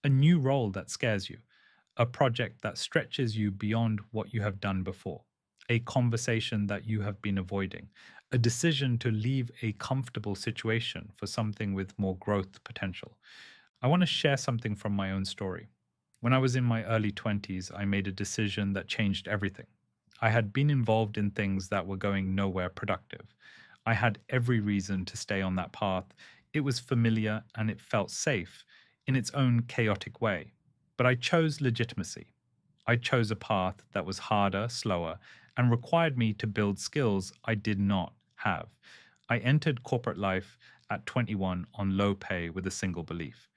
a new role that scares you, a project that stretches you beyond what you have done before, a conversation that you have been avoiding, a decision to leave a comfortable situation for something with more growth potential. I want to share something from my own story. When I was in my early 20s, I made a decision that changed everything. I had been involved in things that were going nowhere productive. I had every reason to stay on that path. It was familiar and it felt safe in its own chaotic way. But I chose legitimacy. I chose a path that was harder, slower, and required me to build skills I did not have. I entered corporate life at 21 on low pay with a single belief.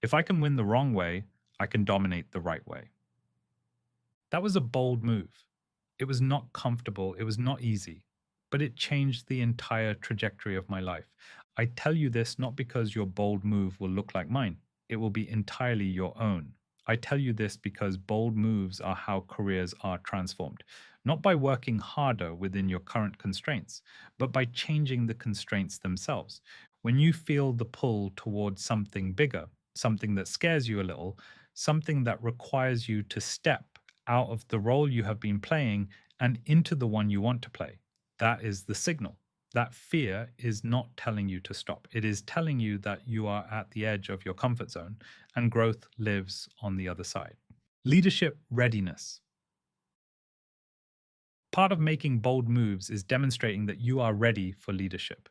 If I can win the wrong way, I can dominate the right way. That was a bold move. It was not comfortable, it was not easy, but it changed the entire trajectory of my life. I tell you this not because your bold move will look like mine, it will be entirely your own. I tell you this because bold moves are how careers are transformed, not by working harder within your current constraints, but by changing the constraints themselves. When you feel the pull towards something bigger, something that scares you a little, something that requires you to step out of the role you have been playing and into the one you want to play. That is the signal. That fear is not telling you to stop. It is telling you that you are at the edge of your comfort zone and growth lives on the other side. Leadership readiness. Part of making bold moves is demonstrating that you are ready for leadership.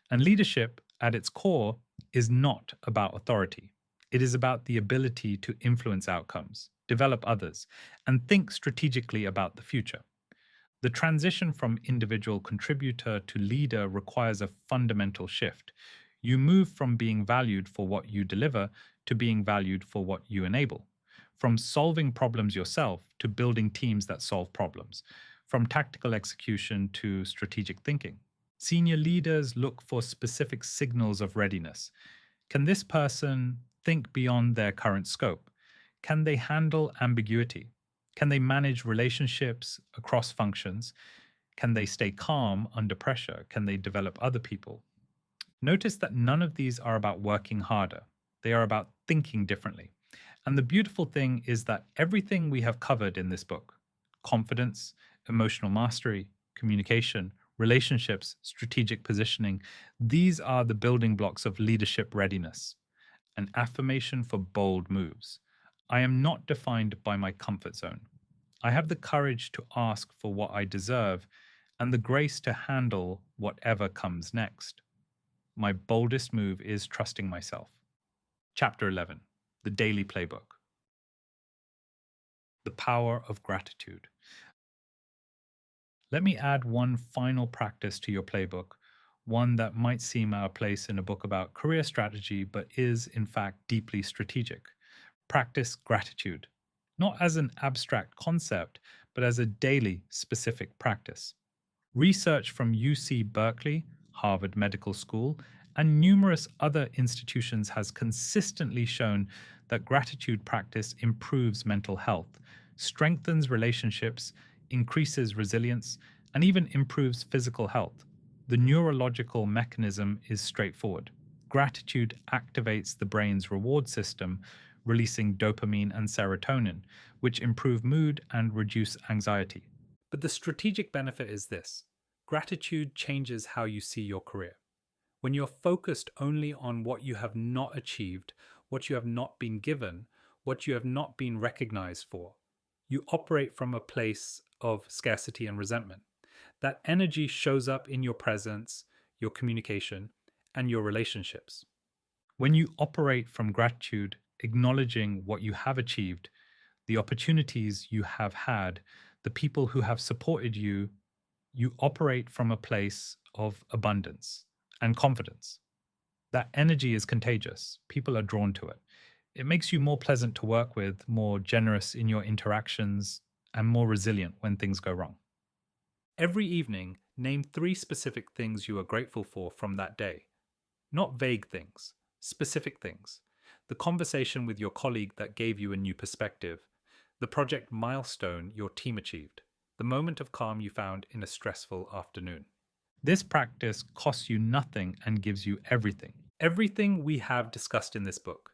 And leadership, at its core, is not about authority. It is about the ability to influence outcomes, develop others, and think strategically about the future. The transition from individual contributor to leader requires a fundamental shift. You move from being valued for what you deliver to being valued for what you enable. From solving problems yourself to building teams that solve problems. From tactical execution to strategic thinking. Senior leaders look for specific signals of readiness. Can this person think beyond their current scope? Can they handle ambiguity? Can they manage relationships across functions? Can they stay calm under pressure? Can they develop other people? Notice that none of these are about working harder. They are about thinking differently. And the beautiful thing is that everything we have covered in this book, confidence, emotional mastery, communication, relationships, strategic positioning, these are the building blocks of leadership readiness, an affirmation for bold moves. I am not defined by my comfort zone. I have the courage to ask for what I deserve and the grace to handle whatever comes next. My boldest move is trusting myself. Chapter 11, The Daily Playbook. The Power of Gratitude. Let me add one final practice to your playbook, one that might seem out of place in a book about career strategy, but is, in fact, deeply strategic. Practice gratitude, not as an abstract concept, but as a daily, specific practice. Research from UC Berkeley, Harvard Medical School, and numerous other institutions has consistently shown that gratitude practice improves mental health, strengthens relationships, increases resilience, and even improves physical health. The neurological mechanism is straightforward. Gratitude activates the brain's reward system, releasing dopamine and serotonin, which improve mood and reduce anxiety. But the strategic benefit is this: gratitude changes how you see your career. When you're focused only on what you have not achieved, what you have not been given, what you have not been recognized for, you operate from a place of scarcity and resentment. That energy shows up in your presence, your communication, and your relationships. When you operate from gratitude, acknowledging what you have achieved, the opportunities you have had, the people who have supported you, you operate from a place of abundance and confidence. That energy is contagious. People are drawn to it. It makes you more pleasant to work with, more generous in your interactions, and more resilient when things go wrong. Every evening, name 3 specific things you are grateful for from that day. Not vague things, specific things. The conversation with your colleague that gave you a new perspective, the project milestone your team achieved, the moment of calm you found in a stressful afternoon. This practice costs you nothing and gives you everything. Everything we have discussed in this book: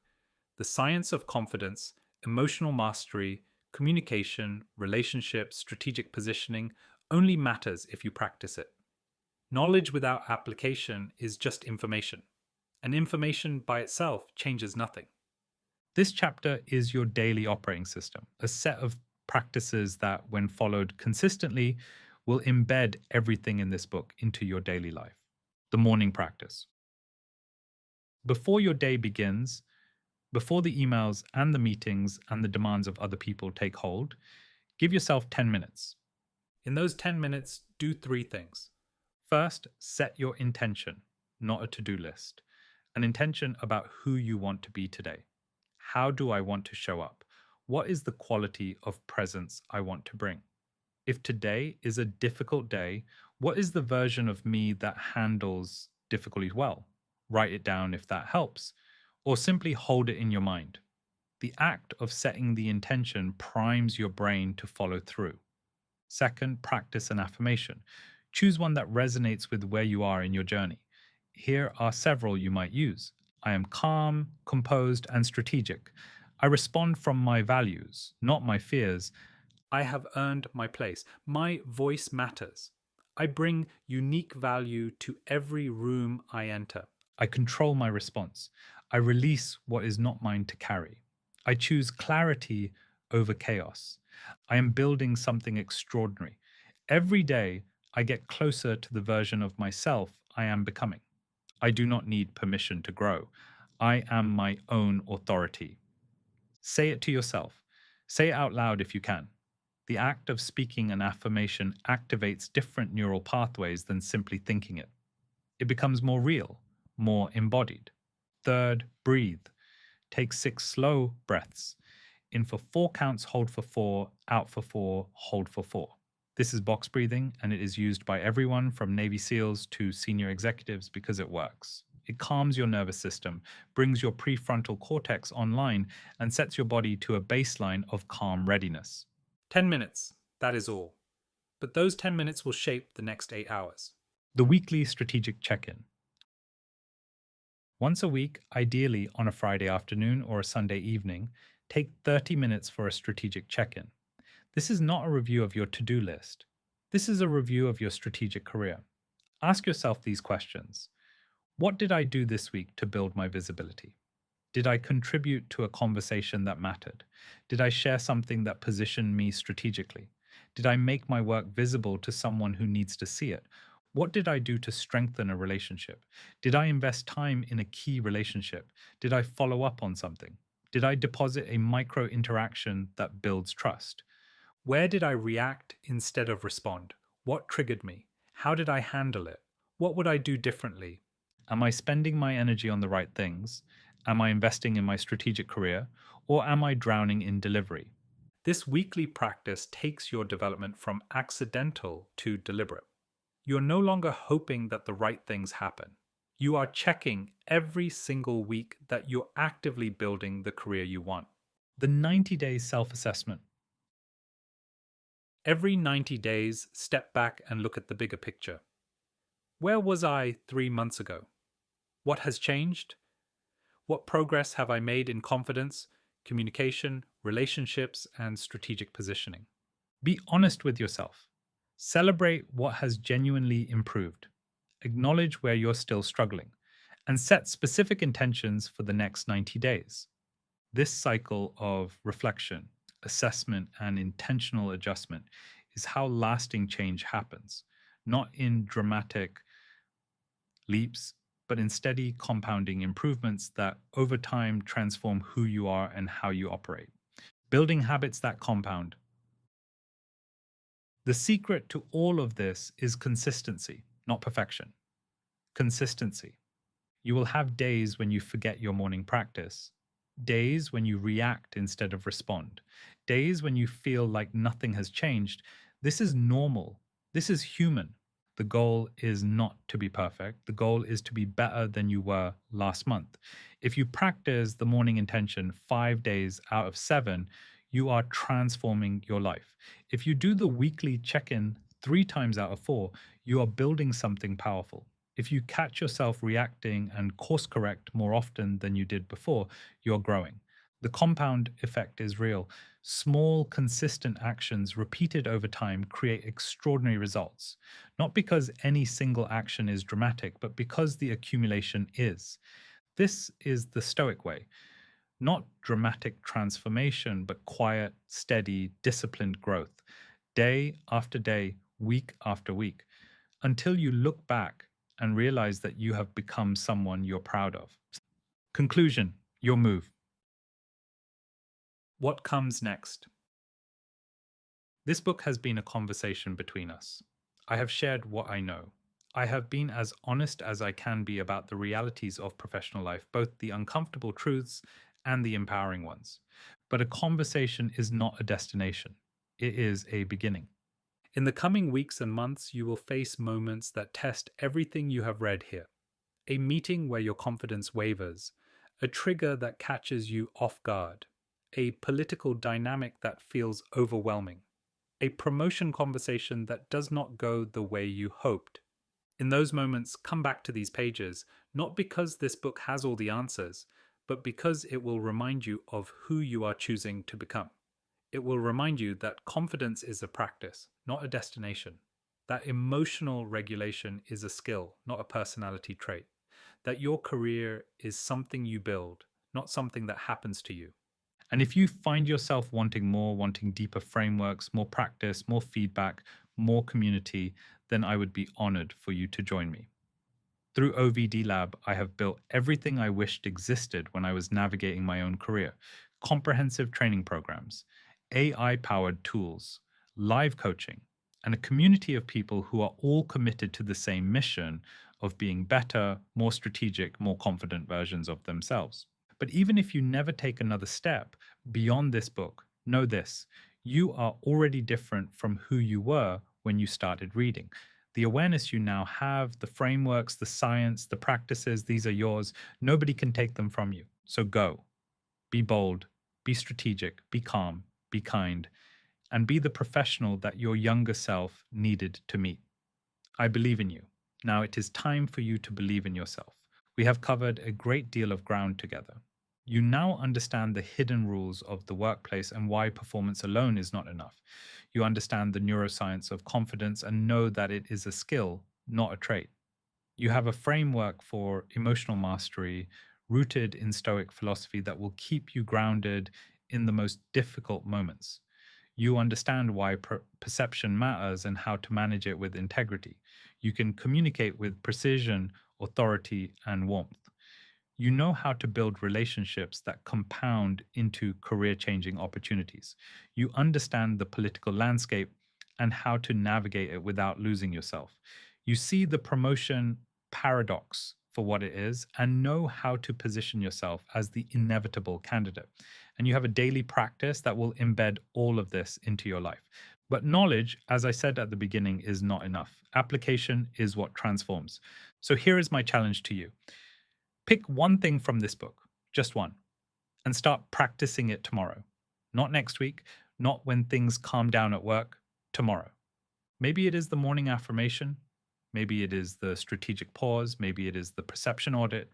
the science of confidence, emotional mastery, communication, relationships, strategic positioning, only matters if you practice it. Knowledge without application is just information, and information by itself changes nothing. This chapter is your daily operating system, a set of practices that, when followed consistently, will embed everything in this book into your daily life. The morning practice. Before your day begins, before the emails and the meetings and the demands of other people take hold, give yourself 10 minutes. In those 10 minutes, do 3 things. First, set your intention, not a to-do list. An intention about who you want to be today. How do I want to show up? What is the quality of presence I want to bring? If today is a difficult day, what is the version of me that handles difficulties well? Write it down if that helps, or simply hold it in your mind. The act of setting the intention primes your brain to follow through. Second, practice an affirmation. Choose one that resonates with where you are in your journey. Here are several you might use. I am calm, composed, and strategic. I respond from my values, not my fears. I have earned my place. My voice matters. I bring unique value to every room I enter. I control my response. I release what is not mine to carry. I choose clarity over chaos. I am building something extraordinary. Every day, I get closer to the version of myself I am becoming. I do not need permission to grow. I am my own authority. Say it to yourself. Say it out loud if you can. The act of speaking an affirmation activates different neural pathways than simply thinking it. It becomes more real, more embodied. Third, breathe. Take 6 slow breaths. In for 4 counts, hold for 4, out for 4, hold for 4. This is box breathing, and it is used by everyone from Navy SEALs to senior executives because it works. It calms your nervous system, brings your prefrontal cortex online, and sets your body to a baseline of calm readiness. 10 minutes, that is all. But those 10 minutes will shape the next 8 hours. The weekly strategic check-in. Once a week, ideally on a Friday afternoon or a Sunday evening, take 30 minutes for a strategic check-in. This is not a review of your to-do list. This is a review of your strategic career. Ask yourself these questions. What did I do this week to build my visibility? Did I contribute to a conversation that mattered? Did I share something that positioned me strategically? Did I make my work visible to someone who needs to see it? What did I do to strengthen a relationship? Did I invest time in a key relationship? Did I follow up on something? Did I deposit a micro interaction that builds trust? Where did I react instead of respond? What triggered me? How did I handle it? What would I do differently? Am I spending my energy on the right things? Am I investing in my strategic career? Or am I drowning in delivery? This weekly practice takes your development from accidental to deliberate. You're no longer hoping that the right things happen. You are checking every single week that you're actively building the career you want. The 90-day self-assessment. Every 90 days, step back and look at the bigger picture. Where was I 3 months ago? What has changed? What progress have I made in confidence, communication, relationships, and strategic positioning? Be honest with yourself. Celebrate what has genuinely improved. Acknowledge where you're still struggling, and set specific intentions for the next 90 days. This cycle of reflection, assessment, and intentional adjustment is how lasting change happens, not in dramatic leaps, but in steady compounding improvements that over time transform who you are and how you operate. Building habits that compound. The secret to all of this is consistency, not perfection. Consistency. You will have days when you forget your morning practice, days when you react instead of respond, days when you feel like nothing has changed. This is normal. This is human. The goal is not to be perfect. The goal is to be better than you were last month. If you practice the morning intention 5 days out of 7, you are transforming your life. If you do the weekly check-in 3 times out of 4, you are building something powerful. If you catch yourself reacting and course correct more often than you did before, you're growing. The compound effect is real. Small, consistent actions repeated over time create extraordinary results, not because any single action is dramatic, but because the accumulation is. This is the Stoic way. Not dramatic transformation, but quiet, steady, disciplined growth, day after day, week after week, until you look back and realize that you have become someone you're proud of. Conclusion, your move. What comes next? This book has been a conversation between us. I have shared what I know. I have been as honest as I can be about the realities of professional life, both the uncomfortable truths and the empowering ones. But a conversation is not a destination, it is a beginning. In the coming weeks and months, you will face moments that test everything you have read here. A meeting where your confidence wavers, a trigger that catches you off guard, a political dynamic that feels overwhelming, a promotion conversation that does not go the way you hoped. In those moments, come back to these pages, not because this book has all the answers, but because it will remind you of who you are choosing to become. It will remind you that confidence is a practice, not a destination. That emotional regulation is a skill, not a personality trait. That your career is something you build, not something that happens to you. And if you find yourself wanting more, wanting deeper frameworks, more practice, more feedback, more community, then I would be honored for you to join me. Through OVD Lab, I have built everything I wished existed when I was navigating my own career: comprehensive training programs, AI powered tools, live coaching, and a community of people who are all committed to the same mission of being better, more strategic, more confident versions of themselves. But even if you never take another step beyond this book, know this: you are already different from who you were when you started reading. The awareness you now have, the frameworks, the science, the practices, these are yours. Nobody can take them from you. So go, be bold, be strategic, be calm, be kind, and be the professional that your younger self needed to meet. I believe in you. Now it is time for you to believe in yourself. We have covered a great deal of ground together. You now understand the hidden rules of the workplace and why performance alone is not enough. You understand the neuroscience of confidence and know that it is a skill, not a trait. You have a framework for emotional mastery rooted in Stoic philosophy that will keep you grounded in the most difficult moments. You understand why perception matters and how to manage it with integrity. You can communicate with precision, authority, and warmth. You know how to build relationships that compound into career changing opportunities. You understand the political landscape and how to navigate it without losing yourself. You see the promotion paradox for what it is and know how to position yourself as the inevitable candidate. And you have a daily practice that will embed all of this into your life. But knowledge, as I said at the beginning, is not enough. Application is what transforms. So here is my challenge to you: pick one thing from this book, just one, and start practicing it tomorrow. Not next week, not when things calm down at work, tomorrow. Maybe it is the morning affirmation. Maybe it is the strategic pause. Maybe it is the perception audit.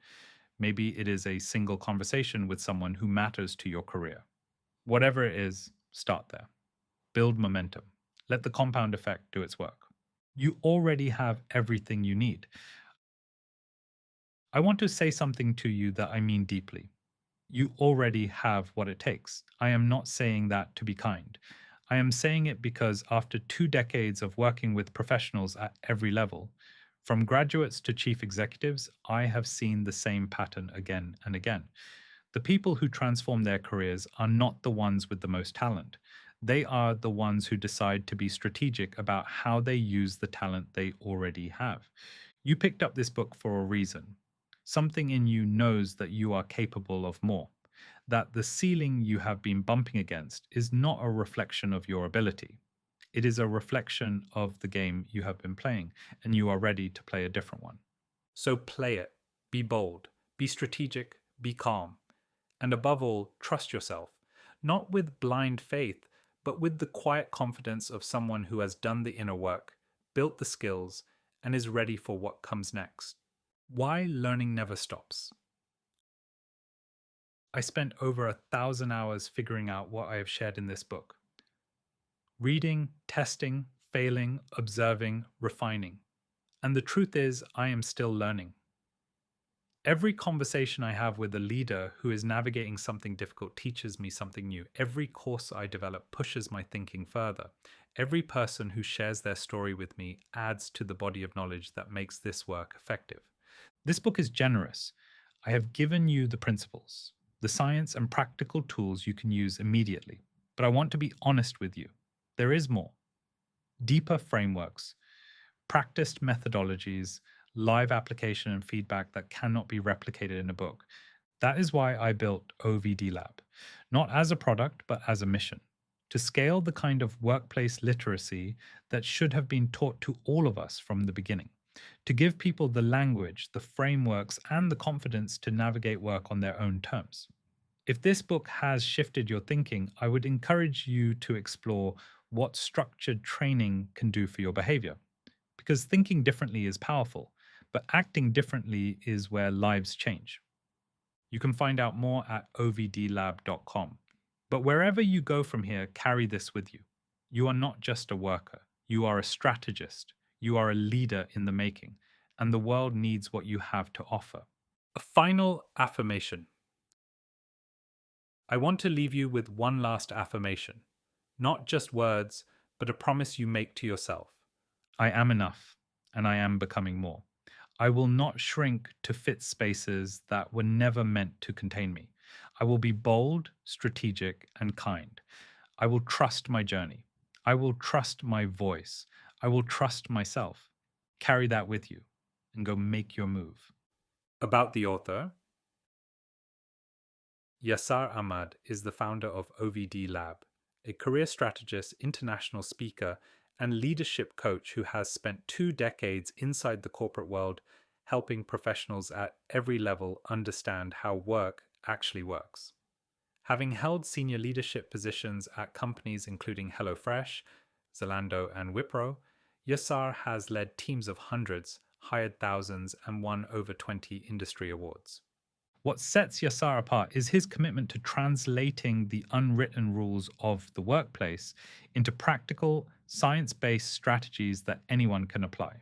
Maybe it is a single conversation with someone who matters to your career. Whatever it is, start there. Build momentum. Let the compound effect do its work. You already have everything you need. I want to say something to you that I mean deeply. You already have what it takes. I am not saying that to be kind. I am saying it because after 2 decades of working with professionals at every level, from graduates to chief executives, I have seen the same pattern again and again. The people who transform their careers are not the ones with the most talent. They are the ones who decide to be strategic about how they use the talent they already have. You picked up this book for a reason. Something in you knows that you are capable of more, that the ceiling you have been bumping against is not a reflection of your ability. It is a reflection of the game you have been playing, and you are ready to play a different one. So play it. Be bold. Be strategic. Be calm. And above all, trust yourself, not with blind faith, but with the quiet confidence of someone who has done the inner work, built the skills, and is ready for what comes next. Why learning never stops. I spent over 1,000 hours figuring out what I have shared in this book. Reading, testing, failing, observing, refining. And the truth is, I am still learning. Every conversation I have with a leader who is navigating something difficult teaches me something new. Every course I develop pushes my thinking further. Every person who shares their story with me adds to the body of knowledge that makes this work effective. This book is generous. I have given you the principles, the science and practical tools you can use immediately. But I want to be honest with you. There is more. Deeper frameworks, practiced methodologies, live application and feedback that cannot be replicated in a book. That is why I built OVD Lab, not as a product, but as a mission to scale the kind of workplace literacy that should have been taught to all of us from the beginning, to give people the language, the frameworks, and the confidence to navigate work on their own terms. If this book has shifted your thinking, I would encourage you to explore what structured training can do for your behavior. Because thinking differently is powerful, but acting differently is where lives change. You can find out more at ovdlab.com. But wherever you go from here, carry this with you. You are not just a worker, you are a strategist, you are a leader in the making, and the world needs what you have to offer. A final affirmation. I want to leave you with one last affirmation. Not just words, but a promise you make to yourself. I am enough, and I am becoming more. I will not shrink to fit spaces that were never meant to contain me. I will be bold, strategic, and kind. I will trust my journey. I will trust my voice. I will trust myself. Carry that with you and go make your move. About the author. Yasar Ahmad is the founder of OVD Lab, a career strategist, international speaker, and leadership coach who has spent 2 decades inside the corporate world helping professionals at every level understand how work actually works. Having held senior leadership positions at companies including HelloFresh, Zalando, and Wipro, Yasar has led teams of hundreds, hired thousands, and won over 20 industry awards. What sets Yasar apart is his commitment to translating the unwritten rules of the workplace into practical, science based strategies that anyone can apply.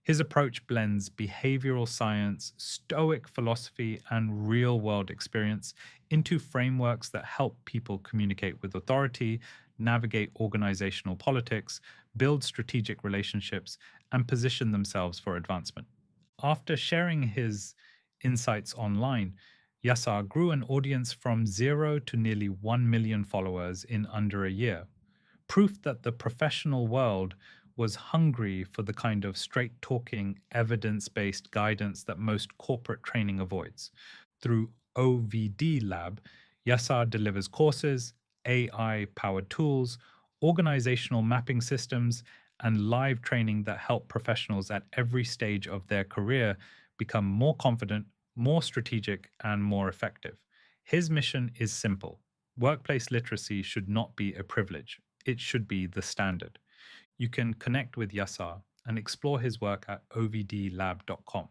His approach blends behavioral science, Stoic philosophy, and real world experience into frameworks that help people communicate with authority, navigate organizational politics, build strategic relationships, and position themselves for advancement. After sharing his insights online, Yasar grew an audience from 0 to nearly 1 million followers in under a year. Proof that the professional world was hungry for the kind of straight talking, evidence based guidance that most corporate training avoids. Through OVD Lab, Yasar delivers courses, AI powered tools, organizational mapping systems, and live training that help professionals at every stage of their career become more confident, more strategic, and more effective. His mission is simple. Workplace literacy should not be a privilege, it should be the standard. You can connect with Yasar and explore his work at ovdlab.com.